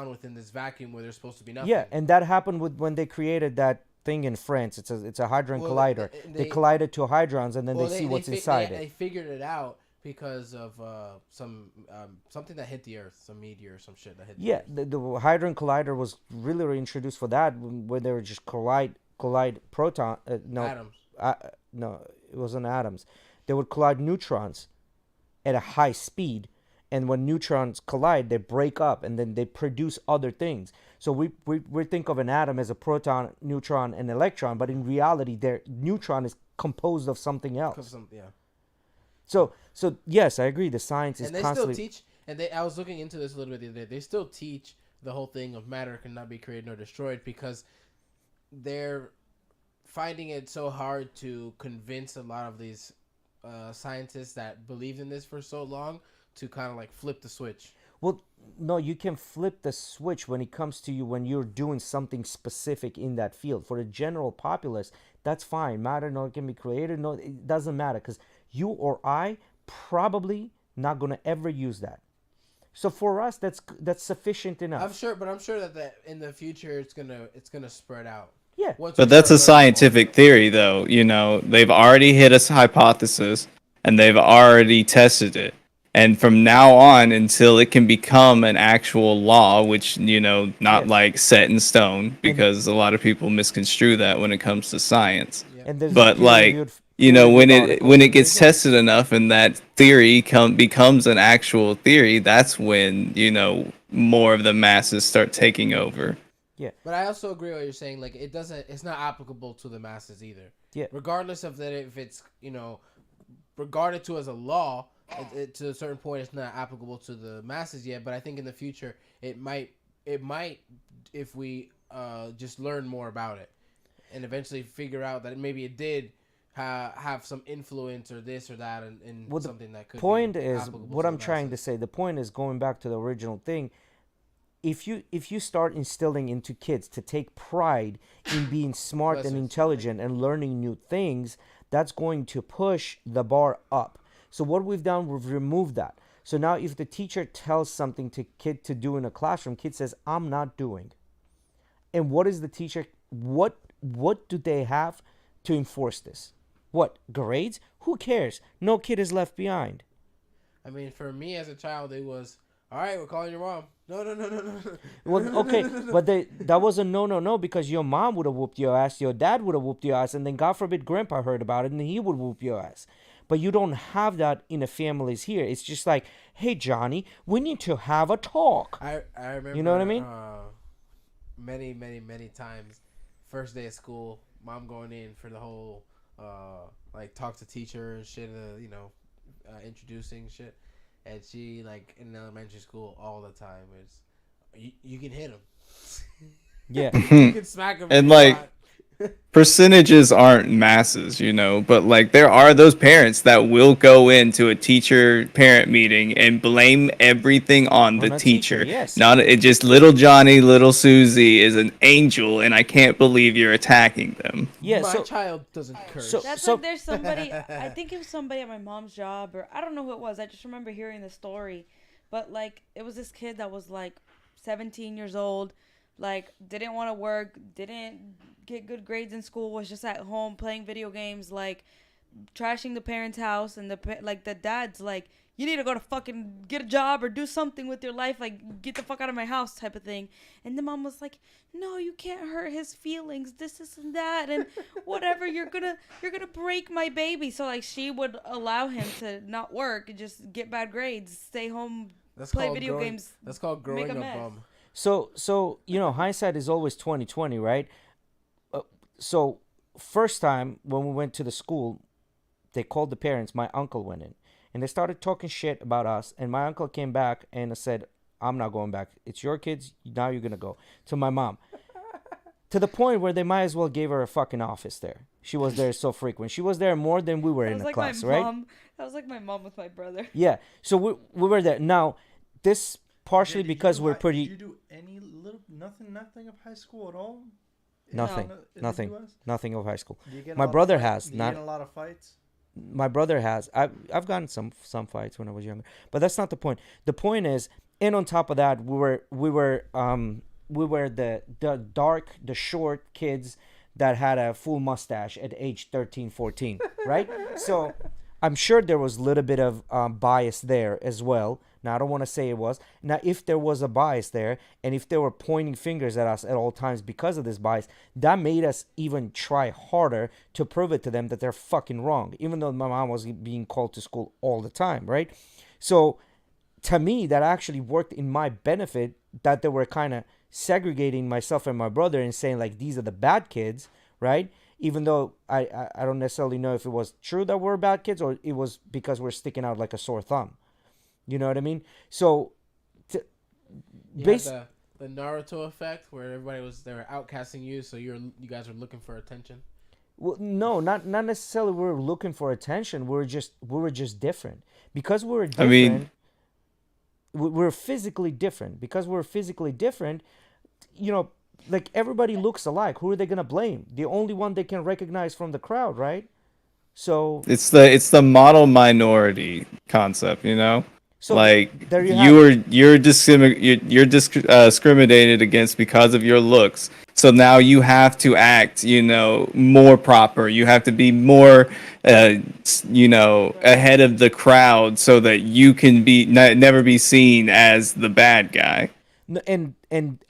within this vacuum where there's supposed to be nothing. Yeah, and that happened when they created that thing in France. It's a hadron Well, collider. They collided two hadrons, and then they see what's inside They it. figured it out because of something that hit the Earth, some meteor or some shit that hit the Yeah, Earth. the hadron collider was really introduced for that, where they were just collide proton. Atoms. No, it wasn't atoms. They would collide neutrons at a high speed, and when neutrons collide, they break up, and then they produce other things. So we think of an atom as a proton, neutron, and electron, but in reality, their neutron is composed of something else. Yeah. So yes, I agree. The science is And they constantly. still teach. And I was looking into this a little bit the other day. They still teach the whole thing of matter cannot be created nor destroyed because they're finding it so hard to convince a lot of these scientists that believed in this for so long to kind of like flip the switch. Well, no, you can flip the switch when it comes to you when you're doing something specific in that field. For the general populace, that's fine. Matter no can be created. No, it doesn't matter because you or I probably not gonna ever use that. So for us, that's sufficient enough. I'm sure that in the future it's gonna spread out. Yeah. Once But we that's a start learning more. scientific theory, though. You know, they've already hit a hypothesis, and they've already tested it. And from now on until it can become an actual law, which, not Yes. like set in stone, because a lot of people misconstrue that when it comes to science. Yep. And there's But like, when it gets tested enough and that theory becomes an actual theory, that's when, more of the masses start taking over. But I also agree with what you're saying. Like, it's not applicable to the masses either. Yeah. Regardless of that, if it's, regarded to as a law, to a certain point, it's not applicable to the masses yet. But I think in the future, it might, if we just learn more about it, and eventually figure out that maybe it did have some influence or this or that, and something that could. Point be is applicable what to I'm the trying to masses. say. The point is going back to the original thing. If you start instilling into kids to take pride in being smart and intelligent and learning new things, that's going to push the bar up. So what we've done, we've removed that. So now if the teacher tells something to kid to do in a classroom, kid says, I'm not doing. And what is the teacher, what do they have to enforce this? What, grades? Who cares? No kid is left behind. I mean, for me as a child, it was, all right, we're calling your mom. No. Well, okay, but that was a no, because your mom would have whooped your ass, your dad would have whooped your ass, and then God forbid grandpa heard about it and he would whoop your ass. But you don't have that in the families here. It's just like, hey, Johnny, we need to have a talk. I remember. You know what I mean? Many times, first day of school, mom going in for the whole like talk to teacher and shit, introducing shit, and she like in elementary school all the time is, you can hit him. Yeah. You can smack him. And like, percentages aren't masses, but like there are those parents that will go into a teacher parent meeting and blame everything on the teacher. Yes. Not it just little Johnny, little Susie is an angel and I can't believe you're attacking them. Yeah, my so child doesn't curse. That's like there's somebody, I think it was somebody at my mom's job, or I don't know who it was. I just remember hearing the story. But like, it was this kid that was like 17 years old, like didn't want to work, didn't get good grades in school, was just at home playing video games, like trashing the parents' house, and the dad's like, you need to go to fucking get a job or do something with your life, like get the fuck out of my house type of thing. And the mom was like, no, you can't hurt his feelings, this and that, and whatever, you're gonna break my baby. So like she would allow him to not work and just get bad grades, stay home, play video games. That's called growing a mess. bum. So hindsight is always 20/20, right? So first time when we went to the school, they called the parents. My uncle went in and they started talking shit about us. And my uncle came back and said, I'm not going back. It's your kids. Now you're going to go. To my mom. To the point where they might as well gave her a fucking office there. She was there so frequent. She was there more than we were in the class, right? That was like my mom with my brother. Yeah. So we were there. Now, this partially because we're pretty... Did you do any nothing of high school at all? Nothing. In Nothing. the US? Nothing of high school. Do you get My brother has. Do you Not get in a lot of fights? my brother has. I've gotten some fights when I was younger, but that's not the point. The point is, and on top of that, we were the short kids that had a full mustache at age 13, 14, right? So I'm sure there was a little bit of bias there as well. Now, I don't want to say it was. Now, if there was a bias there, and if they were pointing fingers at us at all times because of this bias, that made us even try harder to prove it to them that they're fucking wrong, even though my mom was being called to school all the time, right? So, to me, that actually worked in my benefit, that they were kind of segregating myself and my brother and saying, like, these are the bad kids, right? Even though I don't necessarily know if it was true that we're bad kids or it was because we're sticking out like a sore thumb. You know what I mean? So, the Naruto effect, where they were outcasting you, so you guys were looking for attention. Well, no, not necessarily. We were looking for attention. We were just different because we were different. I mean, we're physically different. Because we're physically different, like everybody looks alike. Who are they gonna blame? The only one they can recognize from the crowd, right? So it's the model minority concept, So like there you're discriminated against because of your looks. So now you have to act, more proper. You have to be more, ahead of the crowd so that you can be never be seen as the bad guy. And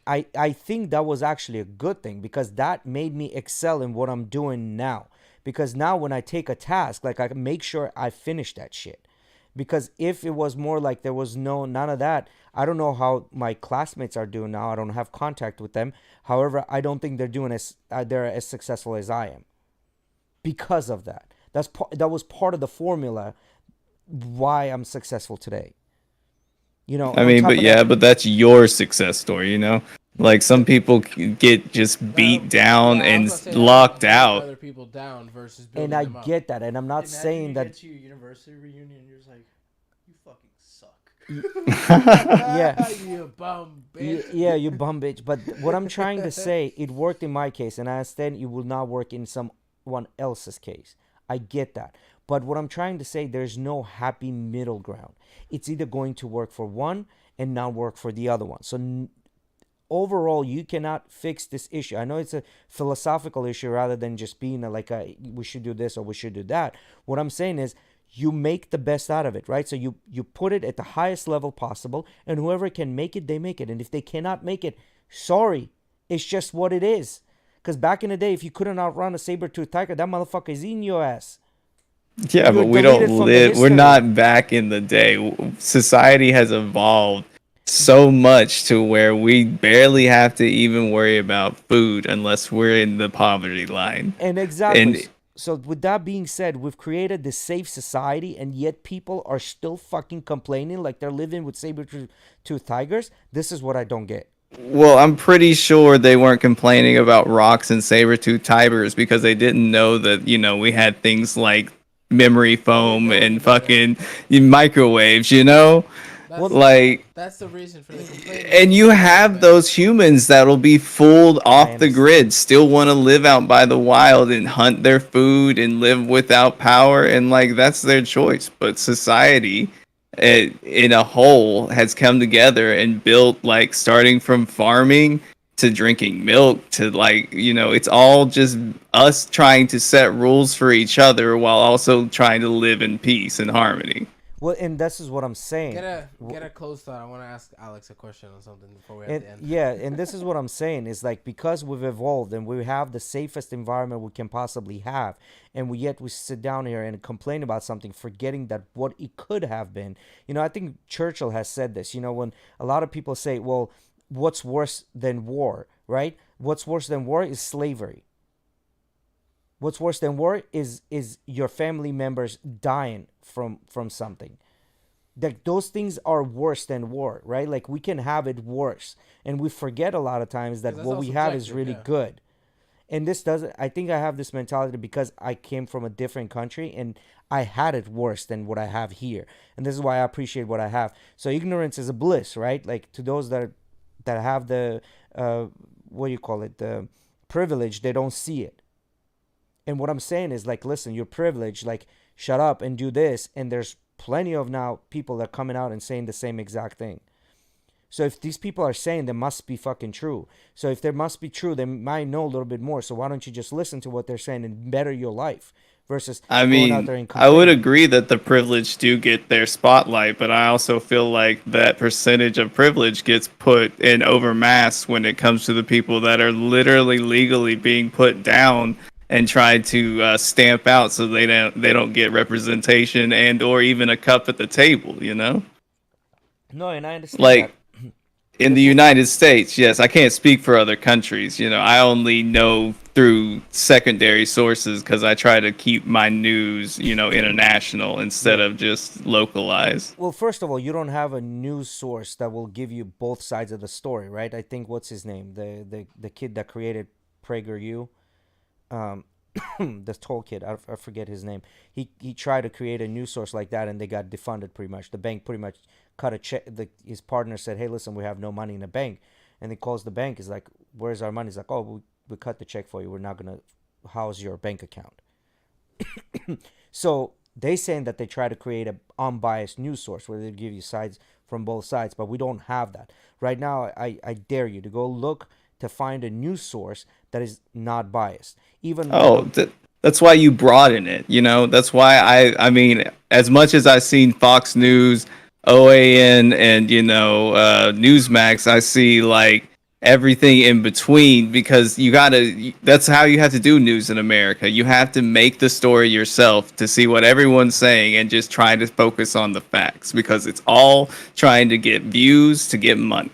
I think that was actually a good thing, because that made me excel in what I'm doing now. Because now when I take a task, like, I can make sure I finish that shit. Because if it was more like there was none of that, I don't know how my classmates are doing now. I don't have contact with them. However, I don't think they're as successful as I am because of that. That was part of the formula why I'm successful today. I On mean, top but of yeah, that, but that's your success story. Like some people get just beat down Yeah, I was and about to say, how do you locked break out. other people down versus and building I them up? get that, and I'm not Imagine saying you that. get to your university reunion and you're just like, you fucking suck. Yeah. You bum bitch. Yeah, you bum bitch. But what I'm trying to say, it worked in my case, and I understand it will not work in someone else's case. I get that. But what I'm trying to say, there's no happy middle ground. It's either going to work for one and not work for the other one. So overall, you cannot fix this issue. I know it's a philosophical issue rather than just being we should do this or we should do that. What I'm saying is, you make the best out of it, right? So you put it at the highest level possible, and whoever can make it, they make it. And if they cannot make it, sorry, it's just what it is. Because back in the day, if you couldn't outrun a saber-toothed tiger, that motherfucker is eating your ass. Yeah, You're but we deleted don't from the live. We're history. not back in the day. Society has evolved so much to where we barely have to even worry about food unless we're in the poverty line. And exactly. And So with that being said, we've created this safe society, and yet people are still fucking complaining like they're living with saber-toothed tigers. This is what I don't get. well, I'm pretty sure they weren't complaining about rocks and saber-tooth tigers because they didn't know that, we had things like memory foam Nobody and knew that. fucking microwaves. That's Well, Like, that's the reason for the complaining. and you have those humans that'll be fooled I off the understand. grid, still want to live out by the wild and hunt their food and live without power, and like that's their choice. But society, in a whole, has come together and built, like, starting from farming to drinking milk to, like, it's all just us trying to set rules for each other while also trying to live in peace and harmony. Well, and this is what I'm saying. Get a close thought. I want to ask Alex a question on something before we have And to end. yeah, and this is what I'm saying is, like, because we've evolved and we have the safest environment we can possibly have, and we sit down here and complain about something, forgetting that what it could have been. I think Churchill has said this. When a lot of people say, "Well, what's worse than war?" Right? What's worse than war is slavery. What's worse than war is your family members dying from something. Like, those things are worse than war, right? Like, we can have it worse, and we forget a lot of times that 'Cause that's what all we have is subjective, really yeah. good. And this doesn't. I think I have this mentality because I came from a different country and I had it worse than what I have here, and this is why I appreciate what I have. So ignorance is a bliss, right? Like, to those that have the what do you call it, the privilege, they don't see it. And what I'm saying is, like, listen, you're privileged, like, shut up and do this. And there's plenty of now people that are coming out and saying the same exact thing. So if these people are saying, they must be fucking true. So if they must be true, they might know a little bit more. So why don't you just listen to what they're saying and better your life versus I going out mean, there and I would complaining? agree that the privileged do get their spotlight, but I also feel like that percentage of privilege gets put in overmass when it comes to the people that are literally legally being put down and tried to stamp out so they don't get representation and or even a cup at the table. No, and I understand that. Like in the United States, yes, I can't speak for other countries. I only know through secondary sources because I try to keep my news, international instead Yeah. of just localized. Well, first of all, you don't have a news source that will give you both sides of the story, right? I think, what's his name, the kid that created PragerU, um, the tall kid, I forget his name. He tried to create a news source like that, and they got defunded pretty much. The bank pretty much cut a check. His partner said, "Hey, listen, we have no money in the bank," and he calls the bank. He's like, "Where's our money?" He's like, "Oh, we cut the check for you. We're not gonna house your bank account." So they saying that they try to create a unbiased news source where they give you sides from both sides, but we don't have that right now. I dare you to go look to find a news source that is not biased. Even Oh, that's why you broaden it. That's why I mean, as much as I've seen Fox News, OAN, and Newsmax, I see like everything in between because that's how you have to do news in America. You have to make the story yourself to see what everyone's saying and just try to focus on the facts because it's all trying to get views to get money.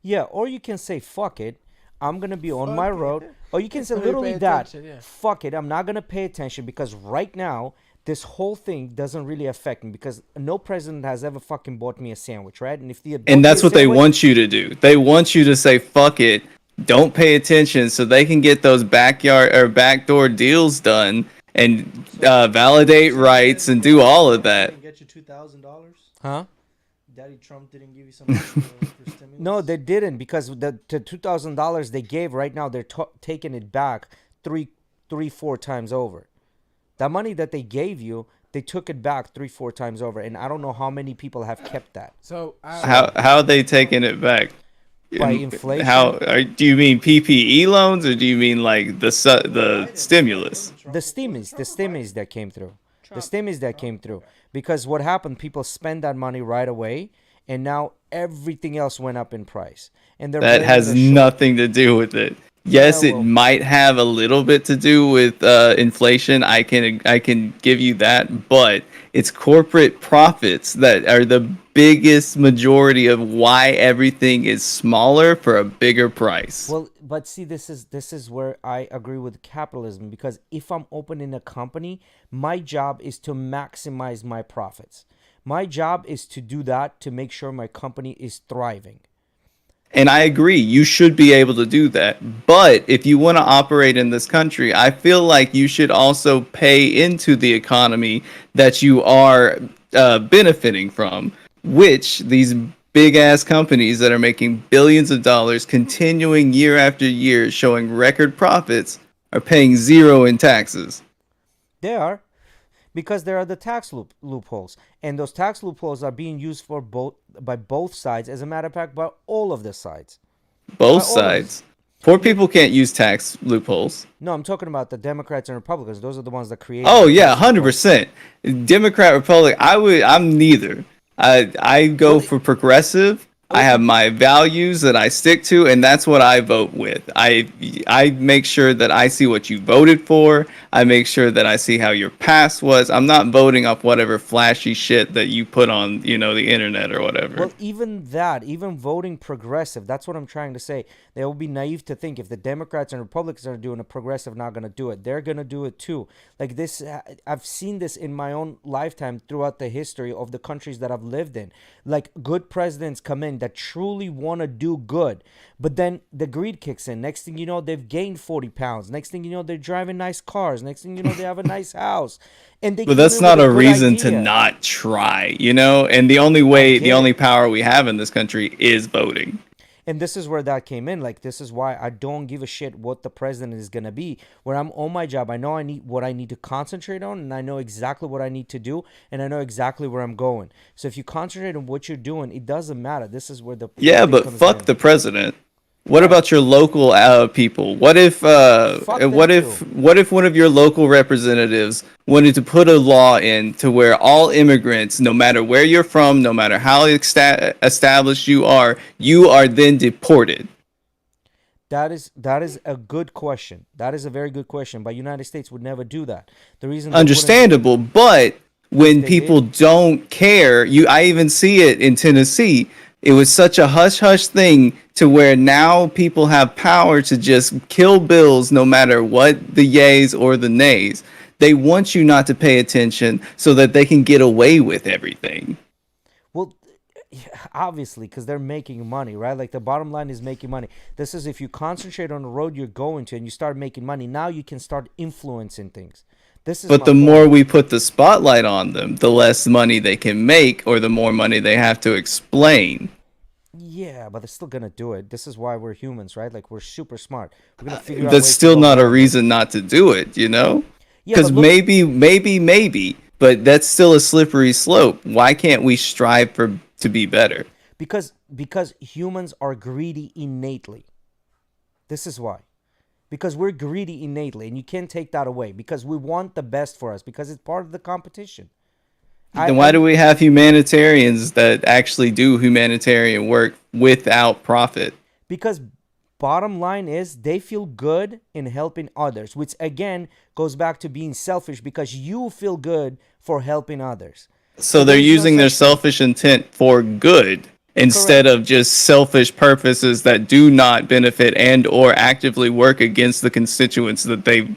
yeah, or you can say fuck it. I'm gonna be on my Fuck it. road. Or you can say Really literally pay that. attention, yeah. Fuck it. I'm not gonna pay attention because right now this whole thing doesn't really affect me because no president has ever fucking bought me a sandwich, right? And if the And that's what they want you to do. They want you to say fuck it, don't pay attention so they can get those backyard or backdoor deals done and validate rights and do all of that. Didn't get you $2,000. huh? Daddy Trump didn't give you some money for stimulus. No, they didn't because the $2,000 they gave right now they're taking it back four times over. That money that they gave you, they took it back 3-4 times over, and I don't know how many people have kept that. So How are they taking it back? By inflation? Do you mean PPE loans or do you mean like the stimulus? The stimmies that came through. The stimmies that came through. Because what happened, people spend that money right away, and now everything else went up in price. And That has nothing to do with it. Yes, Yeah, well, it might have a little bit to do with inflation. I can give you that, but it's corporate profits that are the biggest majority of why everything is smaller for a bigger price. Well, but see, this is where I agree with capitalism because if I'm opening a company, my job is to maximize my profits. My job is to do that to make sure my company is thriving. And I agree, you should be able to do that. But if you want to operate in this country, I feel like you should also pay into the economy that you are benefiting from, which these big ass companies that are making billions of dollars, continuing year after year, showing record profits, are paying zero in taxes. They are, because there are the tax loopholes, and those tax loopholes are being used by both sides. As a matter of fact, by all of the sides. Both sides. Poor people can't use tax loopholes. No, I'm talking about the Democrats and Republicans. Those are the ones that create. Oh yeah, 100%. Democrat, Republic. I'm neither. I go for progressive. I have my values that I stick to, and that's what I vote with. I make sure that I see what you voted for. I make sure that I see how your past was. I'm not voting off whatever flashy shit that you put on, the internet or whatever. Well, even voting progressive, that's what I'm trying to say. They will be naive to think if the Democrats and Republicans are doing it, progressive not going to do it. They're going to do it too. Like this, I've seen this in my own lifetime throughout the history of the countries that I've lived in. Like good presidents come in that truly want to do good, but then the greed kicks in. Next thing you know, they've gained 40 pounds. Next thing you know, they're driving nice cars. Next thing you know, they have a nice house. And but that's not a reason to not try, And the only power we have in this country is voting. And this is where that came in. Like, this is why I don't give a shit what the president is going to be. Where I'm on my job, I know what I need to concentrate on, and I know exactly what I need to do, and I know exactly where I'm going. So if you concentrate on what you're doing, it doesn't matter. This is where the but fuck the president. What about your local people? What if one of your local representatives wanted to put a law in to where all immigrants, no matter where you're from, no matter how established you are then deported? That is a good question. That is a very good question. But United States would never do that. The reason understandable, but when people don't care, I even see it in Tennessee. It was such a hush-hush thing to where now people have power to just kill bills no matter what the yays or the nays. They want you not to pay attention so that they can get away with everything. Well, obviously, because they're making money, right? Like the bottom line is making money. This is if you concentrate on the road you're going to and you start making money, now you can start influencing things. But the more we put the spotlight on them, the less money they can make or the more money they have to explain. Yeah, but they're still going to do it. This is why we're humans, right? Like, we're super smart. We're going to figure out. That's still not a reason not to do it, Yeah, because maybe, but that's still a slippery slope. Why can't we strive to be better? Because humans are greedy innately. This is why. Because we're greedy innately, and you can't take that away. Because we want the best for us. Because it's part of the competition. Then why do we have humanitarians that actually do humanitarian work without profit? Because bottom line is they feel good in helping others, which again goes back to being selfish because you feel good for helping others. So they're there's no using their such thing. selfish intent for good instead of just selfish purposes that do not benefit and or actively work against the constituents that they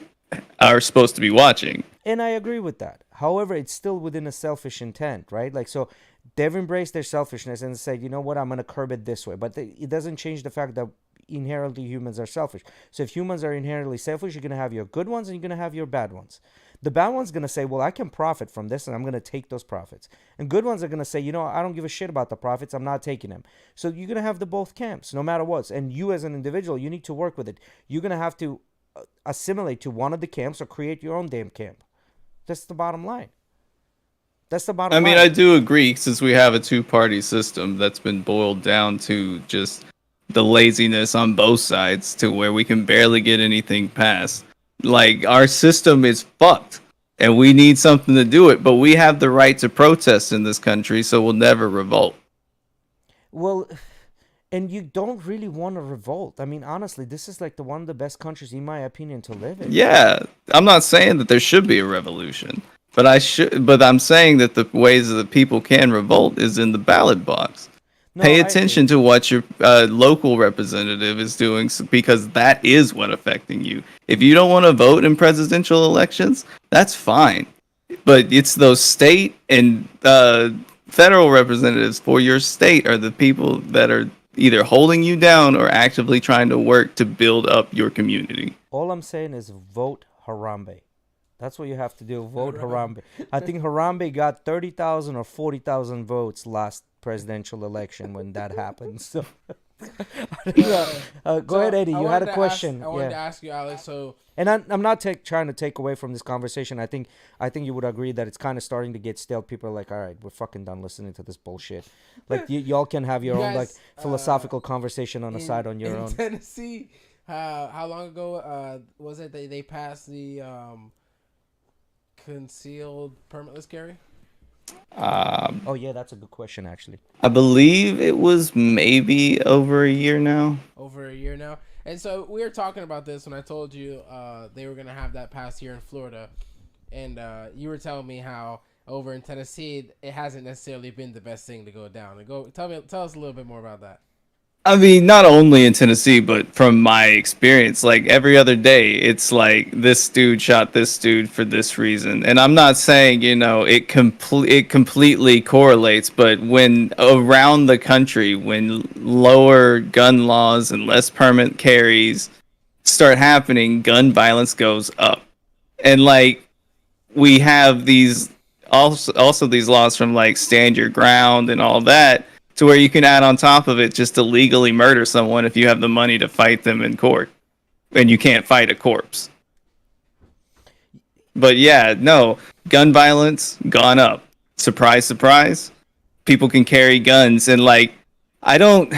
are supposed to be watching. And I agree with that. However, it's still within a selfish intent, right? Like, so they've embraced their selfishness and said, you know what, I'm going to curb it this way. But it doesn't change the fact that inherently humans are selfish. So if humans are inherently selfish, you're going to have your good ones and you're going to have your bad ones. The bad one's going to say, well, I can profit from this and I'm going to take those profits. And good ones are going to say, you know, I don't give a shit about the profits. I'm not taking them. So you're going to have the both camps, no matter what. And you as an individual, you need to work with it. You're going to have to assimilate to one of the camps or create your own damn camp. That's the bottom line. That's the bottom line. I do agree, since we have a two-party system that's been boiled down to just the laziness on both sides to where we can barely get anything passed. Like, our system is fucked, and we need something to do it, but we have the right to protest in this country, so we'll never revolt. Well, and you don't really want to revolt. I mean, honestly, this is like one of the best countries, in my opinion, to live in. Yeah, I'm not saying that there should be a revolution, but I'm saying that the ways that people can revolt is in the ballot box. Pay attention to what your local representative is doing, because that is what affecting you. If you don't want to vote in presidential elections, that's fine. But it's those state and federal representatives for your state are the people that are either holding you down or actively trying to work to build up your community. All I'm saying is vote Harambe. That's what you have to do. Vote Harambe. I think Harambe got 30,000 or 40,000 votes last presidential election when that happened. So, go ahead, Eddie. You had a question. I wanted to ask you, Alex. So, and I'm not trying to take away from this conversation. I think you would agree that it's kind of starting to get stale. People are like, all right, we're fucking done listening to this bullshit. Like, y'all can have your own like philosophical conversation on the side on your own. In Tennessee, how long ago was it they passed the concealed permitless carry? Oh yeah, that's a good question actually. I believe it was maybe over a year now. Over a year now. And so we were talking about this when I told you they were going to have that passed here in Florida. And you were telling me how over in Tennessee, it hasn't necessarily been the best thing to go down. Tell us a little bit more about that. I mean, not only in Tennessee, but from my experience, like every other day, it's like this dude shot this dude for this reason. And I'm not saying, it completely correlates, but when around the country, when lower gun laws and less permit carries start happening, gun violence goes up. And like, we have these also these laws from like Stand Your Ground and all that, to where you can add on top of it just to legally murder someone if you have the money to fight them in court. And you can't fight a corpse. But yeah, no, gun violence gone up. Surprise, surprise. People can carry guns, and like, I don't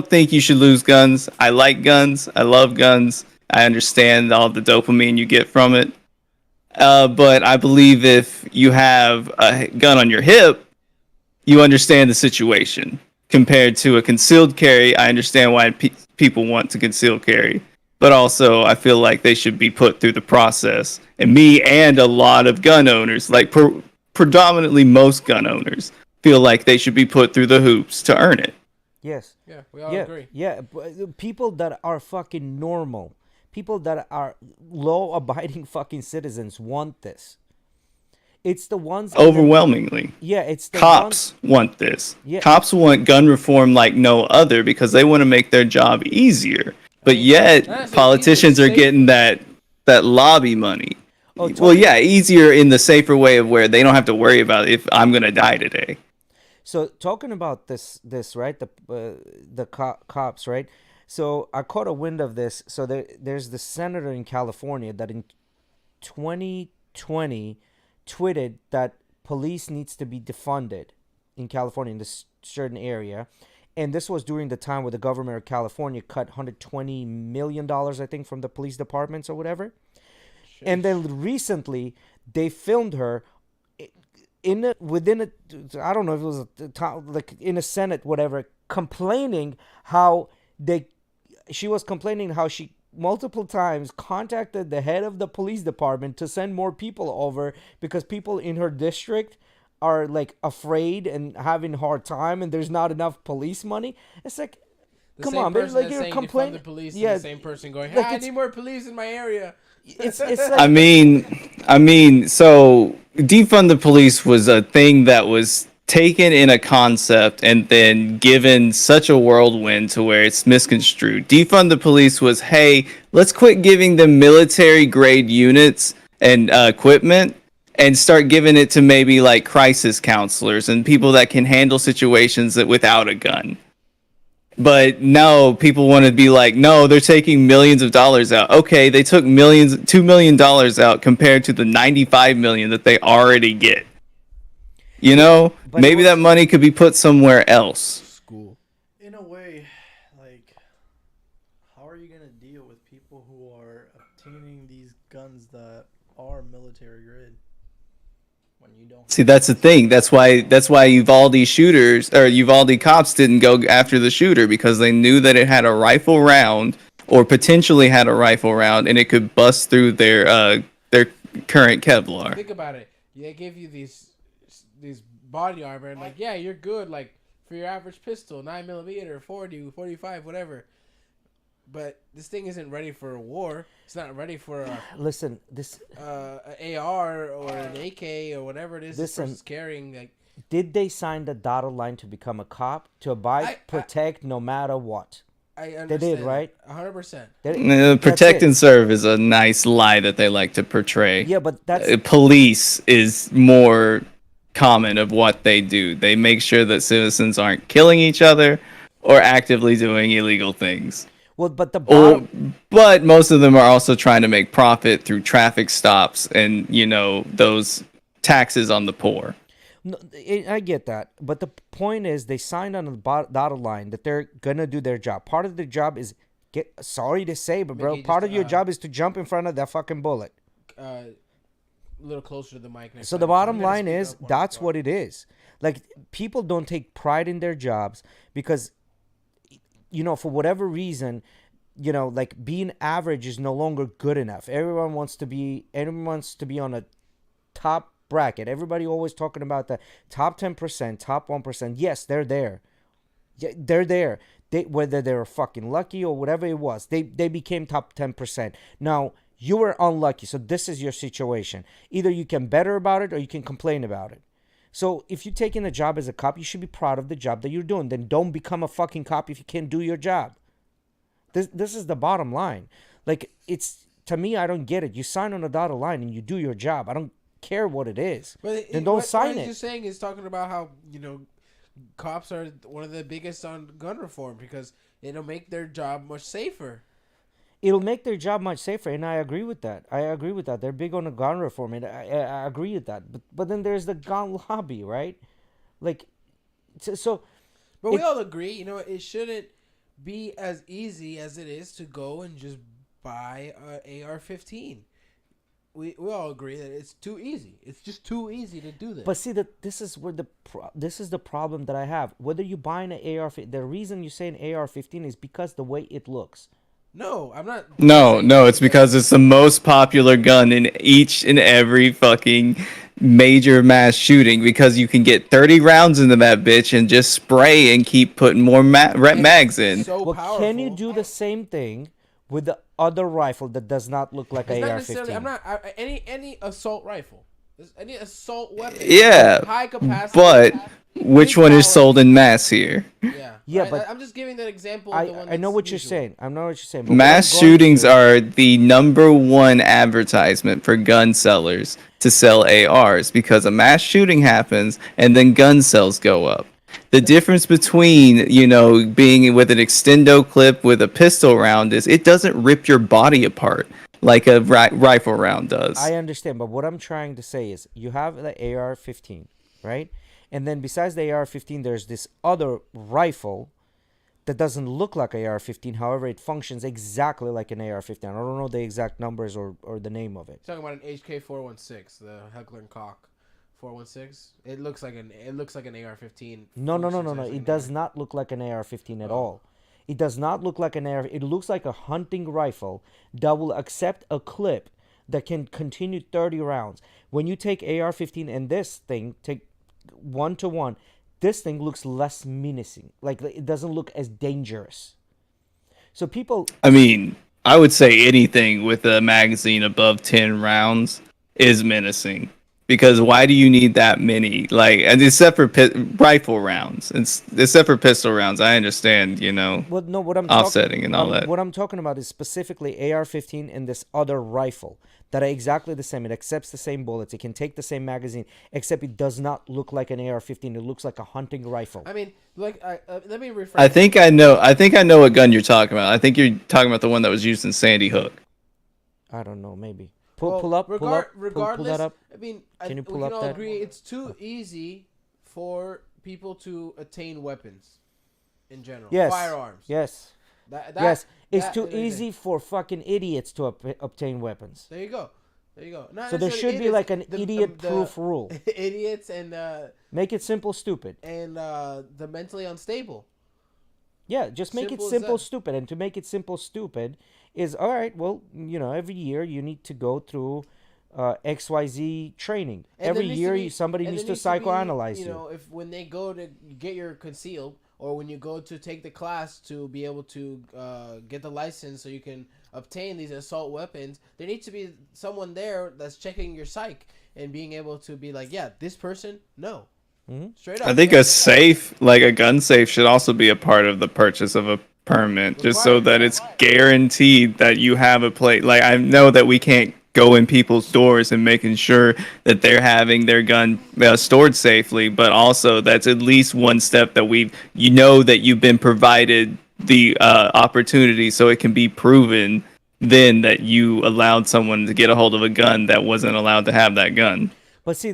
think you should lose guns. I like guns. I love guns. I understand all the dopamine you get from it. But I believe if you have a gun on your hip, you understand the situation. Compared to a concealed carry, I understand why people want to conceal carry. But also, I feel like they should be put through the process. And me and a lot of gun owners, like predominantly most gun owners, feel like they should be put through the hoops to earn it. Yes. Yeah, we all agree. Yeah, people that are fucking normal, people that are law-abiding fucking citizens want this. It's the ones overwhelmingly. It's the cops want this. Yeah. Cops want gun reform like no other because they want to make their job easier. But yet politicians are getting that lobby money. Easier in the safer way of where they don't have to worry about if I'm going to die today. So talking about this right, the cops, right? So I caught a wind of this. So there's the senator in California that in 2020 tweeted that police needs to be defunded in California in this certain area, And this was during the time where the government of California cut $120 million, I think, from the police departments or whatever. And then recently, they filmed her within a, I don't know if it was like in a Senate, whatever, complaining how she was complaining how she multiple times contacted the head of the police department to send more people over because people in her district are like afraid and having a hard time and there's not enough police money. It's like, come on, man, like you're complaining. The police, yeah, the same person going, like I need more police in my area. It's like, I mean, so defund the police was a thing that was taken in a concept and then given such a whirlwind to where it's misconstrued. Defund the police was, hey, let's quit giving them military grade units and equipment and start giving it to maybe like crisis counselors and people that can handle situations without a gun. But no, people want to be like, no, they're taking millions of dollars out. Okay, they took $2 million out compared to the $95 million that they already get. You know, but maybe that money could be put somewhere else. School. In a way, like, how are you gonna deal with people who are obtaining these guns that are military grade when you don't? See, that's the thing. That's why Uvalde shooters or Uvalde cops didn't go after the shooter because they knew that it had a rifle round or potentially had a rifle round and it could bust through their current Kevlar. Think about it. They give you these body armor and like, yeah, you're good like for your average pistol, 9mm, 40, 45, whatever. But this thing isn't ready for a war. It's not ready for a listen, this an AR or an AK or whatever it is this person's carrying. Like, did they sign the dotted line to become a cop, to abide, protect no matter what? I understand. They did, right? 100%. Protect and serve is a nice lie that they like to portray. Yeah, but that's police is more common of what they do. They make sure that citizens aren't killing each other or actively doing illegal things. Well, but but most of them are also trying to make profit through traffic stops and, you know, those taxes on the poor. No, I get that, but the point is they signed on the dotted line that they're gonna do their job. Part of their job is sorry to say, but bro, part of your job is to jump in front of that fucking bullet. A little closer to the mic. So the bottom line is that's what it is. Like, people don't take pride in their jobs because, you know, for whatever reason, you know, like being average is no longer good enough. Everyone wants to be on a top bracket. Everybody always talking about the top 10%, top 1%. Yes, they're there. Yeah, they're there. Whether they were fucking lucky or whatever it was, they became top 10%. Now, you were unlucky, so this is your situation. Either you can better about it or you can complain about it. So if you're taking a job as a cop, you should be proud of the job that you're doing. Then don't become a fucking cop if you can't do your job. This is the bottom line. Like, it's, to me, I don't get it. You sign on a dotted line and you do your job. I don't care what it is. Then don't sign it. What you're saying is talking about how, you know, cops are one of the biggest on gun reform because it'll make their job much safer. It'll make their job much safer, and I agree with that. They're big on the gun reform, and I agree with that. But then there's the gun lobby, right? Like, so. But we all agree, you know, it shouldn't be as easy as it is to go and just buy an AR-15. We all agree that it's too easy. It's just too easy to do this. But see, this is the problem that I have. Whether you buy an AR-15, the reason you say an AR-15 is because the way it looks. No, I'm not. No, it's because it's the most popular gun in each and every fucking major mass shooting because you can get 30 rounds into that bitch and just spray and keep putting more mags in. So well, powerful. Can you do the same thing with the other rifle that does not look like an AR-15? I'm not any assault rifle, any assault weapon. Yeah, high capacity. But which one is sold in mass here? Yeah, but I'm just giving that example. I know what you're saying. I know what you're saying. Mass shootings are the #1 advertisement for gun sellers to sell ARs because a mass shooting happens and then gun sales go up. The difference between, you know, being with an extendo clip with a pistol round is it doesn't rip your body apart like a rifle round does. I understand, but what I'm trying to say is you have the AR-15, right? And then besides the AR-15, there's this other rifle that doesn't look like an AR-15. However, it functions exactly like an AR-15. I don't know the exact numbers or the name of it. Talking about an HK-416, the Heckler and Koch 416. It looks like an AR-15. No. Functions as It an does AR. not look like an AR-15 at Oh. all. It does not look like an AR. It looks like a hunting rifle that will accept a clip that can continue 30 rounds. When you take AR-15 and this thing, take 1-to-1, this thing looks less menacing. Like, it doesn't look as dangerous. So people, I mean, I would say anything with a magazine above 10 rounds is menacing. Because why do you need that many? Like, and except for rifle rounds, except for pistol rounds, I understand, well, no, what I'm offsetting and all that. What I'm talking about is specifically AR-15 and this other rifle that are exactly the same. It accepts the same bullets. It can take the same magazine, except it does not look like an AR-15. It looks like a hunting rifle. I mean, like, let me rephrase. I think I know what gun you're talking about. I think you're talking about the one that was used in Sandy Hook. I don't know, maybe. Well, Pull regardless, that up. I mean, Can you pull we up can all that? agree it's too easy for people to attain weapons in general. Yes. Firearms. Yes. Yes. It's too easy for fucking idiots to obtain weapons. There you go. Not So there necessarily should be idiots, like an the idiot-proof rule. idiots and Make it simple, stupid. the mentally unstable. Yeah, just make Simple it as simple, that. stupid. And to make it simple, stupid is, all right, well, every year you need to go through XYZ training. And Every there year needs to be- somebody and needs there to psychoanalyze You you. know, if when they go to get your concealed, or when you go to take the class to be able to get the license so you can obtain these assault weapons, there needs to be someone there that's checking your psych and being able to be like, yeah, this person, no. Straight up. I think a safe, like a gun safe, should also be a part of the purchase of a permit, just so that it's guaranteed that you have a place. Like, I know that we can't go in people's doors and making sure that they're having their gun stored safely, but also that's at least one step that that you've been provided the opportunity, so it can be proven then that you allowed someone to get a hold of a gun that wasn't allowed to have that gun. But see,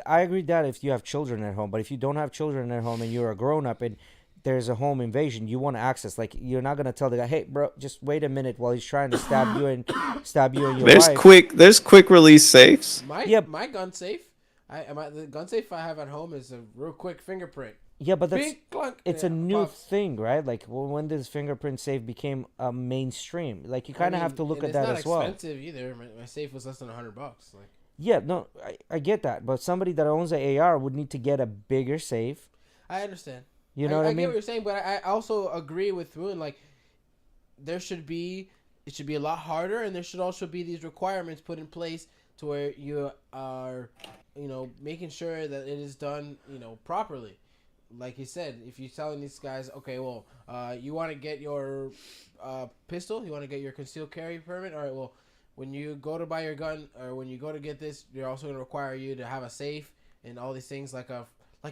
I agree that if you have children at home, but if you don't have children at home and you're a grown up and there's a home invasion, you want to access. Like, you're not gonna tell the guy, "Hey, bro, just wait a minute," while he's trying to stab you and your wife. There's quick release safes. My gun safe, the gun safe I have at home is a real quick fingerprint. Yeah, but Bing, clunk, it's yeah, a new pops. thing, right? Like, when this fingerprint safe became mainstream, like, you kind of have to look and at that as well. It's not expensive either. My safe was less than $100. Like, Yeah, no, I get that, but somebody that owns an AR would need to get a bigger safe. I understand. You know what I I get mean? what you're saying, but I also agree with Ruin. Like, it should be a lot harder, and there should also be these requirements put in place to where you are, making sure that it is done, properly. Like you said, if you're telling these guys, okay, well, you want to get your pistol, you want to get your concealed carry permit, all right, well, when you go to buy your gun or when you go to get this, they're also going to require you to have a safe and all these things like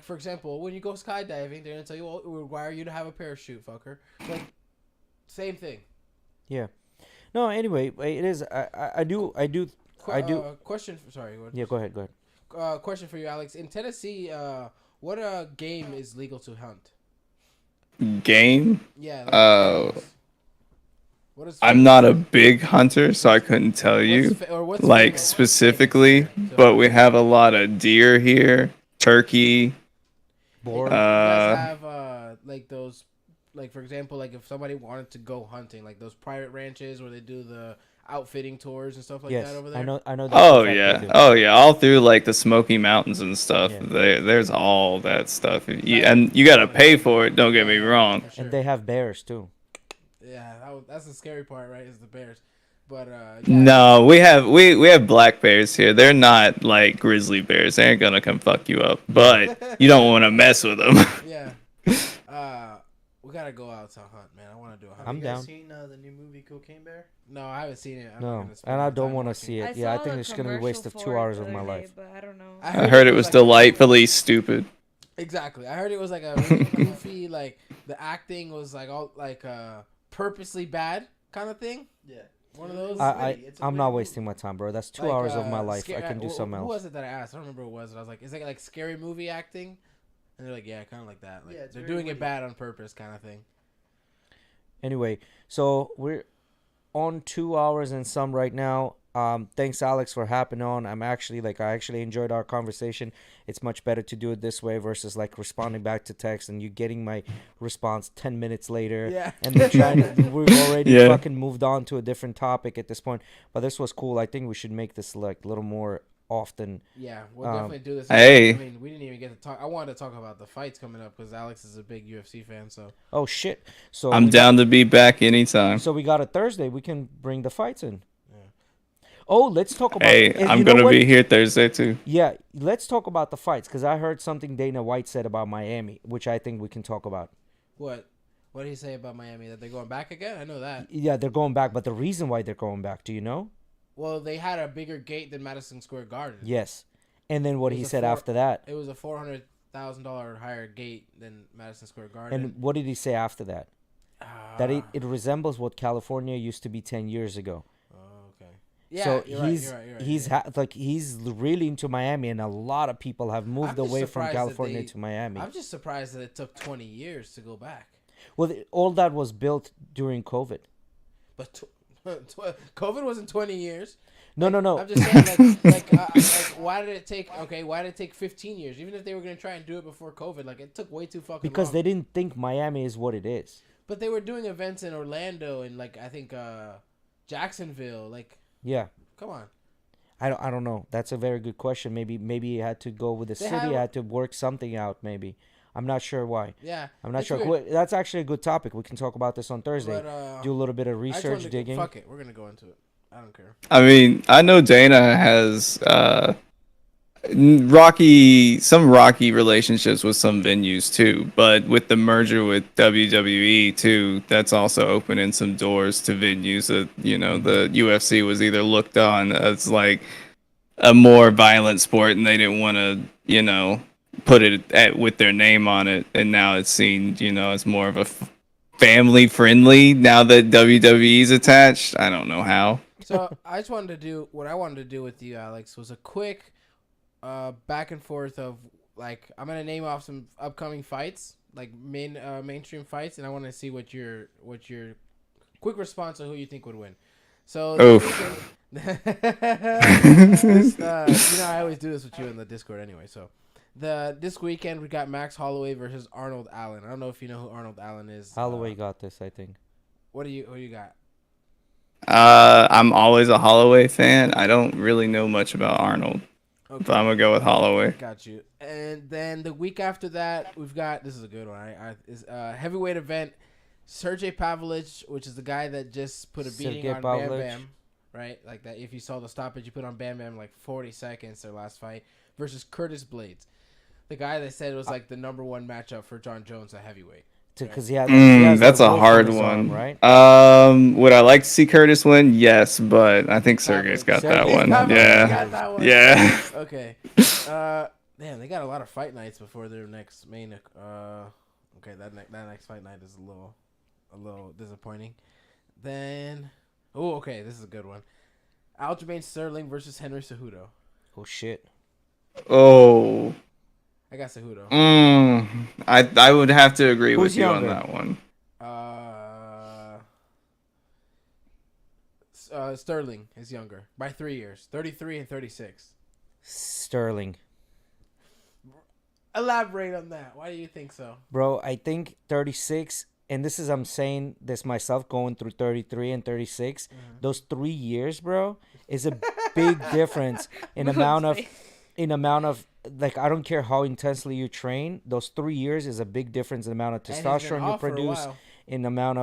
for example, when you go skydiving, they're going to tell you, well, it will require you to have a parachute, fucker. Like, same thing. Yeah. No, anyway, it is. I do. Question. Sorry. Yeah, go ahead. Question for you, Alex. In Tennessee, what game is legal to hunt? Game? Yeah. I'm not a big hunter, so I couldn't tell you, like, specifically, but we have a lot of deer here, turkey. Boar. You guys have like those, like, for example, like if somebody wanted to go hunting, like those private ranches where they do the outfitting tours and stuff like Yes, that over there. I know. Oh that's a fact they yeah, do. all through like the Smoky Mountains and stuff. Yeah. There's all that stuff, and you gotta pay for it. Don't get me wrong. For sure. And they have bears too. Yeah, that's the scary part, right? Is the bears. But yeah. No, we have black bears here. They're not like grizzly bears. They ain't gonna come fuck you up. But you don't want to mess with them. Yeah. We gotta go out to hunt, man. I want to do a hunt. I'm Have you guys down. seen the new movie Cocaine Bear? No, I haven't seen it. I'm not No, gonna spend and I my don't time want to watching see it. it. Yeah, I think it's gonna be a waste of 2 hours of my life. But I don't know. I heard it was delightfully stupid. Exactly. I heard it was like a really goofy, like the acting was like all like purposely bad kind of thing. Yeah. One of those. I'm not wasting my time, bro. That's 2 hours of my life. I can do something Who else. was it that I asked? I don't remember who it was. And I was like, is it like scary movie acting? And they're like, yeah, kind of like that. Like Yeah, it's they're very doing it witty. bad on purpose, kind of thing. Anyway, so we're on 2 hours and some right now. Thanks, Alex, for hopping on. I actually enjoyed our conversation. It's much better to do it this way versus like responding back to text and you getting my response 10 minutes later. Yeah. And then we've already Yeah. fucking moved on to a different topic at this point. But this was cool. I think we should make this like a little more often. Yeah, we'll definitely do this. Hey. I mean, we didn't even get to talk. I wanted to talk about the fights coming up because Alex is a big UFC fan. So Oh, shit. So I'm down to be back anytime. So we got a Thursday. We can bring the fights in. Yeah. Oh, let's talk about. Hey, and I'm you know gonna what? be here Thursday too. Yeah, let's talk about the fights because I heard something Dana White said about Miami, which I think we can talk about. what? What did he say about Miami? That they're going back again? I know that. Yeah, they're going back, but the reason why they're going back, do you know? Well, they had a bigger gate than Madison Square Garden. Yes. And then what It he was a said four- after that. It was a $400,000 higher gate than Madison Square Garden. And what did he say after that? That it resembles what California used to be 10 years ago. Oh, okay. Yeah, So you're right, he's you're right, you're right, he's yeah. he's really into Miami, and a lot of people have moved I'm just away from surprised that California they- to Miami. I'm just surprised that it took 20 years to go back. Well, all that was built during COVID. But COVID wasn't 20 years. No. I'm just saying, like, why did it take? Okay, why did it take 15 years? Even if they were gonna try and do it before COVID, like it took way too fucking Because long. they didn't think Miami is what it is. But they were doing events in Orlando and like I think Jacksonville. Like, Yeah. come on. I don't know. That's a very good question. Maybe you had to go with the They city. have- Had to work something out. Maybe I'm not sure why. Yeah, I'm not it's sure. weird. That's actually a good topic. We can talk about this on Thursday. But, Do a little bit of I just wanted research to- digging. Fuck it, we're gonna go into it. I don't care. I mean, I know Dana has some rocky relationships with some venues too, but with the merger with WWE too, that's also opening some doors to venues that, you know, the UFC was either looked on as like a more violent sport and they didn't want to, you know, put it with their name on it, and now it's seen, you know, as more of a family friendly now that WWE's attached. I don't know how. So I just wanted to do what I wanted to do with you, Alex, was a quick back and forth of like I'm gonna name off some upcoming fights, like mainstream fights, and I want to see what your quick response on who you think would win. So Oof. this, you know I always do this with you in the Discord anyway. So this weekend we got Max Holloway versus Arnold Allen. I don't know if you know who Arnold Allen is. Holloway got this, I think. Who do you got? I'm always a Holloway fan. I don't really know much about Arnold, Okay. but I'm gonna go with Holloway. Got you. And then the week after that, we've got, this is a good one. Is heavyweight event. Sergey Pavlovich, which is the guy that just put a beating Sergey on Bam Pavlovich. Bam, right? Like that. If you saw the stoppage, you put on Bam Bam like 40 seconds their last fight versus Curtis Blades, the guy that said it was like the number one matchup for John Jones at heavyweight. Because he has That's that a wolf hard on his arm, one. right? Would I like to see Curtis win? Yes, but I think Sergey's got that Sergey's one. got Yeah. Yeah. Okay. Damn, they got a lot of fight nights before their next main. Okay, that next fight night is a little disappointing. Then, okay, this is a good one. Aljamain Sterling versus Henry Cejudo. Oh shit. Oh. I got Cejudo. I would have to agree Who's with you younger? on that one. Sterling is younger by 3 years, 33 and 36. Sterling. Elaborate on that. Why do you think so? Bro, I think 36, and this is, I'm saying this myself, going through 33 and 36. Those 3 years, bro, is a big difference in amount of, like, I don't care how intensely you train. Those 3 years is a big difference in the amount of And he's been testosterone you off for a produce, while. in amount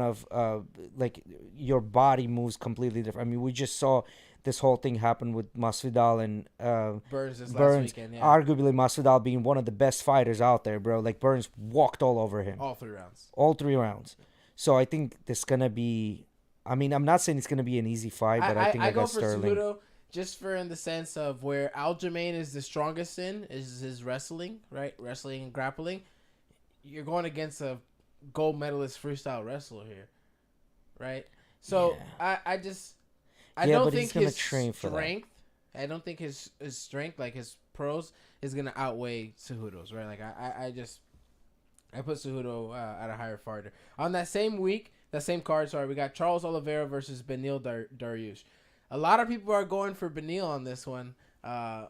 of like your body moves completely different. I mean, we just saw this whole thing happen with Masvidal and Burns this last Burns. weekend. Yeah. Arguably, Masvidal being one of the best fighters out there, bro. Like, Burns walked all over him. All 3 rounds. All 3 rounds. So I think this gonna be. I mean, I'm not saying it's gonna be an easy fight, but I think I go got for Sterling. Cejudo just for in the sense of where Aljamain is the strongest in is his wrestling, right? Wrestling and grappling. You're going against a gold medalist freestyle wrestler here, right? So Yeah. I Yeah, don't but think he's gonna his train for that. strength. I don't think his strength, like his pros, is gonna outweigh Cejudo's, right? Like I put Cejudo at a higher fighter. On that same week, that same card, sorry, we got Charles Oliveira versus Beneil Dariush. A lot of people are going for Beneil on this one. The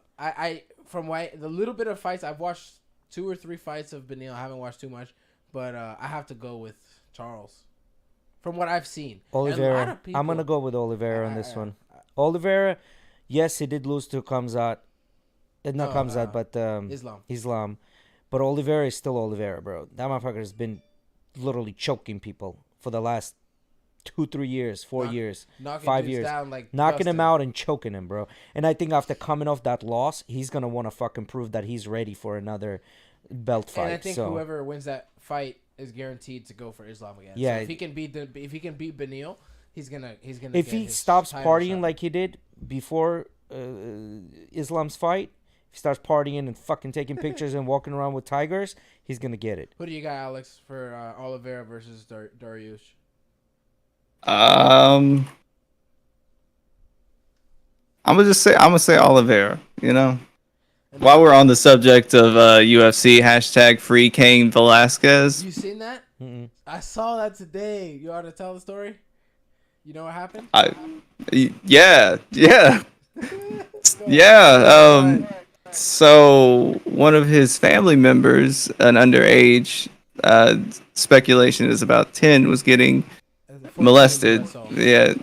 little bit of fights, I've watched 2 or 3 fights of Beneil. I haven't watched too much, but I have to go with Charles. From what I've seen. Oliveira. I'm going to go with Oliveira on this one. Oliveira, yes, he did lose to Khamzat. Not Khamzat, but Islam. But Oliveira is still Oliveira, bro. That motherfucker has been literally choking people for the last 2-3 years, 4 years, 5 years. Down like knocking him out and choking him, bro. And I think after coming off that loss, he's going to want to fucking prove that he's ready for another belt fight. And I think whoever wins that fight is guaranteed to go for Islam again. Yeah. So if he can beat Beneil, he's gonna. If he stops partying like he did before Islam's fight, if he starts partying and fucking taking pictures and walking around with tigers, he's gonna get it. Who do you got, Alex, for Oliveira versus Dariush? I'm gonna say Oliveira. You know, while we're on the subject of UFC, hashtag free Cain Velasquez. You seen that? Mm-mm. I saw that today. You want to tell the story? You know what happened? Yeah. So one of his family members, an underage, speculation is about 10, was getting molested. Yeah.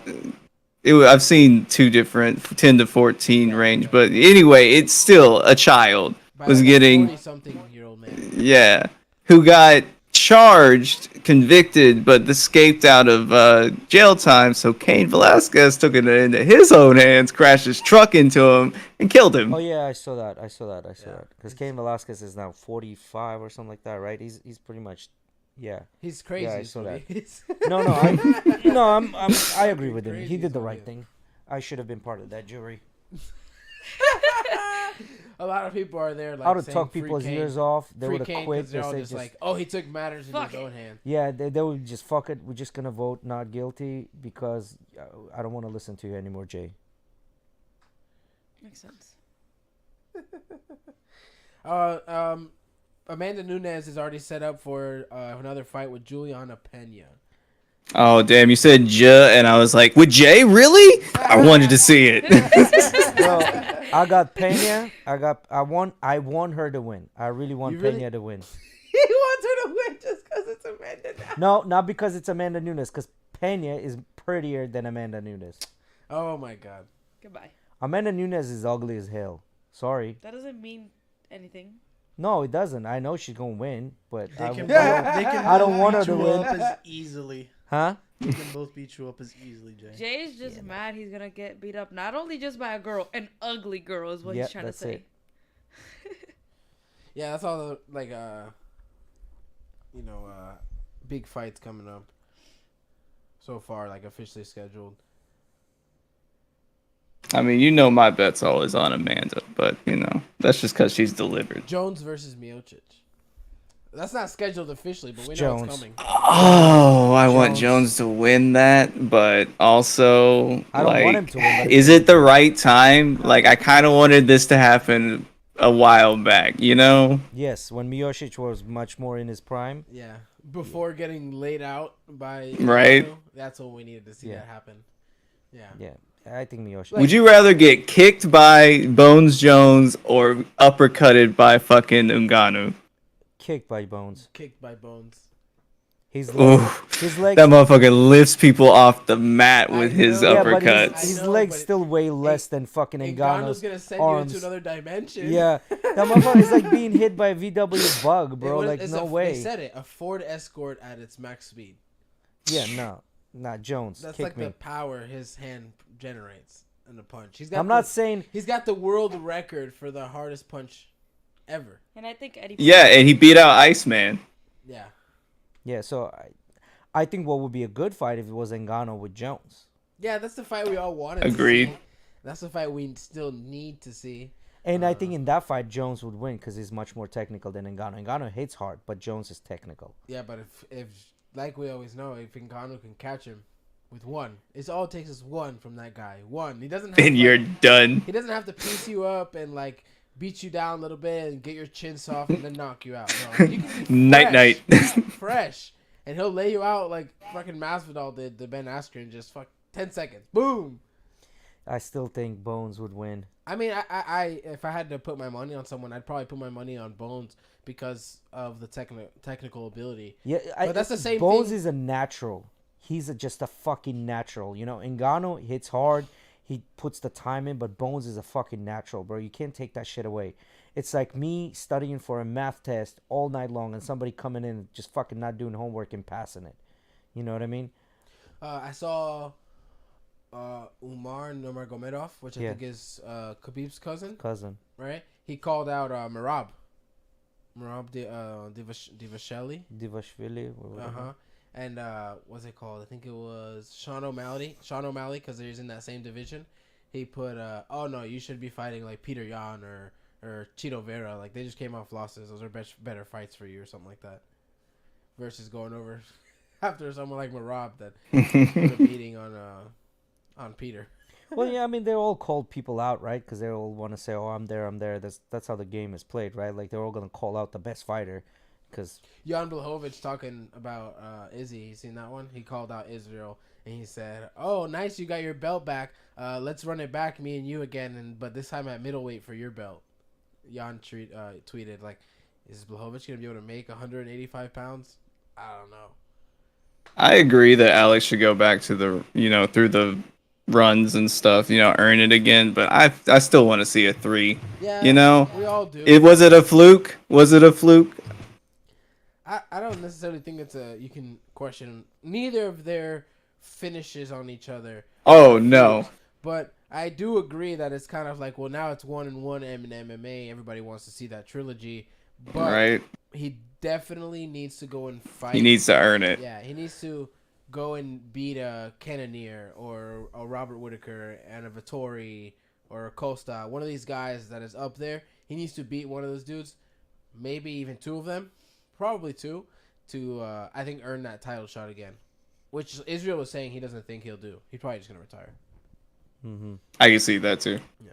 I've seen 2 different 10 to 14 range, but anyway, it's still a child was getting 40-something-year-old man. Yeah, who got charged, convicted, but escaped out of jail time. So Cain Velasquez took it into his own hands, crashed his truck into him, and killed him. Oh yeah, I saw that. Because Cain Velasquez is now 45 or something like that, right? He's pretty much, yeah. He's crazy. Yeah, I saw that. No, I agree with him. He Crazy did the as right well. thing. I should have been part of that jury. A lot of people are there like I would have saying took free people's Cain. ears off. They Free would have Cain, quit. 'cause they're all They just just like, oh, he took matters in Fuck his it. own hand. yeah, they would just fuck it. We're just gonna vote not guilty because I don't want to listen to you anymore, Jay. Makes sense. Amanda Nunes is already set up for another fight with Juliana Pena. Oh damn! You said J, and I was like, with Jay, really? I wanted to see it. Well, I got Pena. I want her to win. I really want You really- Pena to win. He wants her to win just because it's Amanda Nunes. No, not because it's Amanda Nunes. Because Pena is prettier than Amanda Nunes. Oh my god. Goodbye. Amanda Nunes is ugly as hell. Sorry. That doesn't mean anything. No, it doesn't. I know she's gonna win, but They I can, don't- I don't want her to win. Up as easily. huh? They can both beat you up as easily, Jay. Jay is just mad he's gonna get beat up not only just by a girl, an ugly girl is what Yep, he's trying to that's say. it. Yeah, that's all the big fights coming up so far, like officially scheduled. I mean, you know, my bet's always on Amanda, but you know, that's just because she's delivered. Jones versus Miocic. That's not scheduled officially, but we know Jones. it's coming. Oh, I want Jones. Jones to win that, but also, I don't want him to win, but is it the right time? Like, I kind of wanted this to happen a while back, you know? Yes, when Miocic was much more in his prime. Yeah, before getting laid out by Right. Ngannou, that's when we needed to see Yeah. that happen. Yeah. Yeah, I think Miocic. Would you rather get kicked by Bones Jones or uppercutted by fucking Ngannou? Kicked by Bones. Kicked by Bones. His Ooh, legs. His legs. that motherfucker lifts people off the mat with I his know. yeah, but uppercuts. his I know, legs but still weigh less than fucking Ngannou's Ngannou's gonna send arms. you into another dimension. Yeah, that motherfucker is like being hit by a VW bug, bro. Like, It's no They way. said it. A Ford Escort at its max speed. Yeah, no. Not Jones. That's Kick like me. the power his hand generates in a punch. He's got. I'm not saying. He's got the world record for the hardest punch ever. And I think Eddie. Yeah, and he beat out Iceman. Yeah. Yeah, so I think what would be a good fight if it was Ngannou with Jones. Yeah, that's the fight we all wanted. Agreed. To see. That's the fight we still need to see. And I think in that fight, Jones would win because he's much more technical than Ngannou. Ngannou hits hard, but Jones is technical. Yeah, but if like we always know, if Ngannou can catch him with one, it's all it takes is one from that guy. One. He doesn't have And to, you're done. He doesn't have to piece you up and like beat you down a little bit and get your chin soft and then knock you out. No, you can be Night, night. fresh, and he'll lay you out like fucking Masvidal did to Ben Askren, just 10 seconds, boom. I still think Bones would win. I mean, I if I had to put my money on someone, I'd probably put my money on Bones because of the technical ability. Yeah, But that's the same Bones thing. is a natural. He's just a fucking natural. You know, Ngannou hits hard. He puts the time in, but Bones is a fucking natural, bro. You can't take that shit away. It's like me studying for a math test all night long and somebody coming in and just fucking not doing homework and passing it. You know what I mean? I saw Umar Nurmagomedov, which I think is Khabib's cousin, right? He called out Merab Divasheli. And what's it called? I think it was Sean O'Malley, because they're in that same division. He put, oh no, you should be fighting like Peter Yan or Chito Vera. Like, they just came off losses. Those are better fights for you or something like that. Versus going over after someone like Merab that put a beating on Peter. Well, yeah, I mean, they all called people out, right? Because they all want to say, "Oh, I'm there, I'm there." That's how the game is played, right? Like, they're all gonna call out the best fighter, because Jan Blachowicz talking about Izzy. You seen that one? He called out Israel and he said, "Oh, nice, you got your belt back. Let's run it back, me and you again, but this time at middleweight for your belt." Jan tweeted like, "Is Blachowicz gonna be able to make 185 pounds? I don't know." I agree that Alex should go back to the, through the runs and stuff, earn it again. But I still want to see a 3. Yeah, we all do. Was it a fluke? I don't necessarily think you can question neither of their finishes on each other. Oh no. But I do agree that it's kind of like, well, now it's 1-1 in MMA. Everybody wants to see that trilogy. But Right. He definitely needs to go and fight. He needs to earn it. Yeah, he needs to go and beat a Cannonier or a Robert Whittaker and a Vittori or a Costa. One of these guys that is up there. He needs to beat one of those dudes. Maybe even 2 of them. Probably 2. To, I think, earn that title shot again. Which Israel was saying he doesn't think he'll do. He's probably just going to retire. Mm-hmm. I can see that too. Yeah.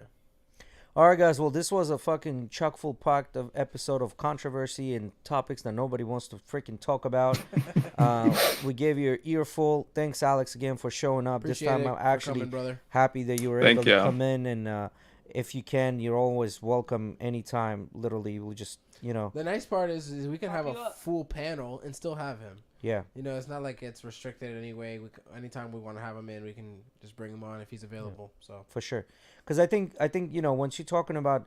All right, guys. Well, this was a fucking chock full packed of episode of controversy and topics that nobody wants to freaking talk about. We gave you your earful. Thanks, Alex, again for showing up. Appreciate this time, it I'm for actually coming, brother. happy that you were Thank able you. to come in. And if you can, you're always welcome anytime. Literally, we'll just, The nice part is we can have a full panel and still have him. Yeah. It's not like it's restricted in any way. Anytime we want to have him in, we can just bring him on if he's available. Yeah. So for sure, because I think once you're talking about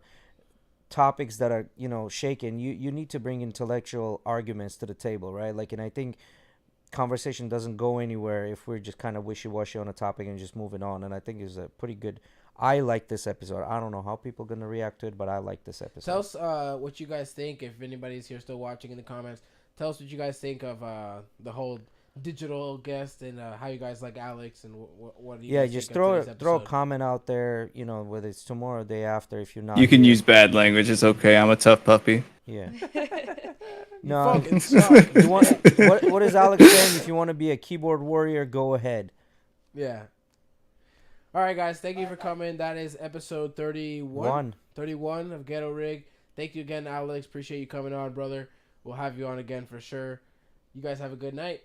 topics that are shaken, you need to bring intellectual arguments to the table, right? Like, and I think conversation doesn't go anywhere if we're just kind of wishy-washy on a topic and just moving on. And I think it's a pretty good. I like this episode. I don't know how people are gonna react to it, but I like this episode. Tell us what you guys think. If anybody's here still watching in the comments, tell us what you guys think of the whole digital guest and how you guys like Alex and what do you guys just think of today's throw a episode? comment out there, whether it's tomorrow or the day after. If you're not, You can here. use bad language. It's okay. I'm a tough puppy. Yeah. You No. fucking suck. You want what is Alex saying? If you want to be a keyboard warrior, go ahead. Yeah. All right, guys. Thank you for coming. That is episode 31 of GhettoRig. Thank you again, Alex. Appreciate you coming on, brother. We'll have you on again for sure. You guys have a good night.